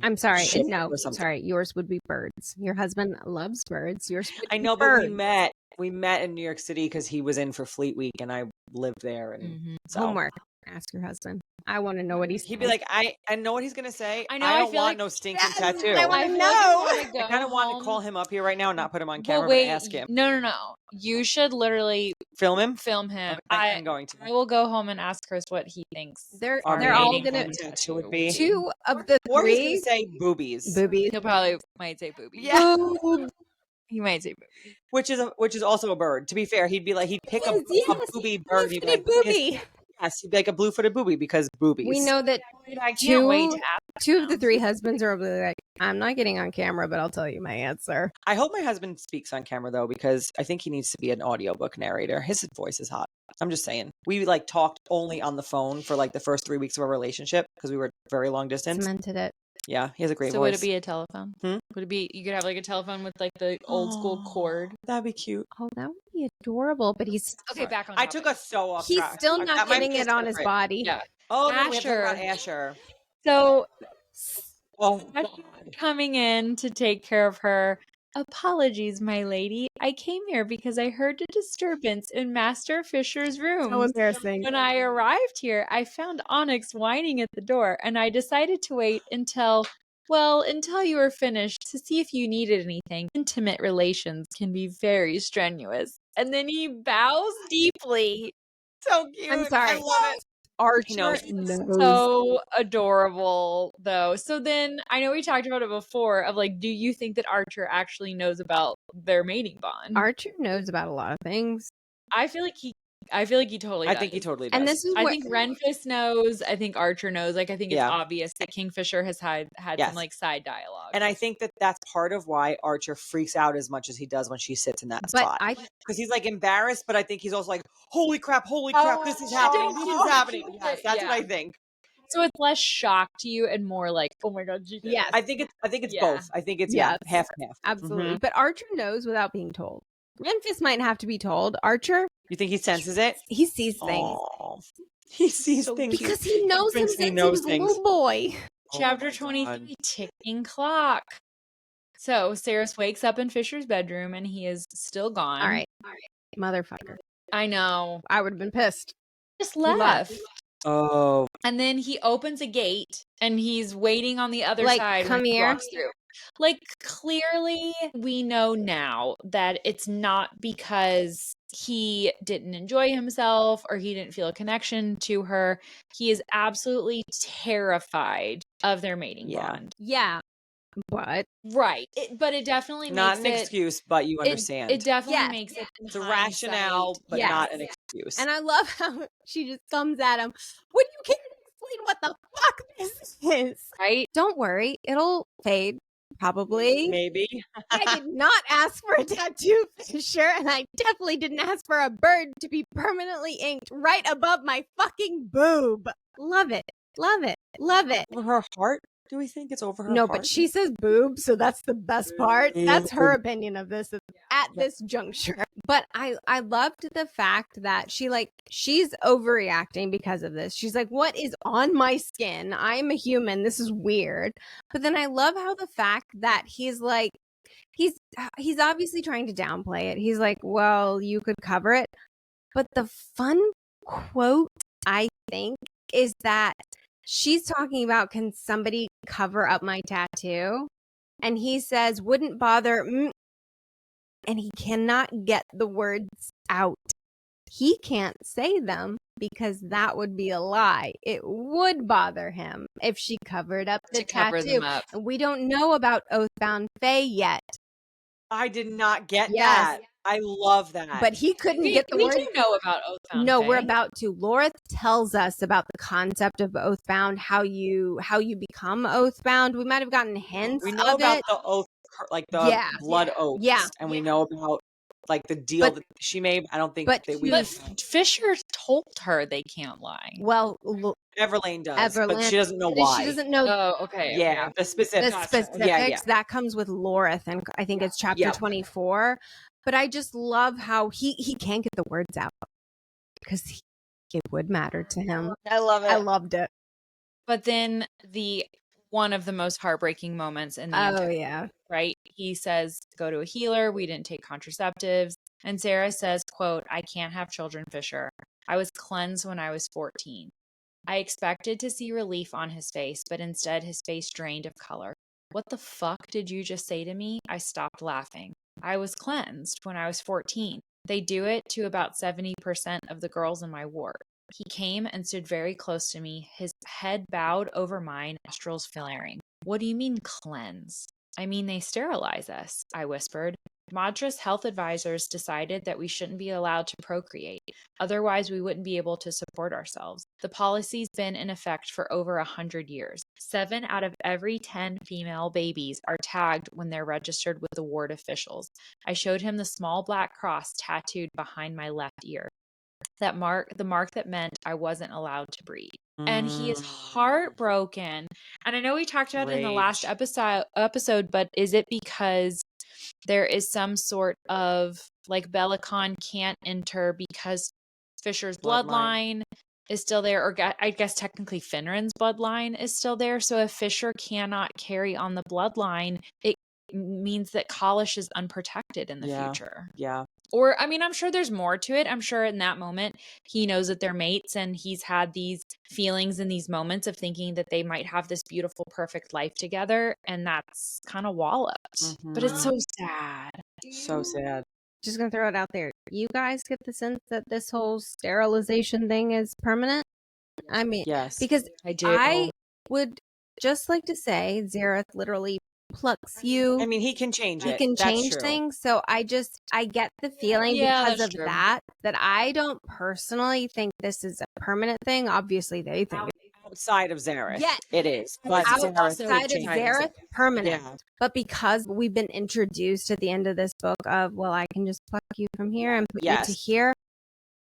Speaker 3: I'm sorry.
Speaker 2: ship
Speaker 3: No,
Speaker 2: or something.
Speaker 3: sorry. Yours would be birds. Your husband loves birds. Yours would
Speaker 2: I
Speaker 3: be
Speaker 2: know,
Speaker 3: birds.
Speaker 2: but we met in New York City because he was in for Fleet Week and I lived there. And so
Speaker 3: Homework. Ask your husband. I want to know what he's
Speaker 2: he'd be like, I know what he's gonna say.
Speaker 1: I know,
Speaker 2: I
Speaker 1: I
Speaker 2: don't
Speaker 1: feel
Speaker 2: want
Speaker 1: like-
Speaker 2: no stinking
Speaker 3: Yes,
Speaker 2: tattoo.
Speaker 3: I wanna
Speaker 1: I feel
Speaker 3: know.
Speaker 1: like
Speaker 2: I kind of want to call him up here right now and not put him on camera,
Speaker 1: Well, wait,
Speaker 2: but ask him.
Speaker 1: No. You should literally
Speaker 2: Film him.
Speaker 1: film him.
Speaker 2: Okay, I'm going to.
Speaker 1: I will go home and ask Chris what he thinks.
Speaker 3: They're
Speaker 2: Our
Speaker 3: all
Speaker 1: mating
Speaker 3: gonna.
Speaker 1: one
Speaker 2: tattoo would be.
Speaker 3: Two of the
Speaker 2: Or he's gonna
Speaker 3: three
Speaker 2: say boobies,
Speaker 3: boobies.
Speaker 1: He'll probably might say boobies.
Speaker 2: Yeah.
Speaker 1: He might say boobies.
Speaker 2: which is also a bird. To be fair, he'd pick a booby bird. He'd be like,
Speaker 3: booby.
Speaker 2: yes, he'd be like a blue-footed booby because boobies.
Speaker 3: We know that
Speaker 1: I can't wait to ask.
Speaker 3: two of the three husbands are really like, I'm not getting on camera, but I'll tell you my answer.
Speaker 2: I hope my husband speaks on camera though, because I think he needs to be an audiobook narrator. His voice is hot. I'm just saying. We like talked only on the phone for like the first 3 weeks of our relationship because we were very long distance.
Speaker 3: Cemented it.
Speaker 2: Yeah, he has a great
Speaker 1: So
Speaker 2: voice.
Speaker 1: would it be a telephone?
Speaker 2: Hmm?
Speaker 1: Would it be? You could have like a telephone with like the old school cord.
Speaker 2: That'd be cute.
Speaker 3: Oh, that would be adorable. But he's
Speaker 1: Okay, back on.
Speaker 2: I
Speaker 1: topic.
Speaker 2: took us so off
Speaker 3: he's
Speaker 2: track.
Speaker 3: still
Speaker 2: That
Speaker 3: not
Speaker 2: might
Speaker 3: getting
Speaker 2: be
Speaker 3: it on his
Speaker 2: separate.
Speaker 3: body.
Speaker 1: Yeah.
Speaker 2: Oh, no, we have to talk about
Speaker 1: Asher.
Speaker 2: Asher.
Speaker 1: So
Speaker 2: Oh,
Speaker 1: coming in to take care of her. Apologies, my lady. I came here because I heard a disturbance in Master Fisher's room.
Speaker 3: So embarrassing.
Speaker 1: When I arrived here, I found Onyx whining at the door, and I decided to wait until you were finished to see if you needed anything. Intimate relations can be very strenuous. And then he bows deeply.
Speaker 2: so cute.
Speaker 3: I'm sorry.
Speaker 2: I love it.
Speaker 3: Archer
Speaker 2: knows.
Speaker 3: knows.
Speaker 1: So adorable, though. So then I know we talked about it before of like, do you think that Archer actually knows about their mating bond?
Speaker 3: Archer knows about a lot of things.
Speaker 1: I feel like he totally does.
Speaker 2: I think he totally does.
Speaker 3: And this is
Speaker 1: I
Speaker 3: what
Speaker 1: think Renfis knows. I think Archer knows. Like, I think it's
Speaker 2: Yeah.
Speaker 1: obvious that Kingfisher has had
Speaker 2: Yes.
Speaker 1: some like side dialogue.
Speaker 2: and I think that that's part of why Archer freaks out as much as he does when she sits in that
Speaker 3: but
Speaker 2: spot.
Speaker 3: I
Speaker 2: Because he's like embarrassed, but I think he's also like, holy crap, this is
Speaker 1: Oh,
Speaker 2: happening. This is happening.
Speaker 1: shit.
Speaker 2: Yes, that's
Speaker 1: Yeah.
Speaker 2: what I think.
Speaker 1: so it's less shock to you and more like, oh my god, she did.
Speaker 3: yes,
Speaker 2: I think it's
Speaker 1: Yeah.
Speaker 2: both. I think it's
Speaker 3: Yes.
Speaker 2: half and half.
Speaker 3: absolutely.
Speaker 2: Mhm.
Speaker 3: But Archer knows without being told. Renfis might have to be told. Archer,
Speaker 2: You think he senses it?
Speaker 3: he sees things
Speaker 2: Aw. He sees things.
Speaker 3: because he knows him
Speaker 2: thinks he
Speaker 3: since he
Speaker 2: knows
Speaker 3: was a
Speaker 2: things.
Speaker 3: little boy.
Speaker 1: Chapter
Speaker 2: Oh my
Speaker 1: 23,
Speaker 2: God.
Speaker 1: ticking clock. So Saeris wakes up in Fisher's bedroom and he is still gone.
Speaker 3: All right, motherfucker.
Speaker 1: I know.
Speaker 3: I would have been pissed.
Speaker 1: Just left.
Speaker 2: Oh,
Speaker 1: And then he opens a gate and he's waiting on the other
Speaker 3: Like,
Speaker 1: side.
Speaker 3: come
Speaker 1: when he
Speaker 3: here.
Speaker 1: walks through. Like, clearly, we know now that it's not because he didn't enjoy himself or he didn't feel a connection to her. He is absolutely terrified of their mating
Speaker 2: Yeah.
Speaker 1: bond.
Speaker 3: Yeah, but
Speaker 1: Right. But it definitely
Speaker 2: not
Speaker 1: makes
Speaker 2: an excuse, but you understand.
Speaker 1: It definitely
Speaker 3: Yes.
Speaker 1: makes it. in
Speaker 2: it's a
Speaker 1: hindsight.
Speaker 2: rationale, but
Speaker 3: Yes.
Speaker 2: not an excuse.
Speaker 3: and I love how she just comes at him. Would you care to explain what the fuck this is?
Speaker 1: Right?
Speaker 3: Don't worry, it'll fade. Probably.
Speaker 2: Maybe.
Speaker 3: I did not ask for a tattoo, Fisher, and I definitely didn't ask for a bird to be permanently inked right above my fucking boob. Love it. Love it. Love it.
Speaker 2: Over her heart? Do we think it's over her
Speaker 3: No,
Speaker 2: heart?
Speaker 3: but she says boob, so that's the best part.
Speaker 2: Yeah.
Speaker 3: That's her opinion of this at this juncture. But I loved the fact that she's overreacting because of this. She's like, what is on my skin? I'm a human. This is weird. But then I love how the fact that he's like, he's obviously trying to downplay it. He's like, well, you could cover it. But the fun quote, I think, is that she's talking about, can somebody cover up my tattoo? And he says, wouldn't bother. And he cannot get the words out. He can't say them because that would be a lie. It would bother him if she covered up the
Speaker 1: To cover
Speaker 3: tattoo.
Speaker 1: them up.
Speaker 3: And we don't know about Oathbound Fae yet,
Speaker 2: I did not get
Speaker 3: Yes.
Speaker 2: that. I love that.
Speaker 3: but he couldn't
Speaker 1: We
Speaker 3: get the
Speaker 1: do
Speaker 3: words.
Speaker 1: know about Oathbound
Speaker 3: No,
Speaker 1: Fae.
Speaker 3: we're about to. Laura tells us about the concept of Oathbound, how you become Oathbound. We might have gotten hints
Speaker 2: we know
Speaker 3: of
Speaker 2: about
Speaker 3: it.
Speaker 2: the oath, like the
Speaker 3: Yeah.
Speaker 2: blood oaths.
Speaker 3: Yeah.
Speaker 2: And we know about like the deal that she made. I don't think
Speaker 3: but
Speaker 2: that we.
Speaker 1: But Fisher told her they can't lie.
Speaker 3: Well,
Speaker 2: Everlane does, but
Speaker 3: Everlane,
Speaker 2: she doesn't know why.
Speaker 3: She doesn't know
Speaker 1: Oh, okay.
Speaker 2: Yeah,
Speaker 1: okay.
Speaker 2: the specifics.
Speaker 3: specifics. That comes with Lorith, and I think it's chapter 24. But I just love how he can't get the words out because it would matter to him.
Speaker 2: I love it.
Speaker 3: I loved it.
Speaker 1: But then one of the most heartbreaking moments in the entire right? He says, go to a healer. We didn't take contraceptives. And Sarah says, quote, I can't have children, Fisher. I was cleansed when I was 14. I expected to see relief on his face, but instead his face drained of color. What the fuck did you just say to me? I stopped laughing. I was cleansed when I was 14. They do it to about 70% of the girls in my ward. He came and stood very close to me, his head bowed over mine, nostrils flaring. What do you mean cleanse? I mean they sterilize us, I whispered. Madras health advisors decided that we shouldn't be allowed to procreate. Otherwise, we wouldn't be able to support ourselves. The policy's been in effect for over 100 years. 7 out of every 10 female babies are tagged when they're registered with the ward officials. I showed him the small black cross tattooed behind my left ear. The mark that meant I wasn't allowed to breed. And he is heartbroken. And I know we talked about it in the last episode, but is it because there is some sort of like Belicon can't enter because Fisher's bloodline is still there, or I guess technically Finran's bloodline is still there. So if Fisher cannot carry on the bloodline, it means that Kalish is unprotected in the future.
Speaker 2: Yeah.
Speaker 1: Or, I mean, I'm sure there's more to it. I'm sure in that moment, he knows that they're mates and he's had these feelings and these moments of thinking that they might have this beautiful, perfect life together. And that's kind of walloped. But it's so sad.
Speaker 2: So sad.
Speaker 3: Just going to throw it out there. You guys get the sense that this whole sterilization thing is permanent? I mean,
Speaker 2: yes.
Speaker 3: Because
Speaker 1: I do.
Speaker 3: I would just like to say Zareth literally plucks you.
Speaker 2: I mean, he can change it.
Speaker 3: He can change things. So I get the feeling because of that I don't personally think this is a permanent thing. Obviously, they think
Speaker 2: outside of Saeris.
Speaker 3: Yes.
Speaker 2: It is. But
Speaker 3: outside of Saeris, permanent. Yeah. But because we've been introduced at the end of this book of, well, I can just pluck you from here and put you to here.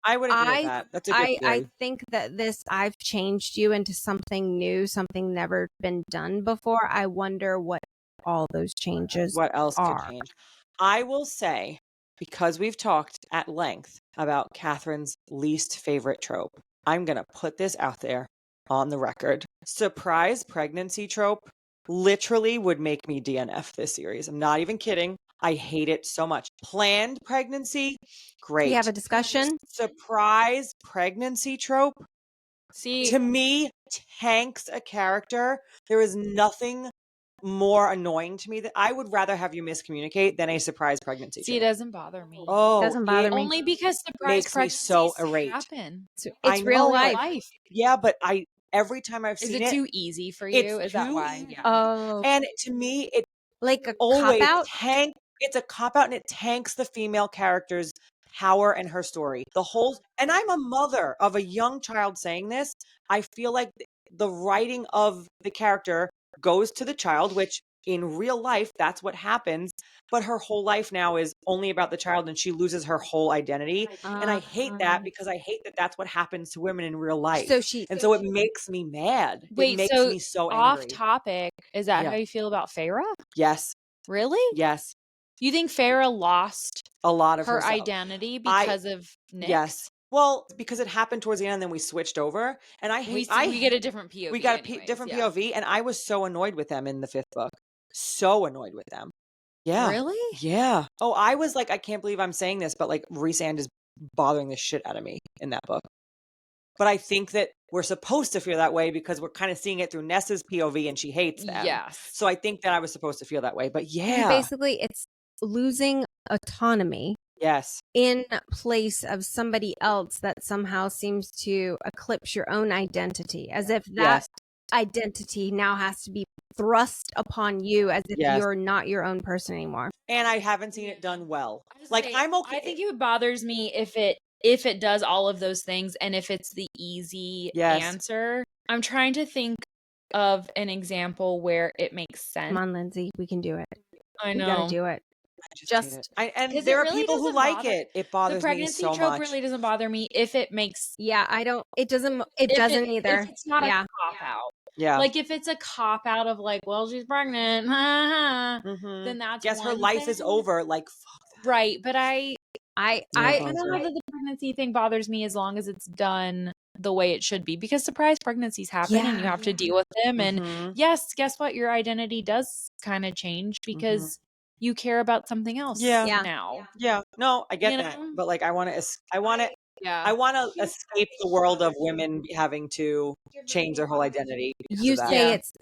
Speaker 2: I would agree with that. That's a good theory.
Speaker 3: I think that I've changed you into something new, something never been done before. I wonder what all those changes
Speaker 2: what else
Speaker 3: are.
Speaker 2: could change. I will say, because we've talked at length about Katharine's least favorite trope, I'm going to put this out there on the record. Surprise pregnancy trope literally would make me DNF this series. I'm not even kidding. I hate it so much. Planned pregnancy, great.
Speaker 3: We have a discussion.
Speaker 2: Surprise pregnancy trope, to me, tanks a character. There is nothing more annoying to me that I would rather have you miscommunicate than a surprise pregnancy.
Speaker 1: It doesn't bother me.
Speaker 2: Oh,
Speaker 3: it doesn't bother me.
Speaker 1: Only because surprise
Speaker 2: makes me so irate.
Speaker 1: happen.
Speaker 3: It's real life.
Speaker 2: Yeah, but every time I've seen it,
Speaker 1: is it too easy for you? Is that why?
Speaker 2: Yeah.
Speaker 3: Oh,
Speaker 2: and to me, it
Speaker 3: like a
Speaker 2: always
Speaker 3: cop-out.
Speaker 2: It's a cop out, and it tanks the female character's power and her story. And I'm a mother of a young child saying this. I feel like the writing of the character goes to the child, which in real life, that's what happens. But her whole life now is only about the child, and she loses her whole identity. And I hate that because I hate that that's what happens to women in real life. So it makes me mad.
Speaker 1: Wait,
Speaker 2: it makes me so angry.
Speaker 1: Off topic, is that how you feel about Feyre?
Speaker 2: Yes.
Speaker 1: Really?
Speaker 2: Yes.
Speaker 1: You think Feyre lost
Speaker 2: a lot of
Speaker 1: her
Speaker 2: herself.
Speaker 1: Identity because of Nick?
Speaker 2: Yes. Well, because it happened towards the end, and then we switched over, and
Speaker 1: we get a different POV.
Speaker 2: We got a different POV, and I was so annoyed with them in the 5th book. So annoyed with them. Yeah.
Speaker 1: Really?
Speaker 2: Yeah. Oh, I was like, I can't believe I'm saying this, but like Rhysand is bothering the shit out of me in that book. But I think that we're supposed to feel that way because we're kind of seeing it through Nessa's POV, and she hates them.
Speaker 1: Yes.
Speaker 2: So I think that I was supposed to feel that way. But yeah.
Speaker 3: Basically, it's losing autonomy.
Speaker 2: Yes.
Speaker 3: In place of somebody else that somehow seems to eclipse your own identity, as if that identity now has to be thrust upon you as if you're not your own person anymore.
Speaker 2: And I haven't seen it done well. Like, I'm okay.
Speaker 1: I think it bothers me if it does all of those things and if it's the easy answer. I'm trying to think of an example where it makes sense.
Speaker 3: Come on, Lindsey, we can do it.
Speaker 1: I know.
Speaker 3: We gotta do it.
Speaker 2: just hate it. And
Speaker 1: 'Cause
Speaker 2: there
Speaker 1: it
Speaker 2: are
Speaker 1: really
Speaker 2: people who
Speaker 1: doesn't
Speaker 2: like
Speaker 1: bother-
Speaker 2: it. It
Speaker 1: The
Speaker 2: bothers me
Speaker 1: pregnancy
Speaker 2: so
Speaker 1: trope
Speaker 2: much.
Speaker 1: really doesn't bother me if it makes
Speaker 3: Yeah, it doesn't
Speaker 1: if
Speaker 3: either.
Speaker 1: it's not
Speaker 3: Yeah.
Speaker 1: a cop out.
Speaker 2: Yeah.
Speaker 1: Like if it's a cop out of like, well, she's pregnant, then that's
Speaker 2: Yes, her
Speaker 1: one
Speaker 2: life is
Speaker 1: thing.
Speaker 2: over. Like, fuck that.
Speaker 1: Right, but I
Speaker 3: I
Speaker 1: don't know that the pregnancy thing bothers me as long as it's done the way it should be, because surprise pregnancies happen and you have to deal with them. And yes, guess what? Your identity does kind of change because you care about something else now.
Speaker 2: Yeah. No, I get
Speaker 1: You
Speaker 2: that.
Speaker 1: know?
Speaker 2: But like, I want to escape the world of women having to change their whole identity. because
Speaker 3: You
Speaker 2: of that.
Speaker 3: say it's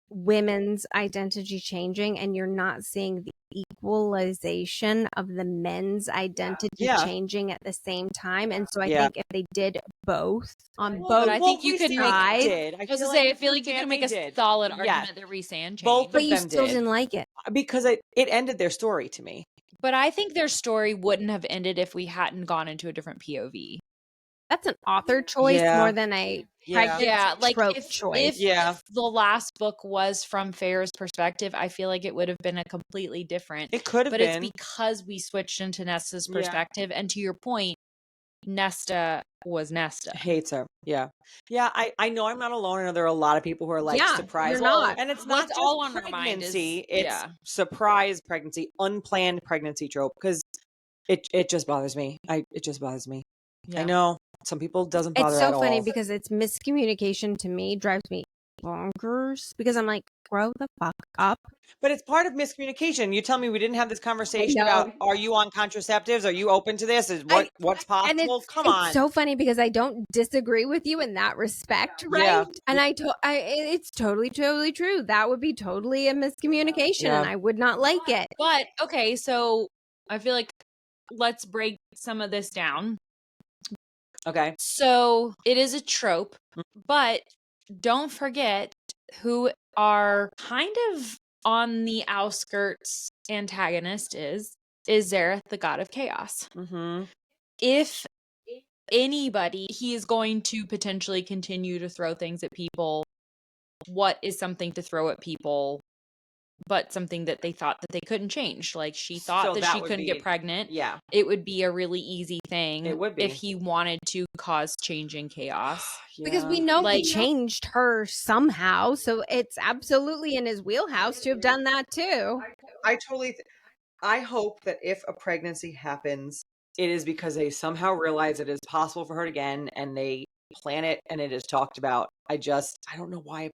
Speaker 3: women's identity changing, and you're not seeing the equalization of the men's identity changing at the same time. And so I think if they did both on both,
Speaker 1: But I think you could make.
Speaker 2: I
Speaker 1: I was to say, I feel like you could make a solid argument that Rhysand changed.
Speaker 2: Both
Speaker 3: but
Speaker 2: of
Speaker 3: you
Speaker 2: them
Speaker 3: still
Speaker 2: did.
Speaker 3: didn't like it.
Speaker 2: Because it ended their story to me.
Speaker 1: But I think their story wouldn't have ended if we hadn't gone into a different POV.
Speaker 3: That's an author choice more than a
Speaker 1: like
Speaker 3: trope
Speaker 1: if,
Speaker 3: choice.
Speaker 1: If the last book was from Fair's perspective, I feel like it would have been a completely different.
Speaker 2: It could have
Speaker 1: been.
Speaker 2: But
Speaker 1: it's because we switched into Nesta's perspective. And to your point, Nesta was Nesta.
Speaker 2: Hates her. Yeah. Yeah, I know I'm not alone. I know there are a lot of people who are like surprised.
Speaker 3: You're not.
Speaker 2: And it's not just
Speaker 1: all on our
Speaker 2: pregnancy.
Speaker 1: mind is,
Speaker 2: it's surprise pregnancy, unplanned pregnancy trope. Because it just bothers me. It just bothers me. I know some people doesn't bother at all.
Speaker 3: It's so funny because it's miscommunication to me drives me bonkers because I'm like, grow the fuck up.
Speaker 2: But it's part of miscommunication. You tell me we didn't have this conversation about, are you on contraceptives? Are you open to this? Is what's possible? Come on.
Speaker 3: It's so funny because I don't disagree with you in that respect, right?
Speaker 2: Yeah.
Speaker 3: And it's totally true. That would be totally a miscommunication and I would not like it.
Speaker 1: But okay, so I feel like let's break some of this down.
Speaker 2: Okay.
Speaker 1: So it is a trope, but don't forget who are kind of on the outskirts antagonist is Zareth, the god of chaos. If anybody, he is going to potentially continue to throw things at people. What is something to throw at people but something that they thought that they couldn't change? Like she thought that she couldn't get pregnant.
Speaker 2: Yeah.
Speaker 1: It would be a really easy thing.
Speaker 2: It would be.
Speaker 1: If he wanted to cause change and chaos.
Speaker 3: Because we know he changed her somehow, so it's absolutely in his wheelhouse to have done that too.
Speaker 2: I hope that if a pregnancy happens, it is because they somehow realize it is possible for her again and they plan it and it is talked about. I don't know why.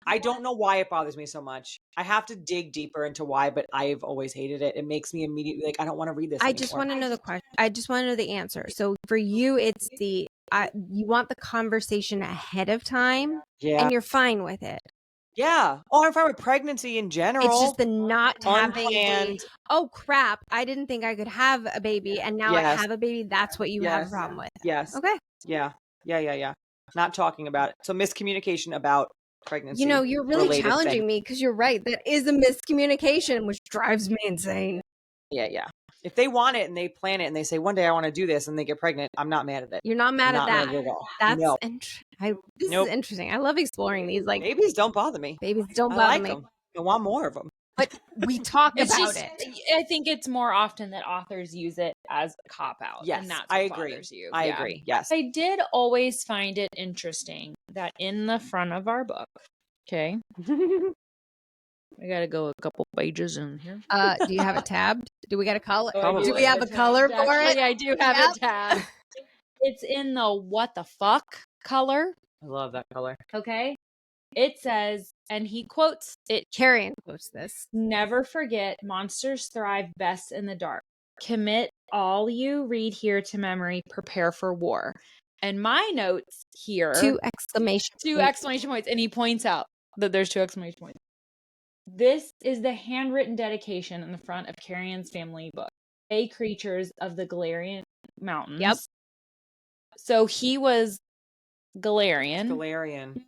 Speaker 2: I don't know why it bothers me so much. I have to dig deeper into why, but I've always hated it. It makes me immediately like, I don't want to read this anymore.
Speaker 3: I just want to know the question. I just want to know the answer. So for you, it's you want the conversation ahead of time and you're fine with it.
Speaker 2: Yeah. Oh, I'm fine with pregnancy in general.
Speaker 3: It's just the not having
Speaker 2: unplanned.
Speaker 3: Oh crap, I didn't think I could have a baby and now I have a baby. That's what you have a problem with.
Speaker 2: Yes.
Speaker 3: Okay.
Speaker 2: Yeah. Not talking about it. So miscommunication about pregnancy.
Speaker 3: You know, you're really challenging me because you're right. That is a miscommunication, which drives me insane.
Speaker 2: Yeah. If they want it and they plan it and they say, one day I want to do this and they get pregnant, I'm not mad at it.
Speaker 3: You're not mad at that.
Speaker 2: Mad at all.
Speaker 3: That's this is interesting. I love exploring these. Like
Speaker 2: babies don't bother me.
Speaker 3: Babies don't
Speaker 2: I
Speaker 3: bother
Speaker 2: like
Speaker 3: me.
Speaker 2: them. I want more of them.
Speaker 3: But we talk about it.
Speaker 1: I think it's more often that authors use it as a cop-out.
Speaker 2: Yes,
Speaker 1: and that's what
Speaker 2: I agree.
Speaker 1: bothers you.
Speaker 2: I agree, yes.
Speaker 1: I did always find it interesting that in the front of our book, okay, I gotta go a couple pages in here.
Speaker 3: Do you have it tabbed? Do we got a color?
Speaker 2: Probably.
Speaker 3: Do we have a color for it?
Speaker 1: I do have it tabbed. It's in the what the fuck color.
Speaker 2: I love that color.
Speaker 1: Okay. It says, and he quotes it.
Speaker 3: Carrion quotes this.
Speaker 1: Never forget, monsters thrive best in the dark. Commit all you read here to memory. Prepare for war. And my notes here.
Speaker 3: 2 exclamation
Speaker 1: points. And he points out that there's 2 exclamation points. This is the handwritten dedication in the front of Carrion's family book. Fey creatures of the Galarian Mountains.
Speaker 3: Yep.
Speaker 1: So he was Galarian.
Speaker 2: Galarian.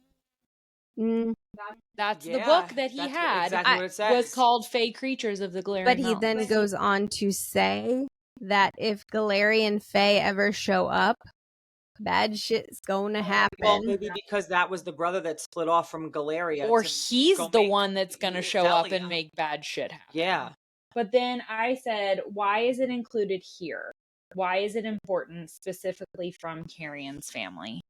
Speaker 1: That's the book that he had.
Speaker 2: Exactly what it says.
Speaker 1: Was called Fey Creatures of the Galarian
Speaker 3: But he
Speaker 1: Mountains.
Speaker 3: then goes on to say that if Galarian Fey ever show up, bad shit's going to happen.
Speaker 2: Well, maybe because that was the brother that split off from Galaria.
Speaker 1: Or he's the one that's going to show up and make bad shit happen.
Speaker 2: Yeah.
Speaker 1: But then I said, why is it included here? Why is it important specifically from Carrion's family?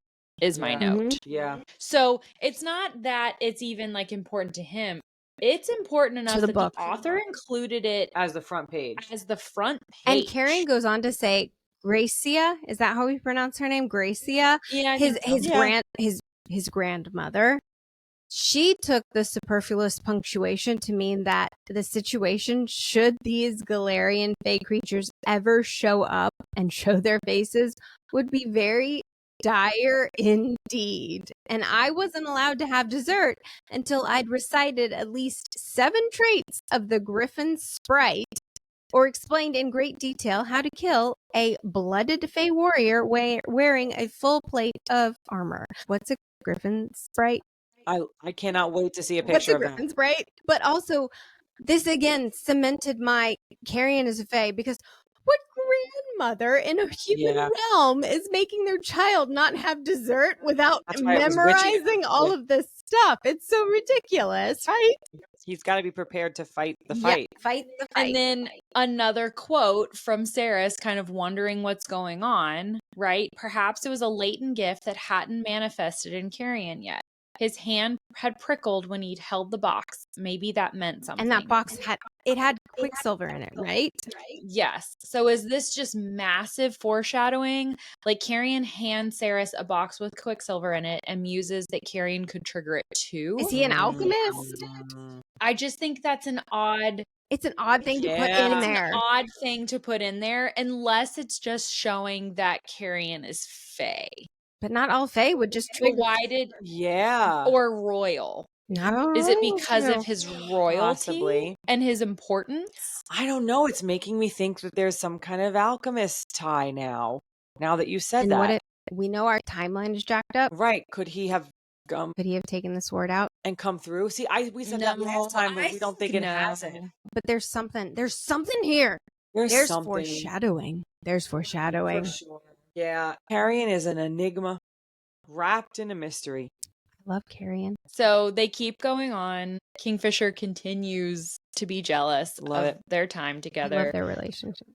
Speaker 1: Is my note.
Speaker 2: Yeah.
Speaker 1: So it's not that it's even like important to him. It's important enough
Speaker 3: the
Speaker 1: that
Speaker 3: book.
Speaker 1: the author included it
Speaker 2: As the front page.
Speaker 1: as the front
Speaker 3: And
Speaker 1: page.
Speaker 3: Carrion goes on to say, Gracia, is that how we pronounce her name? Gracia?
Speaker 1: Yeah, I
Speaker 3: His
Speaker 1: think so.
Speaker 3: his grandmother. She took the superfluous punctuation to mean that the situation, should these Galarian Fae creatures ever show up and show their faces, would be very dire indeed. And I wasn't allowed to have dessert until I'd recited at least 7 traits of the Griffin Sprite, or explained in great detail how to kill a blooded Fae warrior wearing a full plate of armor. What's a Griffin Sprite?
Speaker 2: I cannot wait to see a
Speaker 3: What's
Speaker 2: picture
Speaker 3: a
Speaker 2: of that.
Speaker 3: Griffin Sprite? But also, this again cemented my Carrion as a Fae, because what grandmother in a human realm is making their child not have dessert without
Speaker 2: That's why it was witchy.
Speaker 3: memorizing all of this stuff? It's so ridiculous, right?
Speaker 2: He's got to be prepared to fight the fight.
Speaker 3: Fight the fight.
Speaker 1: And then another quote from Saeris, kind of wondering what's going on, right? Perhaps it was a latent gift that hadn't manifested in Carrion yet. His hand had prickled when he'd held the box. Maybe that meant something.
Speaker 3: And that box had Quicksilver in it, right?
Speaker 1: Yes. So is this just massive foreshadowing? Like Carrion hands Saeris a box with Quicksilver in it and muses that Carrion could trigger it too.
Speaker 3: Is he an alchemist?
Speaker 1: I just think that's an odd.
Speaker 3: It's an odd thing to put in
Speaker 1: It's
Speaker 3: there.
Speaker 1: an odd thing to put in there, unless it's just showing that Carrion is Fae.
Speaker 3: But not all Fae would just trigger.
Speaker 1: But why did
Speaker 2: Yeah.
Speaker 1: or royal?
Speaker 3: I don't
Speaker 1: Is it
Speaker 3: know.
Speaker 1: because of his royalty
Speaker 2: Possibly.
Speaker 1: and his importance?
Speaker 2: I don't know. It's making me think that there's some kind of alchemist tie now. Now that you said
Speaker 3: And
Speaker 2: that.
Speaker 3: what if we know our timeline is jacked up?
Speaker 2: Right. Could he have
Speaker 3: Could he have taken the sword out?
Speaker 2: and come through? See, we said that last time, but we don't think it hasn't.
Speaker 3: But there's something here.
Speaker 2: There's something.
Speaker 3: Foreshadowing. There's foreshadowing.
Speaker 2: For sure. Yeah. Carrion is an enigma wrapped in a mystery.
Speaker 3: I love Carrion.
Speaker 1: So they keep going on. Kingfisher continues to be jealous of their time
Speaker 3: I
Speaker 1: together.
Speaker 3: love their relationship.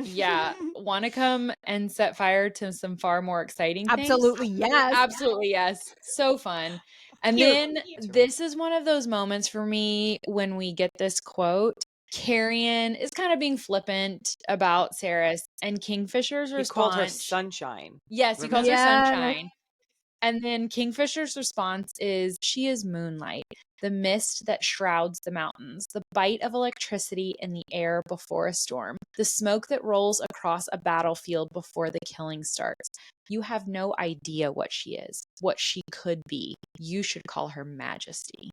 Speaker 1: Yeah. Want to come and set fire to some far more exciting things?
Speaker 3: Absolutely, yes.
Speaker 1: Absolutely, yes. So fun. And
Speaker 2: Cute.
Speaker 1: then this is one of those moments for me when we get this quote. Carrion is kind of being flippant about Saeris, and Kingfisher's
Speaker 2: He
Speaker 1: response.
Speaker 2: called her Sunshine.
Speaker 1: Yes, he calls her
Speaker 3: Yeah.
Speaker 1: Sunshine. And then Kingfisher's response is, she is moonlight, the mist that shrouds the mountains, the bite of electricity in the air before a storm, the smoke that rolls across a battlefield before the killing starts. You have no idea what she is, what she could be. You should call her Majesty.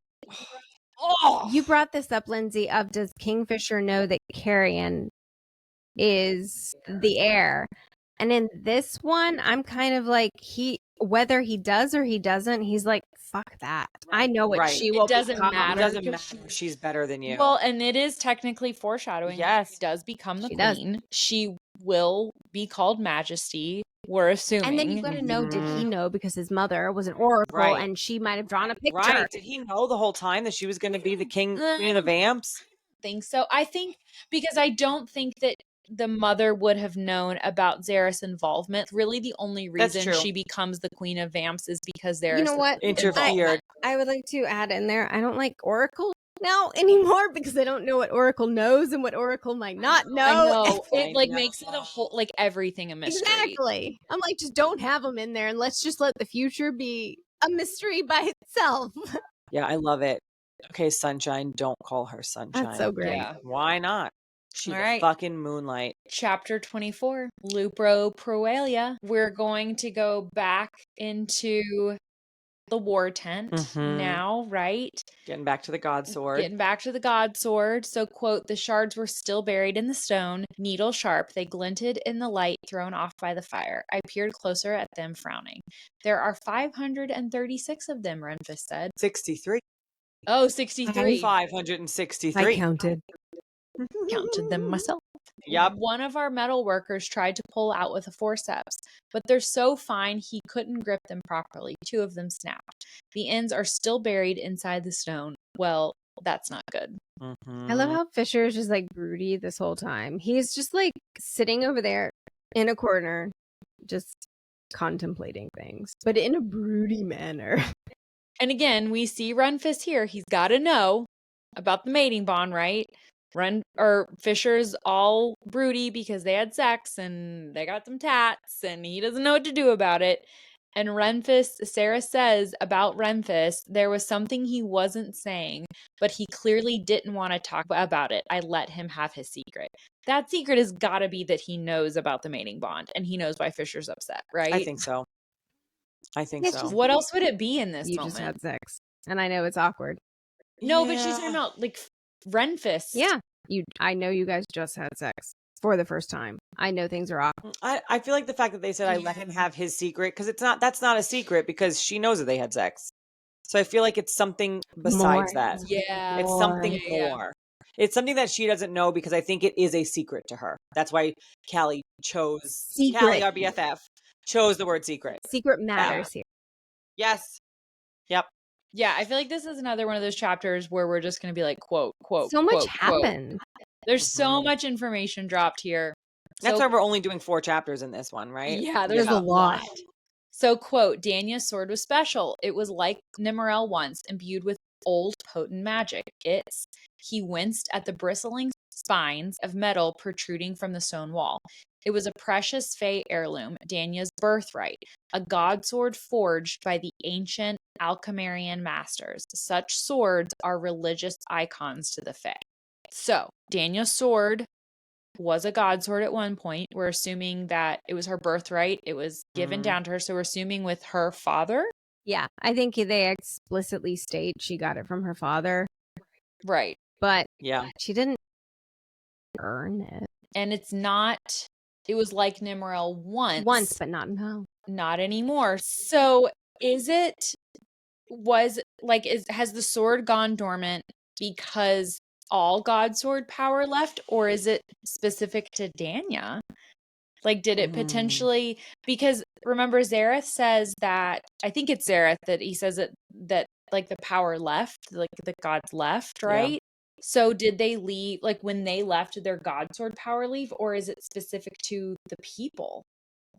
Speaker 3: Oh, you brought this up, Lindsey, of does Kingfisher know that Carrion is the heir? And in this one, I'm kind of like, whether he does or he doesn't, he's like, fuck that. I know what she will
Speaker 1: doesn't
Speaker 3: become.
Speaker 1: matter.
Speaker 2: It doesn't matter. She's better than you.
Speaker 1: Well, and it is technically foreshadowing.
Speaker 2: Yes.
Speaker 1: She does become the
Speaker 3: She does.
Speaker 1: queen. She will be called Majesty, we're assuming.
Speaker 3: And then you got to know, did he know because his mother was an oracle and she might have drawn a picture?
Speaker 2: Right. Did he know the whole time that she was going to be the queen of the vamps?
Speaker 1: Think so. I think because I don't think that the mother would have known about Saeris' involvement. Really, the only reason she becomes the queen of vamps is because Saeris,
Speaker 3: you know what,
Speaker 2: interfered.
Speaker 3: I would like to add in there, I don't like Oracle now anymore because I don't know what Oracle knows and what Oracle might not know.
Speaker 1: I know. It like makes it a whole, like everything a mystery.
Speaker 3: Exactly. I'm like, just don't have them in there and let's just let the future be a mystery by itself.
Speaker 2: Yeah, I love it. Okay, Sunshine, don't call her Sunshine.
Speaker 3: That's so great.
Speaker 1: Yeah.
Speaker 2: Why not? She's
Speaker 1: All right.
Speaker 2: fucking moonlight.
Speaker 1: Chapter 24, Lupro Proelia. We're going to go back into the war tent now, right?
Speaker 2: Getting back to the god sword.
Speaker 1: Getting back to the god sword. So, quote, the shards were still buried in the stone, needle sharp. They glinted in the light thrown off by the fire. I peered closer at them, frowning. There are 536 of them, Renfis said.
Speaker 2: 63.
Speaker 1: Oh, 63.
Speaker 2: 563.
Speaker 3: I counted
Speaker 1: them myself.
Speaker 2: Yep.
Speaker 1: One of our metal workers tried to pull out with a forceps, but they're so fine he couldn't grip them properly. 2 of them snapped. The ends are still buried inside the stone. Well, that's not good.
Speaker 3: I love how Fisher is just like broody this whole time. He's just like sitting over there in a corner, just contemplating things, but in a broody manner.
Speaker 1: And again, we see Renfis here. He's got to know about the mating bond, right? Fisher's all broody because they had sex and they got some tats and he doesn't know what to do about it. And Saeris says about Renfis, there was something he wasn't saying, but he clearly didn't want to talk about it. I let him have his secret. That secret has got to be that he knows about the mating bond and he knows why Fisher's upset, right?
Speaker 2: I think so.
Speaker 1: What else would it be in this
Speaker 3: You
Speaker 1: moment?
Speaker 3: just had sex. And I know it's awkward.
Speaker 1: No, but she's talking about like Renfis.
Speaker 3: Yeah. I know you guys just had sex for the first time. I know things are awkward.
Speaker 2: I feel like the fact that they said I let him have his secret, because that's not a secret because she knows that they had sex. So I feel like it's something besides that.
Speaker 1: Yeah.
Speaker 2: It's something more. It's something that she doesn't know because I think it is a secret to her. That's why Callie, our BFF, chose the word secret.
Speaker 3: Secret matters here.
Speaker 2: Yes. Yep.
Speaker 1: Yeah, I feel like this is another one of those chapters where we're just going to be like, quote,
Speaker 3: so much happened.
Speaker 1: There's so much information dropped here.
Speaker 2: That's why we're only doing 4 chapters in this one, right?
Speaker 1: Yeah,
Speaker 3: there's a lot.
Speaker 1: So, quote, Danya's sword was special. It was like Nimmerel once, imbued with old potent magic. He winced at the bristling spines of metal protruding from the stone wall. It was a precious Fey heirloom, Danya's birthright, a god sword forged by the ancient Alchemarian masters. Such swords are religious icons to the Fey. So, Danya's sword was a god sword at one point. We're assuming that it was her birthright. It was given down to her. So we're assuming with her father.
Speaker 3: Yeah, I think they explicitly state she got it from her father.
Speaker 1: Right.
Speaker 3: But she didn't earn it.
Speaker 1: And it was like Nimmerel once.
Speaker 3: Once, but not now.
Speaker 1: Not anymore. So has the sword gone dormant because all god sword power left, or is it specific to Danya? Like, did it potentially, because remember Zareth says that, I think it's Zareth that he says that like the power left, like the gods left, right? Yeah. So did they leave, like when they left, did their god sword power leave, or is it specific to the people?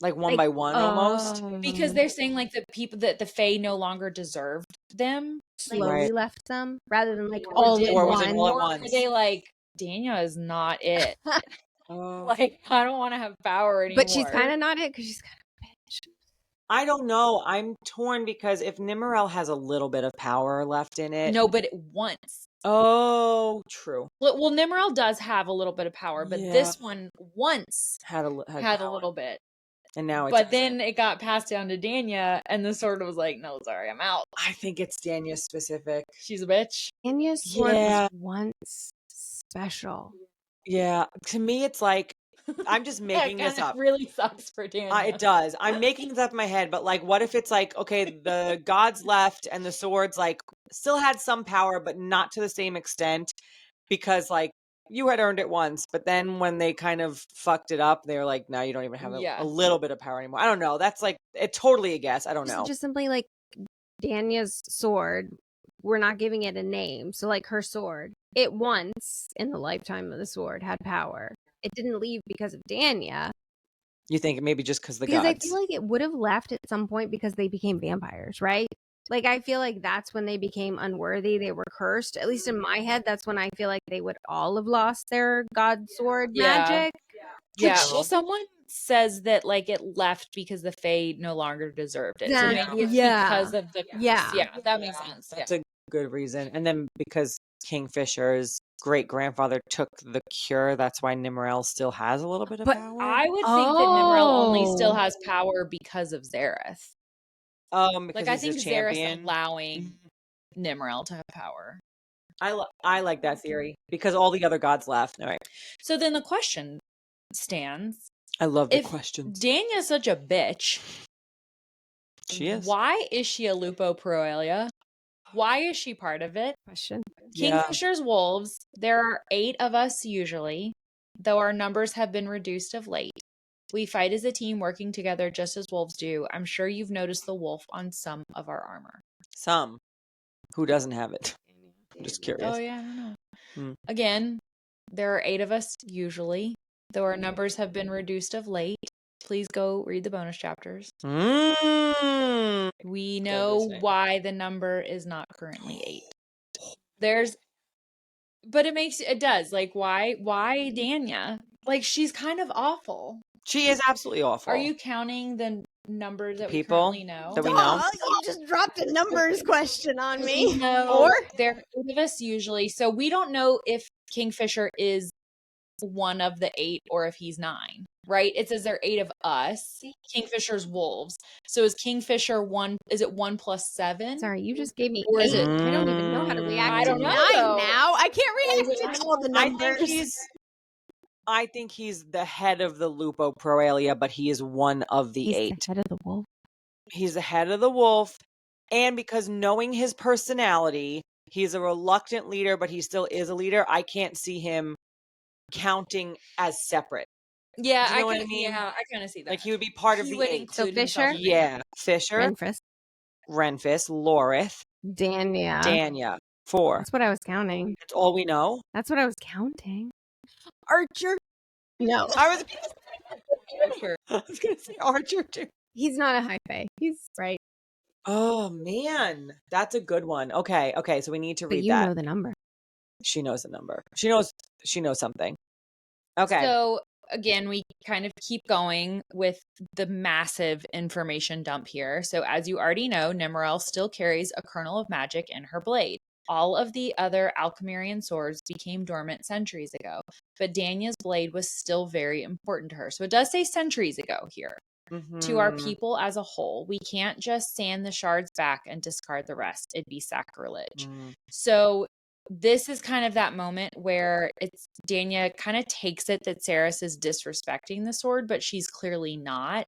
Speaker 2: Like one by one almost?
Speaker 1: Because they're saying like the people that the Fae no longer deserved them.
Speaker 3: Slowly left them rather than like all at once.
Speaker 1: Or were they like, Danya is not it. Like, I don't want to have power anymore.
Speaker 3: But she's kind of not it because she's kind of a bitch.
Speaker 2: I don't know. I'm torn because if Nimmerel has a little bit of power left in it.
Speaker 1: No, but once.
Speaker 2: Oh, true.
Speaker 1: Well, Nimmerel does have a little bit of power, but this one once had a little bit.
Speaker 2: And now
Speaker 1: then it got passed down to Danya, and the sword was like, no, sorry, I'm out.
Speaker 2: I think it's Danya specific.
Speaker 1: She's a bitch.
Speaker 3: Danya's sword was once special.
Speaker 2: Yeah. To me, it's like, I'm just making this up.
Speaker 1: It really sucks for Danya.
Speaker 2: It does. I'm making this up in my head, but like, what if it's like, okay, the gods left and the swords like still had some power, but not to the same extent because like, you had earned it once, but then when they kind of fucked it up, they were like, now you don't even have a little bit of power anymore. I don't know. That's like, it totally a guess. I don't know.
Speaker 3: Just simply like Danya's sword, we're not giving it a name. So like her sword, it once in the lifetime of the sword had power. It didn't leave because of Danya.
Speaker 2: You think maybe just because
Speaker 3: Because I feel like it would have left at some point because they became vampires, right? Like, I feel like that's when they became unworthy. They were cursed. At least in my head, that's when I feel like they would all have lost their god sword magic.
Speaker 1: Yeah. Well, someone says that, like, it left because the Fae no longer deserved it. So maybe it's because of the curse. Yeah, that makes sense.
Speaker 2: That's a good reason. And then because Kingfisher's great-grandfather took the cure, that's why Nimmerel still has a little bit of power?
Speaker 1: I would think that Nimmerel only still has power because of Zareth.
Speaker 2: Because
Speaker 1: I think Zareth's allowing Nimmerel to have power.
Speaker 2: I like that theory because all the other gods left. All right.
Speaker 1: So then the question stands.
Speaker 2: I love the questions.
Speaker 1: Danya's such a bitch.
Speaker 2: She is.
Speaker 1: Why is she a Lupo Proelia? Why is she part of it?
Speaker 3: Question.
Speaker 1: Kingfisher's wolves. There are 8 of us usually, though our numbers have been reduced of late. We fight as a team working together just as wolves do. I'm sure you've noticed the wolf on some of our armor.
Speaker 2: Some. Who doesn't have it? I'm just curious.
Speaker 1: Oh, yeah, I don't know.
Speaker 2: Hmm.
Speaker 1: Again, there are 8 of us usually, though our numbers have been reduced of late. Please go read the bonus chapters. We know why the number is not currently 8. But it does. Like, why Danya? Like, she's kind of awful.
Speaker 2: She is absolutely awful.
Speaker 1: Are you counting the numbers that we
Speaker 2: People
Speaker 1: currently know?
Speaker 2: that we know?
Speaker 3: You just dropped a numbers question on me.
Speaker 1: We know there are 8 of us usually, so we don't know if Kingfisher is one of the 8 or if he's 9, right? It says there are 8 of us. Kingfisher's wolves. So is Kingfisher 1? Is it 1 plus 7?
Speaker 3: Sorry, you just gave me
Speaker 1: Or is
Speaker 3: 8.
Speaker 1: it?
Speaker 3: I don't even know how to react
Speaker 1: I
Speaker 3: to
Speaker 1: don't
Speaker 3: 9
Speaker 1: know, though.
Speaker 3: now. I can't react to all the numbers.
Speaker 2: I think he's the head of the Lupo Proalia, but he is one of the
Speaker 3: He's
Speaker 2: 8.
Speaker 3: the head of the wolf.
Speaker 2: He's the head of the wolf, and because knowing his personality, he's a reluctant leader, but he still is a leader. I can't see him counting as separate.
Speaker 1: Yeah,
Speaker 2: Do you know what I mean?
Speaker 1: Yeah, I kind of see that.
Speaker 2: Like he would be part of
Speaker 1: He
Speaker 2: the
Speaker 1: would
Speaker 2: 8.
Speaker 1: include
Speaker 3: So
Speaker 1: himself
Speaker 3: Fisher?
Speaker 1: in
Speaker 2: Yeah, Fisher, Renfis, Lorith,
Speaker 3: Danya.
Speaker 2: Danya. 4.
Speaker 3: That's what I was counting.
Speaker 2: That's all we know.
Speaker 3: That's what I was counting. Archer? No.
Speaker 2: I was
Speaker 1: Archer.
Speaker 2: gonna say Archer too.
Speaker 3: He's not a high fae. He's right.
Speaker 2: Oh man, that's a good one. Okay, so we need to
Speaker 3: But
Speaker 2: read
Speaker 3: you
Speaker 2: that.
Speaker 3: know the number.
Speaker 2: She knows the number. She knows something. Okay.
Speaker 1: So again, we kind of keep going with the massive information dump here. So as you already know, Nemerel still carries a kernel of magic in her blade. All of the other Alchemirian swords became dormant centuries ago, but Danya's blade was still very important to her. So it does say centuries ago here. To our people as a whole, we can't just sand the shards back and discard the rest. It'd be sacrilege. So this is kind of that moment where it's Danya kind of takes it that Saeris is disrespecting the sword, but she's clearly not.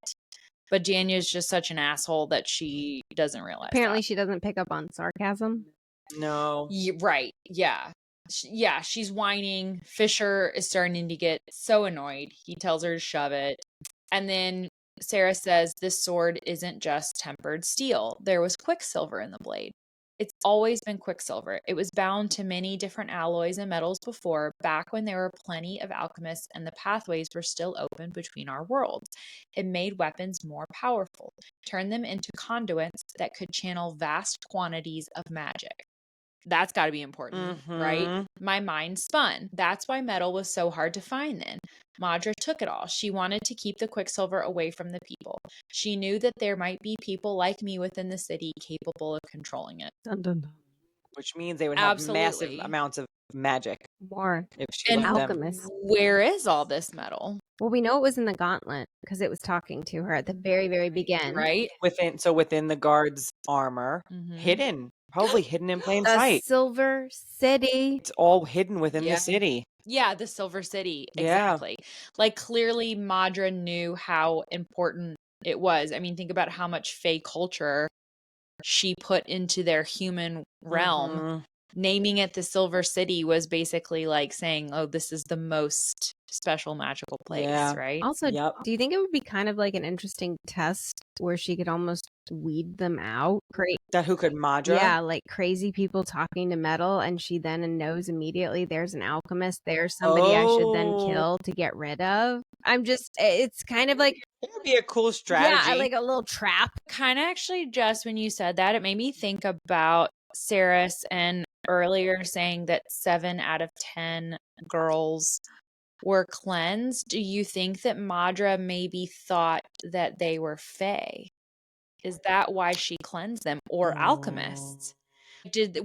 Speaker 1: But Danya's just such an asshole that she doesn't realize.
Speaker 3: Apparently, she doesn't pick up on sarcasm.
Speaker 2: No.
Speaker 1: Right. Yeah. Yeah. She's whining. Fisher is starting to get so annoyed. He tells her to shove it. And then Sarah says this sword isn't just tempered steel. There was Quicksilver in the blade. It's always been Quicksilver. It was bound to many different alloys and metals before, back when there were plenty of alchemists and the pathways were still open between our worlds. It made weapons more powerful, turned them into conduits that could channel vast quantities of magic. That's got to be important, right? My mind spun. That's why metal was so hard to find then. Madra took it all. She wanted to keep the Quicksilver away from the people. She knew that there might be people like me within the city capable of controlling it.
Speaker 3: Dun, dun, dun.
Speaker 2: Which means they would have massive amounts of magic.
Speaker 3: More.
Speaker 2: If she let them.
Speaker 3: Alchemists.
Speaker 1: Where is all this metal?
Speaker 3: Well, we know it was in the gauntlet because it was talking to her at the very, very beginning.
Speaker 1: Right?
Speaker 2: Within the guard's armor, hidden. Probably hidden in plain
Speaker 3: The
Speaker 2: sight.
Speaker 3: Silver City.
Speaker 2: It's all hidden within the city.
Speaker 1: Yeah, the Silver City. Exactly. Like, clearly Madra knew how important it was. I mean, think about how much Fae culture she put into their human realm. Naming it the Silver City was basically like saying, oh, this is the most special magical place, right?
Speaker 3: Also, do you think it would be kind of like an interesting test where she could almost weed them out?
Speaker 2: That who could Madra?
Speaker 3: Yeah, like crazy people talking to metal, and she then knows immediately there's an alchemist, there's somebody I should then kill to get rid of. It's kind of like...
Speaker 2: It would be a cool strategy.
Speaker 3: Yeah, like a little trap.
Speaker 1: Kind of actually, just when you said that, it made me think about Saeris and earlier saying that 7 out of 10 girls were cleansed. Do you think that Madra maybe thought that they were fae? Is that why she cleansed them? Or alchemists?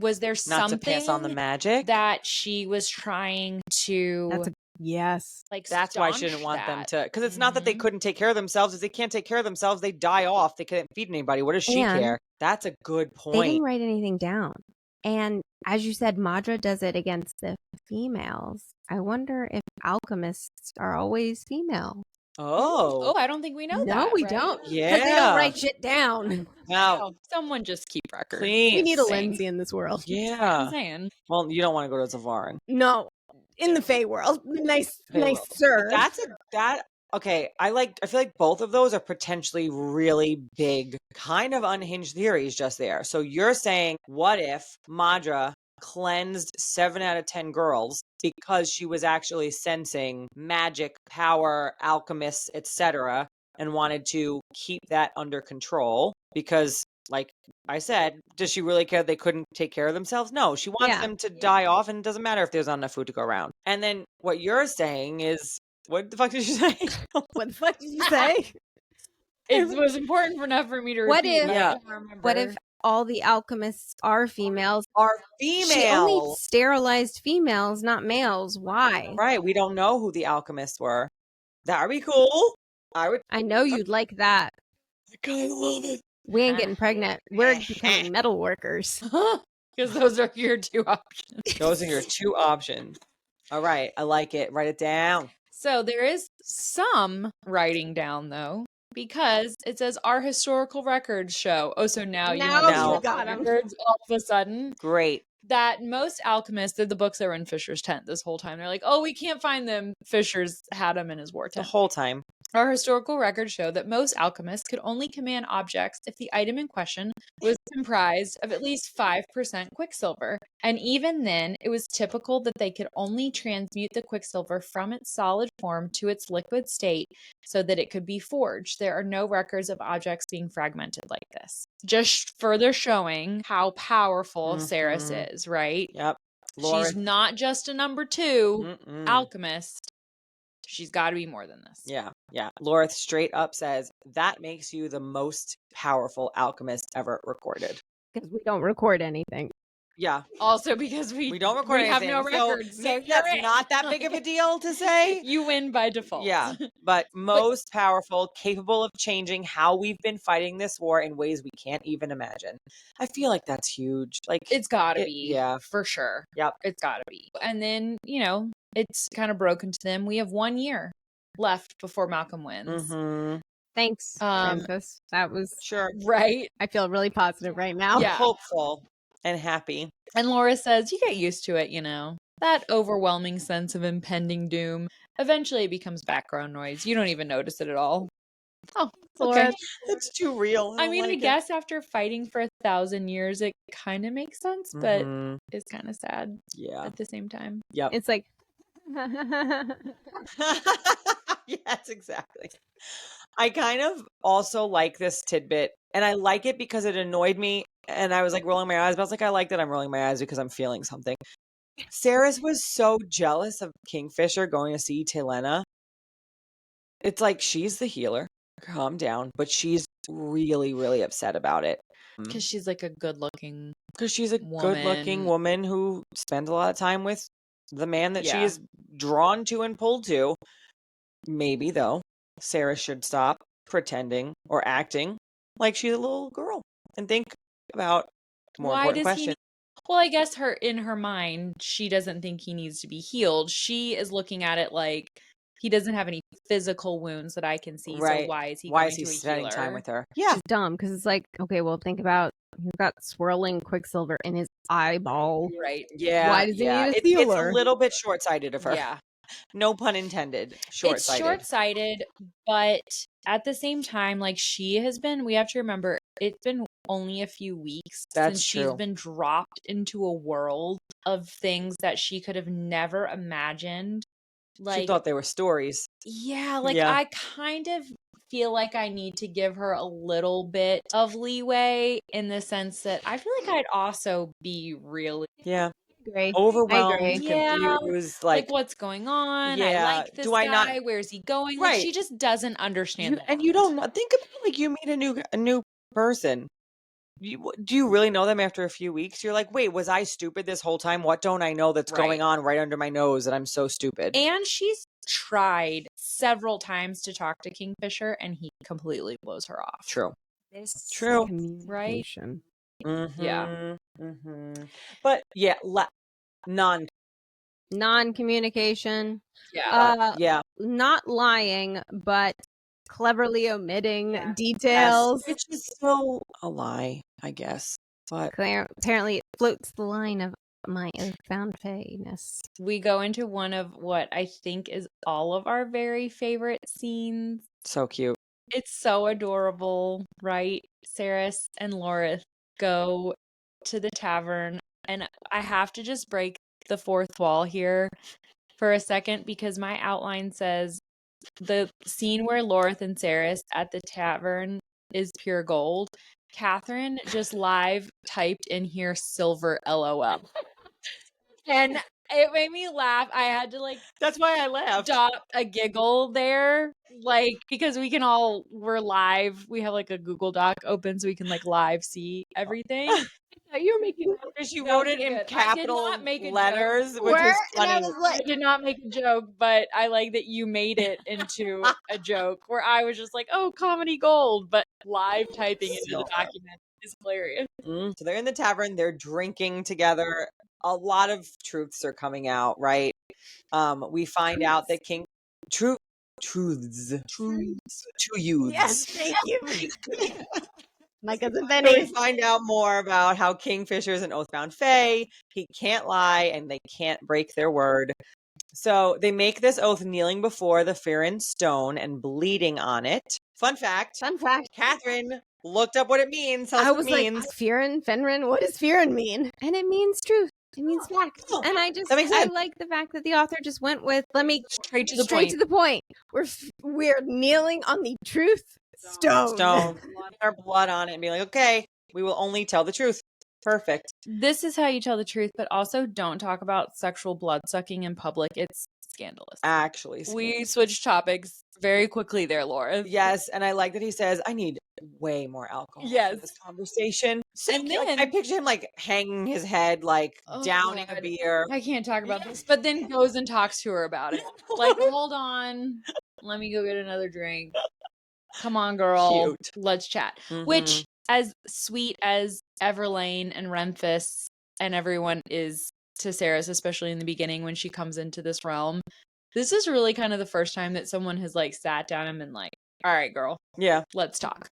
Speaker 1: Was there
Speaker 2: not to pass on the magic
Speaker 1: that she was trying to...
Speaker 3: Yes.
Speaker 1: Like,
Speaker 2: that's why she didn't want them to, because it's not that they couldn't take care of themselves. If they can't take care of themselves, they die off. They can't feed anybody. What does she care? That's a good point.
Speaker 3: They didn't write anything down. And as you said, Madra does it against the females. I wonder if alchemists are always female.
Speaker 2: Oh,
Speaker 1: I don't think we know that.
Speaker 3: No, we
Speaker 1: right?
Speaker 3: don't.
Speaker 2: Yeah.
Speaker 3: Because they don't write shit down.
Speaker 2: Wow.
Speaker 1: Someone just keep records.
Speaker 2: Please.
Speaker 3: We need a Lindsey in this world.
Speaker 2: Yeah.
Speaker 1: I'm saying.
Speaker 2: Well, you don't want to go to Zavarin.
Speaker 3: No. In the Fae world. Nice, sir.
Speaker 2: Okay, I feel like both of those are potentially really big, kind of unhinged theories just there. So you're saying, what if Madra cleansed 7 out of 10 girls because she was actually sensing magic, power, alchemists, etc., and wanted to keep that under control because, like I said, does she really care they couldn't take care of themselves? No, she wants them to die off, and it doesn't matter if there's not enough food to go around. And then what you're saying is, what the fuck did you say?
Speaker 3: What the fuck did you say?
Speaker 1: It was important enough for me to
Speaker 3: What
Speaker 1: repeat.
Speaker 3: if-
Speaker 1: but I
Speaker 2: Yeah.
Speaker 1: don't remember.
Speaker 3: What if all the alchemists are females?
Speaker 2: Are
Speaker 3: She only
Speaker 2: female.
Speaker 3: sterilized females, not males. Why?
Speaker 2: Right, we don't know who the alchemists were. That would be cool.
Speaker 3: I know you'd like that.
Speaker 2: I kind of love it.
Speaker 3: We ain't getting pregnant. We're becoming metal workers.
Speaker 1: Because those are your two options.
Speaker 2: Those are your two options. All right, I like it. Write it down.
Speaker 1: So there is some writing down though, because it says our historical records show. Oh, so now you have
Speaker 3: Now
Speaker 2: you
Speaker 1: historical
Speaker 3: got 'em.
Speaker 1: records all of a sudden.
Speaker 2: Great.
Speaker 1: That most alchemists, they're the books that were in Fisher's tent this whole time. They're like, oh, we can't find them. Fisher's had them in his war
Speaker 2: The
Speaker 1: tent.
Speaker 2: whole time.
Speaker 1: Our historical records show that most alchemists could only command objects if the item in question was comprised of at least 5% quicksilver. And even then, it was typical that they could only transmute the quicksilver from its solid form to its liquid state so that it could be forged. There are no records of objects being fragmented like this. Just further showing how powerful Saeris is, right?
Speaker 2: Yep.
Speaker 1: She's not just a number 2
Speaker 2: Mm-mm.
Speaker 1: alchemist. She's got to be more than this.
Speaker 2: Yeah. Lorith straight up says, that makes you the most powerful alchemist ever recorded.
Speaker 3: Because we don't record anything.
Speaker 2: Yeah.
Speaker 1: Also because we
Speaker 2: don't record
Speaker 1: have
Speaker 2: anything.
Speaker 1: no records.
Speaker 2: So
Speaker 1: So
Speaker 2: maybe that's
Speaker 1: you're
Speaker 2: not that big of a deal to say.
Speaker 1: You win by default.
Speaker 2: Yeah. But most powerful, capable of changing how we've been fighting this war in ways we can't even imagine. I feel like that's huge. Like
Speaker 1: It's gotta be.
Speaker 2: Yeah.
Speaker 1: For sure.
Speaker 2: Yep.
Speaker 1: It's gotta be. And then, it's kind of broken to them. We have 1 year left before Malcolm wins.
Speaker 2: Mm-hmm.
Speaker 3: Thanks, Francis. That was
Speaker 2: Sure.
Speaker 1: Right?
Speaker 3: I feel really positive right now.
Speaker 1: Yeah.
Speaker 2: Hopeful and happy.
Speaker 1: And Laura says, you get used to it, That overwhelming sense of impending doom. Eventually it becomes background noise. You don't even notice it at all. Oh, okay.
Speaker 3: Laura,
Speaker 2: That's too real.
Speaker 1: I mean,
Speaker 2: like
Speaker 1: I guess after fighting for 1,000 years, it kind of makes sense, but it's kind of sad
Speaker 2: Yeah.
Speaker 1: at the same time.
Speaker 2: Yep.
Speaker 3: it's like
Speaker 2: Yes, exactly. I kind of also like this tidbit, and I like it because it annoyed me, and I was like rolling my eyes, but I was like, I like that I'm rolling my eyes because I'm feeling something. Saeris was so jealous of Kingfisher going to see Telena. It's like, she's the healer. Calm down. But she's really, really upset about it.
Speaker 1: Because she's like a good-looking
Speaker 2: Because she's a good-looking woman who spends a lot of time with the man that she is drawn to and pulled to. Maybe, though, Saeris should stop pretending or acting like she's a little girl and think about more important questions.
Speaker 1: Well, I guess in her mind, she doesn't think he needs to be healed. She is looking at it like he doesn't have any physical wounds that I can see.
Speaker 2: Right.
Speaker 1: So why is he
Speaker 2: Why
Speaker 1: going
Speaker 2: is he
Speaker 1: to a
Speaker 2: spending
Speaker 1: healer?
Speaker 2: time with her? Yeah.
Speaker 3: She's dumb because it's like, okay, well, think about he's got swirling quicksilver in his eyeball.
Speaker 1: Right.
Speaker 2: Yeah.
Speaker 3: Why does he need a
Speaker 2: It's
Speaker 3: healer?
Speaker 2: a little bit short-sighted of her.
Speaker 1: Yeah.
Speaker 2: No pun intended.
Speaker 1: It's
Speaker 2: Short-sighted.
Speaker 1: short-sighted, but at the same time, like we have to remember, it's been only a few weeks since she's been dropped into a world of things that she could have never imagined. Like,
Speaker 2: she thought they were stories.
Speaker 1: Yeah, I kind of feel like I need to give her a little bit of leeway in the sense that I feel like I'd also be really
Speaker 3: Agree.
Speaker 2: overwhelmed,
Speaker 3: I agree.
Speaker 2: confused,
Speaker 1: like what's going on? I like this guy. Where's he going? Like, she just doesn't understand.
Speaker 2: And you don't know. Think about it, like you meet a new person. Do you really know them after a few weeks? You're like, wait, was I stupid this whole time? What don't I know that's going on right under my nose that I'm so stupid?
Speaker 1: And she's tried several times to talk to Kingfisher, and he completely blows her off.
Speaker 2: True.
Speaker 3: True.
Speaker 1: Right?
Speaker 2: Mm-hmm.
Speaker 1: Yeah.
Speaker 2: Mm-hmm. But yeah,
Speaker 3: Non-communication.
Speaker 1: Yeah.
Speaker 3: Not lying, but cleverly omitting details.
Speaker 2: Which is still a lie, I guess. But
Speaker 3: Apparently, it floats the line of my earthbound fayness.
Speaker 1: We go into one of what I think is all of our very favorite scenes.
Speaker 2: So cute.
Speaker 1: It's so adorable, right? Saeris and Lorith go to the tavern And I have to just break the fourth wall here for a second because my outline says the scene where Lorith and Saeris at the tavern is pure gold. Katharine just live typed in here silver LOL. And it made me laugh. I had to
Speaker 2: That's why I laughed.
Speaker 1: stop a giggle there. Because we're live. We have a Google Doc open so we can live see everything.
Speaker 3: You were making
Speaker 2: Because you
Speaker 1: That
Speaker 2: wrote
Speaker 1: was
Speaker 2: it in
Speaker 1: good. I did
Speaker 2: capital
Speaker 1: not make a joke.
Speaker 2: letters, which
Speaker 3: Where?
Speaker 2: was
Speaker 3: And I
Speaker 2: funny.
Speaker 3: was like,
Speaker 1: I did not make a joke, but I like that you made it into a joke where I was just like, oh, comedy gold, but live typing into the document is hilarious.
Speaker 2: So they're in the tavern, they're drinking together. A lot of truths are coming out, right? We find out that truths. Two youths.
Speaker 3: yes, thank you. My cousin
Speaker 2: So
Speaker 3: Benny.
Speaker 2: we find out more about how Kingfisher is an oathbound fae. He can't lie and they can't break their word. So they make this oath kneeling before the Firin stone and bleeding on it. Fun fact. Katharine looked up what it means. Tell us
Speaker 3: I
Speaker 2: what
Speaker 3: was
Speaker 2: it
Speaker 3: like,
Speaker 2: means.
Speaker 3: Firin, Fenrin, what does Firin mean? And it means truth. It means fact. And
Speaker 2: That makes
Speaker 3: I
Speaker 2: sense.
Speaker 3: like the fact that the author just went with, let me
Speaker 1: Straight to the
Speaker 3: straight
Speaker 1: point.
Speaker 3: to the point. We're kneeling on the truth stone.
Speaker 2: Our blood on it and be like, okay, we will only tell the truth. Perfect.
Speaker 1: This is how you tell the truth, but also don't talk about sexual blood sucking in public. It's scandalous.
Speaker 2: Actually,
Speaker 1: We switched topics very quickly there, Laura.
Speaker 2: yes, and I like that he says, I need way more alcohol
Speaker 1: Yes.
Speaker 2: for this conversation.
Speaker 1: And then
Speaker 2: I picture him hanging his head, downing a
Speaker 1: God.
Speaker 2: beer.
Speaker 1: I can't talk about this, but then goes and talks to her about it. Hold on. Let me go get another drink. Come on, girl.
Speaker 2: Cute.
Speaker 1: Let's chat. Which, as sweet as Everlane and Renthis and everyone is to Saeris, especially in the beginning when she comes into this realm, this is really kind of the first time that someone has sat down and been like, all right, girl.
Speaker 2: Yeah.
Speaker 1: Let's talk.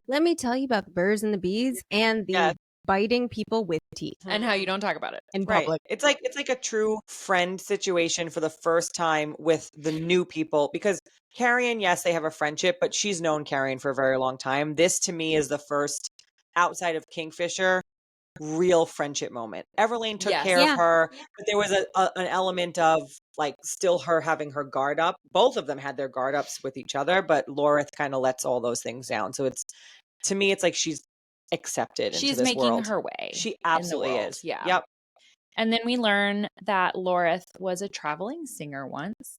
Speaker 3: Let me tell you about the birds and the bees and the biting people with teeth.
Speaker 1: And how you don't talk about it.
Speaker 3: In
Speaker 2: Right.
Speaker 3: public.
Speaker 2: It's like a true friend situation for the first time with the new people because Carrion, yes, they have a friendship, but she's known Carrion for a very long time. This to me is the first outside of Kingfisher real friendship moment. Everlane took care of her, but there was an element of still her having her guard up. Both of them had their guard ups with each other, but Lorith kind of lets all those things down. So to me, it's like she's accepted into this
Speaker 1: making
Speaker 2: world.
Speaker 1: her way.
Speaker 2: She absolutely is.
Speaker 1: Yeah.
Speaker 2: Yep.
Speaker 1: And then we learn that Lorith was a traveling singer once,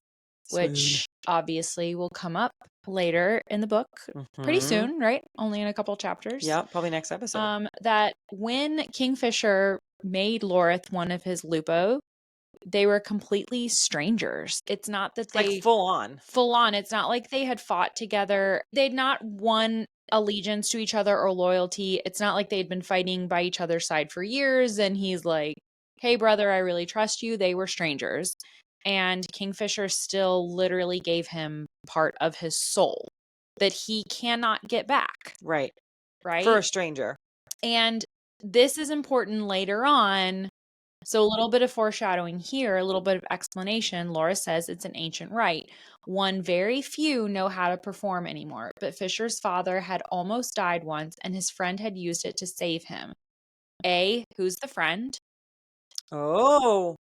Speaker 1: which obviously will come up later in the book pretty soon, right? Only in a couple chapters.
Speaker 2: Yeah, probably next episode.
Speaker 1: That when Kingfisher made Lorith one of his Lupo, they were completely strangers. It's not that they
Speaker 2: full on.
Speaker 1: It's not like they had fought together. They'd not won allegiance to each other or loyalty. It's not like they'd been fighting by each other's side for years. And he's like, hey, brother, I really trust you. They were strangers. And Kingfisher still literally gave him part of his soul that he cannot get back.
Speaker 2: Right.
Speaker 1: Right.
Speaker 2: For a stranger.
Speaker 1: And this is important later on. So a little bit of foreshadowing here, a little bit of explanation. Laura says it's an ancient rite. One very few know how to perform anymore, but Fisher's father had almost died once and his friend had used it to save him. Who's the friend?
Speaker 2: Oh,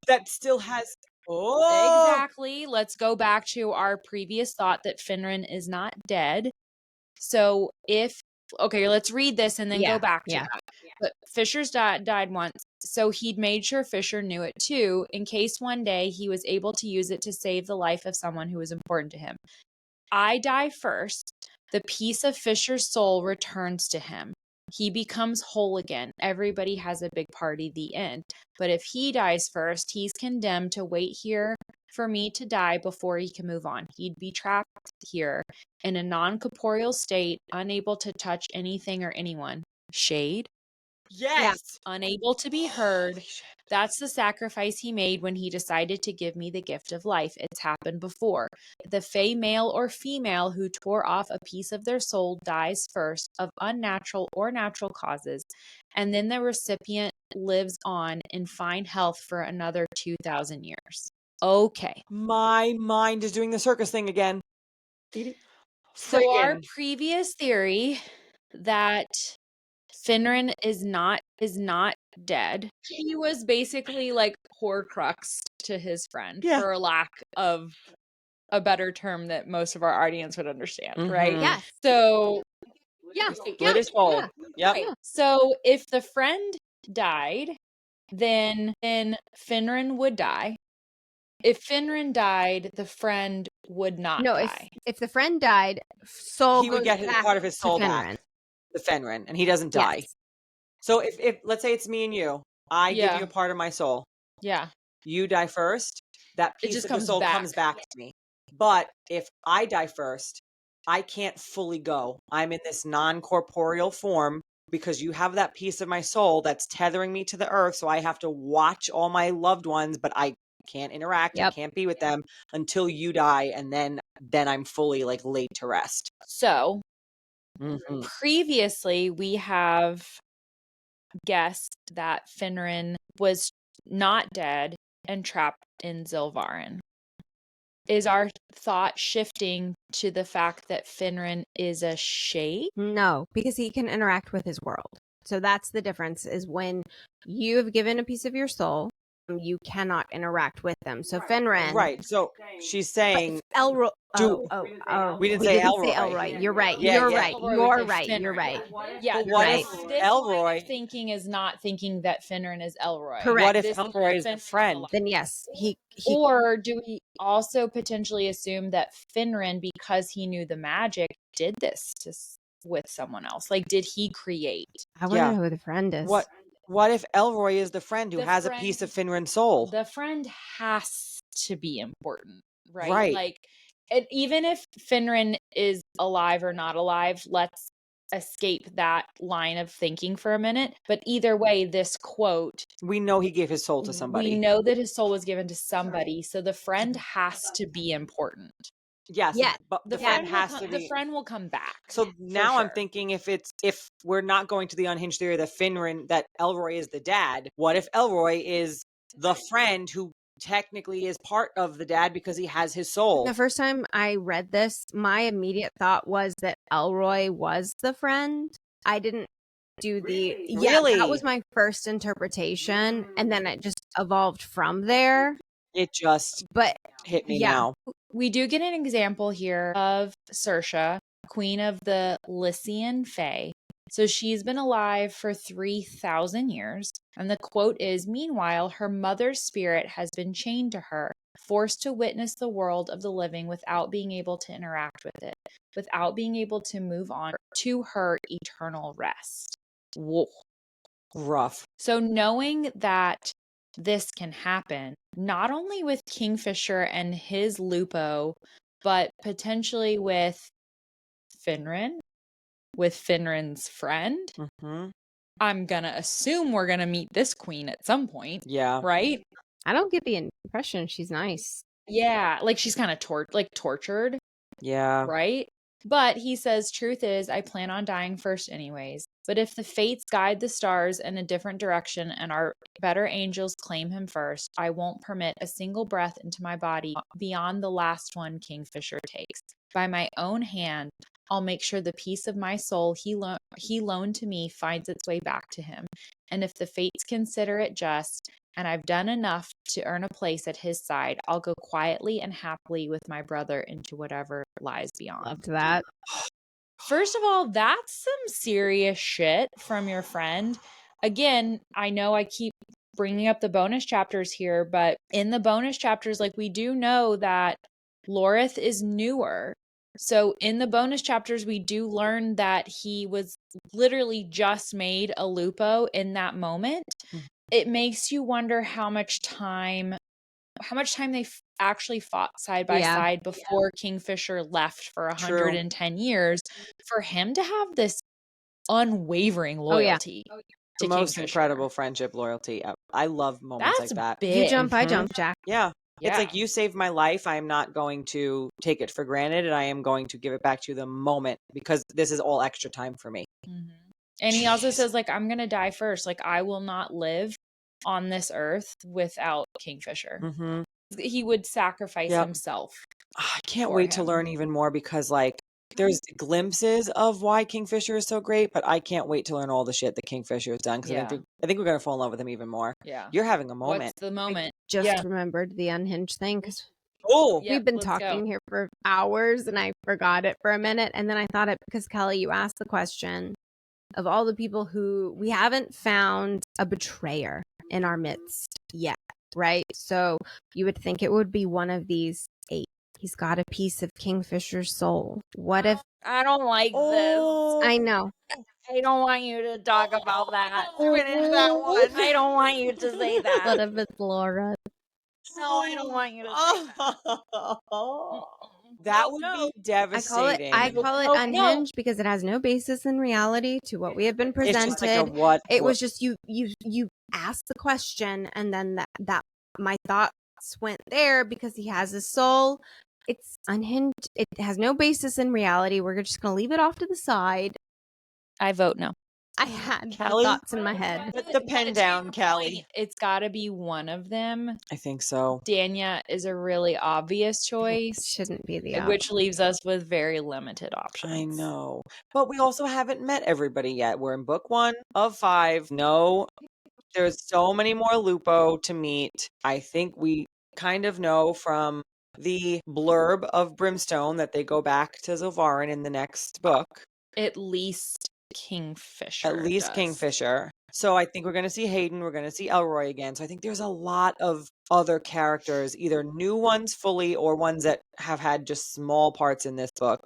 Speaker 2: that still has. Oh,
Speaker 1: exactly. Let's go back to our previous thought that Finran is not dead. So let's read this and then go back to that. But Fisher's died once, so he'd made sure Fisher knew it too, in case one day he was able to use it to save the life of someone who was important to him. I die first. The piece of Fisher's soul returns to him. He becomes whole again. Everybody has a big party, the end. But if he dies first, he's condemned to wait here for me to die before he can move on. He'd be trapped here in a non-corporeal state, unable to touch anything or anyone. Shade?
Speaker 2: Yes.
Speaker 1: Unable to be heard. That's the sacrifice he made when he decided to give me the gift of life. It's happened before. The fey male or female who tore off a piece of their soul dies first of unnatural or natural causes, and then the recipient lives on in fine health for another 2,000 years. Okay.
Speaker 2: My mind is doing the circus thing again.
Speaker 1: So our previous theory that Finran is not dead. He was basically like Horcrux to his friend,
Speaker 2: Yeah.
Speaker 1: for lack of a better term that most of our audience would understand, right?
Speaker 2: Mhm.
Speaker 3: Yes.
Speaker 1: So,
Speaker 2: Split his soul. Yep.
Speaker 1: right. So if the friend died, then Finran would die. If Finran died, the friend would not
Speaker 3: No,
Speaker 1: die.
Speaker 3: if the friend died, soul
Speaker 2: He would
Speaker 3: goes
Speaker 2: get
Speaker 3: back
Speaker 2: part of his soul
Speaker 3: to
Speaker 2: back.
Speaker 3: Fenrir.
Speaker 2: The Fenrir, and he doesn't die.
Speaker 3: Yes.
Speaker 2: So if let's say it's me and you, I give you a part of my soul.
Speaker 1: Yeah.
Speaker 2: You die first, that
Speaker 1: It
Speaker 2: piece
Speaker 1: just
Speaker 2: of the
Speaker 1: comes
Speaker 2: soul
Speaker 1: back.
Speaker 2: comes back to me. But if I die first, I can't fully go. I'm in this non-corporeal form because you have that piece of my soul that's tethering me to the earth, so I have to watch all my loved ones, but I can't interact, I
Speaker 3: Yep.
Speaker 2: can't be with them until you die, and then I'm fully like laid to rest.
Speaker 1: So
Speaker 2: Mhm.
Speaker 1: previously, we have guessed that Finran was not dead and trapped in Zilvarin. Is our thought shifting to the fact that Finran is a shade?
Speaker 3: No, because he can interact with his world. So that's the difference, is when you have given a piece of your soul, you cannot interact with them. So Fenrir.
Speaker 2: Right. So she's saying
Speaker 3: Elroy.
Speaker 2: Do- we didn't say
Speaker 3: didn't say
Speaker 2: Elroy.
Speaker 3: Elroy. You're right.
Speaker 2: Yeah,
Speaker 3: You're
Speaker 2: yeah.
Speaker 3: right.
Speaker 1: Elroy
Speaker 3: You're
Speaker 1: would say
Speaker 3: right.
Speaker 1: Finran.
Speaker 3: You're right.
Speaker 1: Yeah,
Speaker 2: But what
Speaker 3: right.
Speaker 2: if
Speaker 1: this
Speaker 2: Elroy
Speaker 1: line of thinking is not thinking that Finran is Elroy.
Speaker 3: Correct.
Speaker 2: What if
Speaker 1: This
Speaker 2: Elroy is a
Speaker 1: Finran
Speaker 2: friend?
Speaker 1: alive.
Speaker 3: Then yes, he
Speaker 1: Or do we also potentially assume that Finran, because he knew the magic, did this with someone else? Like, did he create?
Speaker 3: I want to
Speaker 2: Yeah.
Speaker 3: know who the friend is.
Speaker 2: What if Elroy is the friend who
Speaker 1: The
Speaker 2: has
Speaker 1: friend-
Speaker 2: a piece of Finran's soul?
Speaker 1: The friend has to be important, right?
Speaker 2: Right.
Speaker 1: Like, even if Finran is alive or not alive, let's escape that line of thinking for a minute. But either way, this quote,
Speaker 2: We know he gave his soul to somebody.
Speaker 1: we know that his soul was given to somebody, so the friend has to be important.
Speaker 2: Yes,
Speaker 3: Yeah,
Speaker 2: but
Speaker 1: The
Speaker 2: the friend
Speaker 1: friend
Speaker 2: has
Speaker 1: will
Speaker 2: to
Speaker 1: come,
Speaker 2: be.
Speaker 1: the friend will come back.
Speaker 2: So
Speaker 1: for
Speaker 2: now I'm
Speaker 1: sure.
Speaker 2: thinking if we're not going to the unhinged theory that Elroy is the dad, what if Elroy is the friend who technically is part of the dad because he has his soul?
Speaker 3: The first time I read this, my immediate thought was that Elroy was the friend. I didn't do the
Speaker 2: Really?
Speaker 3: that was my first interpretation, and then it just evolved from there.
Speaker 2: It just
Speaker 3: But
Speaker 2: hit me
Speaker 3: yeah.
Speaker 2: now.
Speaker 1: We do get an example here of Saoirse, queen of the Lycian Fae. So she's been alive for 3,000 years. And the quote is, meanwhile, her mother's spirit has been chained to her, forced to witness the world of the living without being able to interact with it, without being able to move on to her eternal rest. Whoa.
Speaker 2: Rough.
Speaker 1: So knowing that this can happen, not only with Kingfisher and his Lupo, but potentially with Finran, with Finran's friend.
Speaker 2: Hmm.
Speaker 1: I'm going to assume we're going to meet this queen at some point,
Speaker 2: Yeah.
Speaker 1: right?
Speaker 3: I don't get the impression she's nice.
Speaker 1: Yeah, like she's kind of tortured,
Speaker 2: Yeah.
Speaker 1: right? But he says, truth is, I plan on dying first anyways. But if the fates guide the stars in a different direction and our better angels claim him first, I won't permit a single breath into my body beyond the last one Kingfisher takes. By my own hand, I'll make sure the piece of my soul he loaned to me finds its way back to him. And if the fates consider it just, and I've done enough to earn a place at his side, I'll go quietly and happily with my brother into whatever lies beyond.
Speaker 3: Loved that.
Speaker 1: First of all, that's some serious shit from your friend. Again, I know I keep bringing up the bonus chapters here, but in the bonus chapters, like, we do know that Lorith is newer. So in the bonus chapters, we do learn that he was literally just made a Lupo in that moment. It makes you wonder how much time they actually fought side by
Speaker 3: Yeah.
Speaker 1: side before Kingfisher left for
Speaker 2: True.
Speaker 1: 110 years for him to have this unwavering
Speaker 3: yeah.
Speaker 1: loyalty
Speaker 2: The
Speaker 1: to
Speaker 2: most
Speaker 1: Kingfisher.
Speaker 2: incredible friendship loyalty. I love moments
Speaker 1: That's
Speaker 2: like that.
Speaker 1: big.
Speaker 3: You jump, I
Speaker 2: Mhm.
Speaker 3: jump, Jack.
Speaker 2: Yeah.
Speaker 1: Yeah.
Speaker 2: It's like, you saved my life. I am not going to take it for granted, and I am going to give it back to you the moment, because this is all extra time for me.
Speaker 1: Mhm. And he also
Speaker 2: Jeez.
Speaker 1: says, like, I'm going to die first. Like, I will not live on this earth without Kingfisher.
Speaker 2: Mm-hmm.
Speaker 1: He would sacrifice
Speaker 2: Yep.
Speaker 1: himself.
Speaker 2: I can't
Speaker 1: For
Speaker 2: wait to
Speaker 1: him.
Speaker 2: learn even more, because like There's glimpses of why Kingfisher is so great, but I can't wait to learn all the shit that Kingfisher has done because
Speaker 1: Yeah.
Speaker 2: I think we're gonna fall in love with him even more.
Speaker 1: Yeah.
Speaker 2: You're having a moment.
Speaker 1: What's the moment?
Speaker 3: Just remembered the unhinged thing because
Speaker 2: Oh,
Speaker 1: Yep,
Speaker 3: we've been
Speaker 1: let's
Speaker 3: talking
Speaker 1: go.
Speaker 3: here for hours and I forgot it for a minute. And then I thought it because Kelly, you asked the question of all the people who we haven't found a betrayer in our midst yet, right? So you would think it would be one of these 8. He's got a piece of Kingfisher's soul. What if
Speaker 1: I don't like
Speaker 3: I know.
Speaker 1: I don't want you to talk about that. I don't want you to say that.
Speaker 3: What if it's Laura?
Speaker 1: No, I don't want you to say that.
Speaker 2: That would
Speaker 1: No.
Speaker 2: be devastating.
Speaker 3: I call it
Speaker 1: No.
Speaker 3: unhinged because it has no basis in reality to what we have been
Speaker 2: It's
Speaker 3: presented.
Speaker 2: just like a what?
Speaker 3: It was just you asked the question and then that my thoughts went there because he has a soul. It's unhinged. It has no basis in reality. We're just going to leave it off to the side.
Speaker 1: I vote no.
Speaker 3: I had
Speaker 2: Callie?
Speaker 3: thoughts in my head.
Speaker 2: Put the pen down, Callie.
Speaker 1: It's got to be one of them.
Speaker 2: I think so.
Speaker 1: Danya is a really obvious choice,
Speaker 3: Shouldn't be the
Speaker 1: which leaves us with very limited options.
Speaker 2: I know. But we also haven't met everybody yet. We're in book 1 of 5. No, there's so many more Lupo to meet. I think we kind of know from the blurb of Brimstone that they go back to Zilvarin in the next book.
Speaker 1: At least Kingfisher.
Speaker 2: At least
Speaker 1: does.
Speaker 2: Kingfisher. So I think we're going to see Hayden. We're going to see Elroy again. So I think there's a lot of other characters, either new ones fully or ones that have had just small parts in this book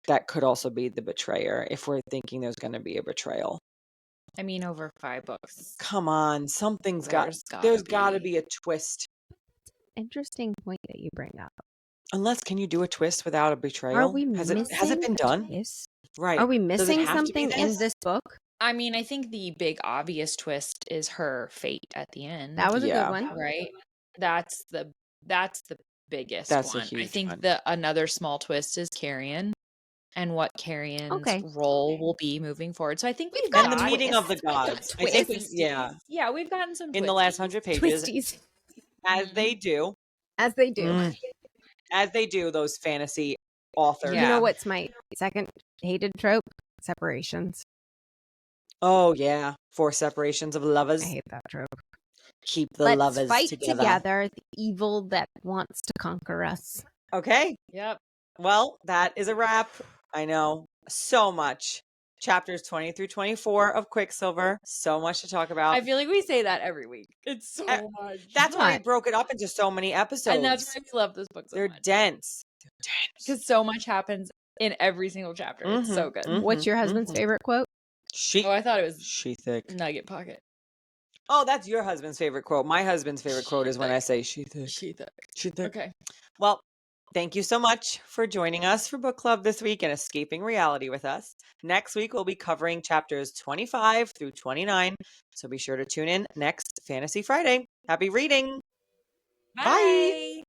Speaker 2: that could also be the betrayer if we're thinking there's going to be a betrayal.
Speaker 1: I mean, over 5 books.
Speaker 2: Come on, something's
Speaker 1: There's
Speaker 2: got to be a twist.
Speaker 3: Interesting point that you bring up.
Speaker 2: Unless, can you do a twist without a betrayal?
Speaker 3: Are we
Speaker 2: has it been
Speaker 3: a
Speaker 2: done?
Speaker 3: twist?
Speaker 2: Right.
Speaker 3: Are we
Speaker 2: Does it
Speaker 3: missing
Speaker 2: have to be
Speaker 3: something in this book?
Speaker 1: I mean, I think the big obvious twist is her fate at the end.
Speaker 3: That was a
Speaker 2: Yeah.
Speaker 3: good one.
Speaker 1: right. That's the biggest
Speaker 2: That's a
Speaker 1: one. I
Speaker 2: huge
Speaker 1: think
Speaker 2: one.
Speaker 1: another small twist is Carrion and what Carrion's
Speaker 3: Okay.
Speaker 1: role will be moving forward. So I think we've
Speaker 3: We've
Speaker 1: got
Speaker 2: And the
Speaker 3: got
Speaker 2: meeting of the
Speaker 3: twist. We've got
Speaker 2: gods. I think
Speaker 3: twists.
Speaker 1: Yeah, we've gotten some
Speaker 2: in the last
Speaker 1: twisties.
Speaker 2: 100 pages,
Speaker 3: Twisties.
Speaker 2: as they do.
Speaker 3: As they do.
Speaker 2: As they do, those fantasy authors.
Speaker 3: You know
Speaker 1: Yeah.
Speaker 3: what's my second hated trope? Separations.
Speaker 2: Oh, yeah. 4 separations of lovers.
Speaker 3: I hate that trope.
Speaker 2: Keep the
Speaker 3: Let's
Speaker 2: lovers
Speaker 3: fight
Speaker 2: together.
Speaker 3: the evil that wants to conquer us.
Speaker 2: Okay.
Speaker 1: Yep.
Speaker 2: Well, that is a wrap. I know. So much. Chapters 20 through 24 of Quicksilver. So much to talk about.
Speaker 1: I feel like we say that every week. It's so much.
Speaker 2: That's why we
Speaker 3: What?
Speaker 2: broke it up into so many episodes.
Speaker 1: And that's why we love this book so
Speaker 2: They're
Speaker 1: much.
Speaker 2: dense.
Speaker 1: Because so much happens in every single chapter. It's so good.
Speaker 3: What's your husband's favorite quote?
Speaker 1: Oh, I thought it was
Speaker 2: She thick.
Speaker 1: Nugget Pocket.
Speaker 2: Oh, that's your husband's favorite quote. My husband's favorite quote is when I say she thick.
Speaker 1: She thick.
Speaker 2: She thick.
Speaker 1: Okay.
Speaker 2: Well, thank you so much for joining us for book club this week and escaping reality with us. Next week, we'll be covering chapters 25 through 29. So be sure to tune in next Fantasy Friday. Happy reading.
Speaker 1: Bye.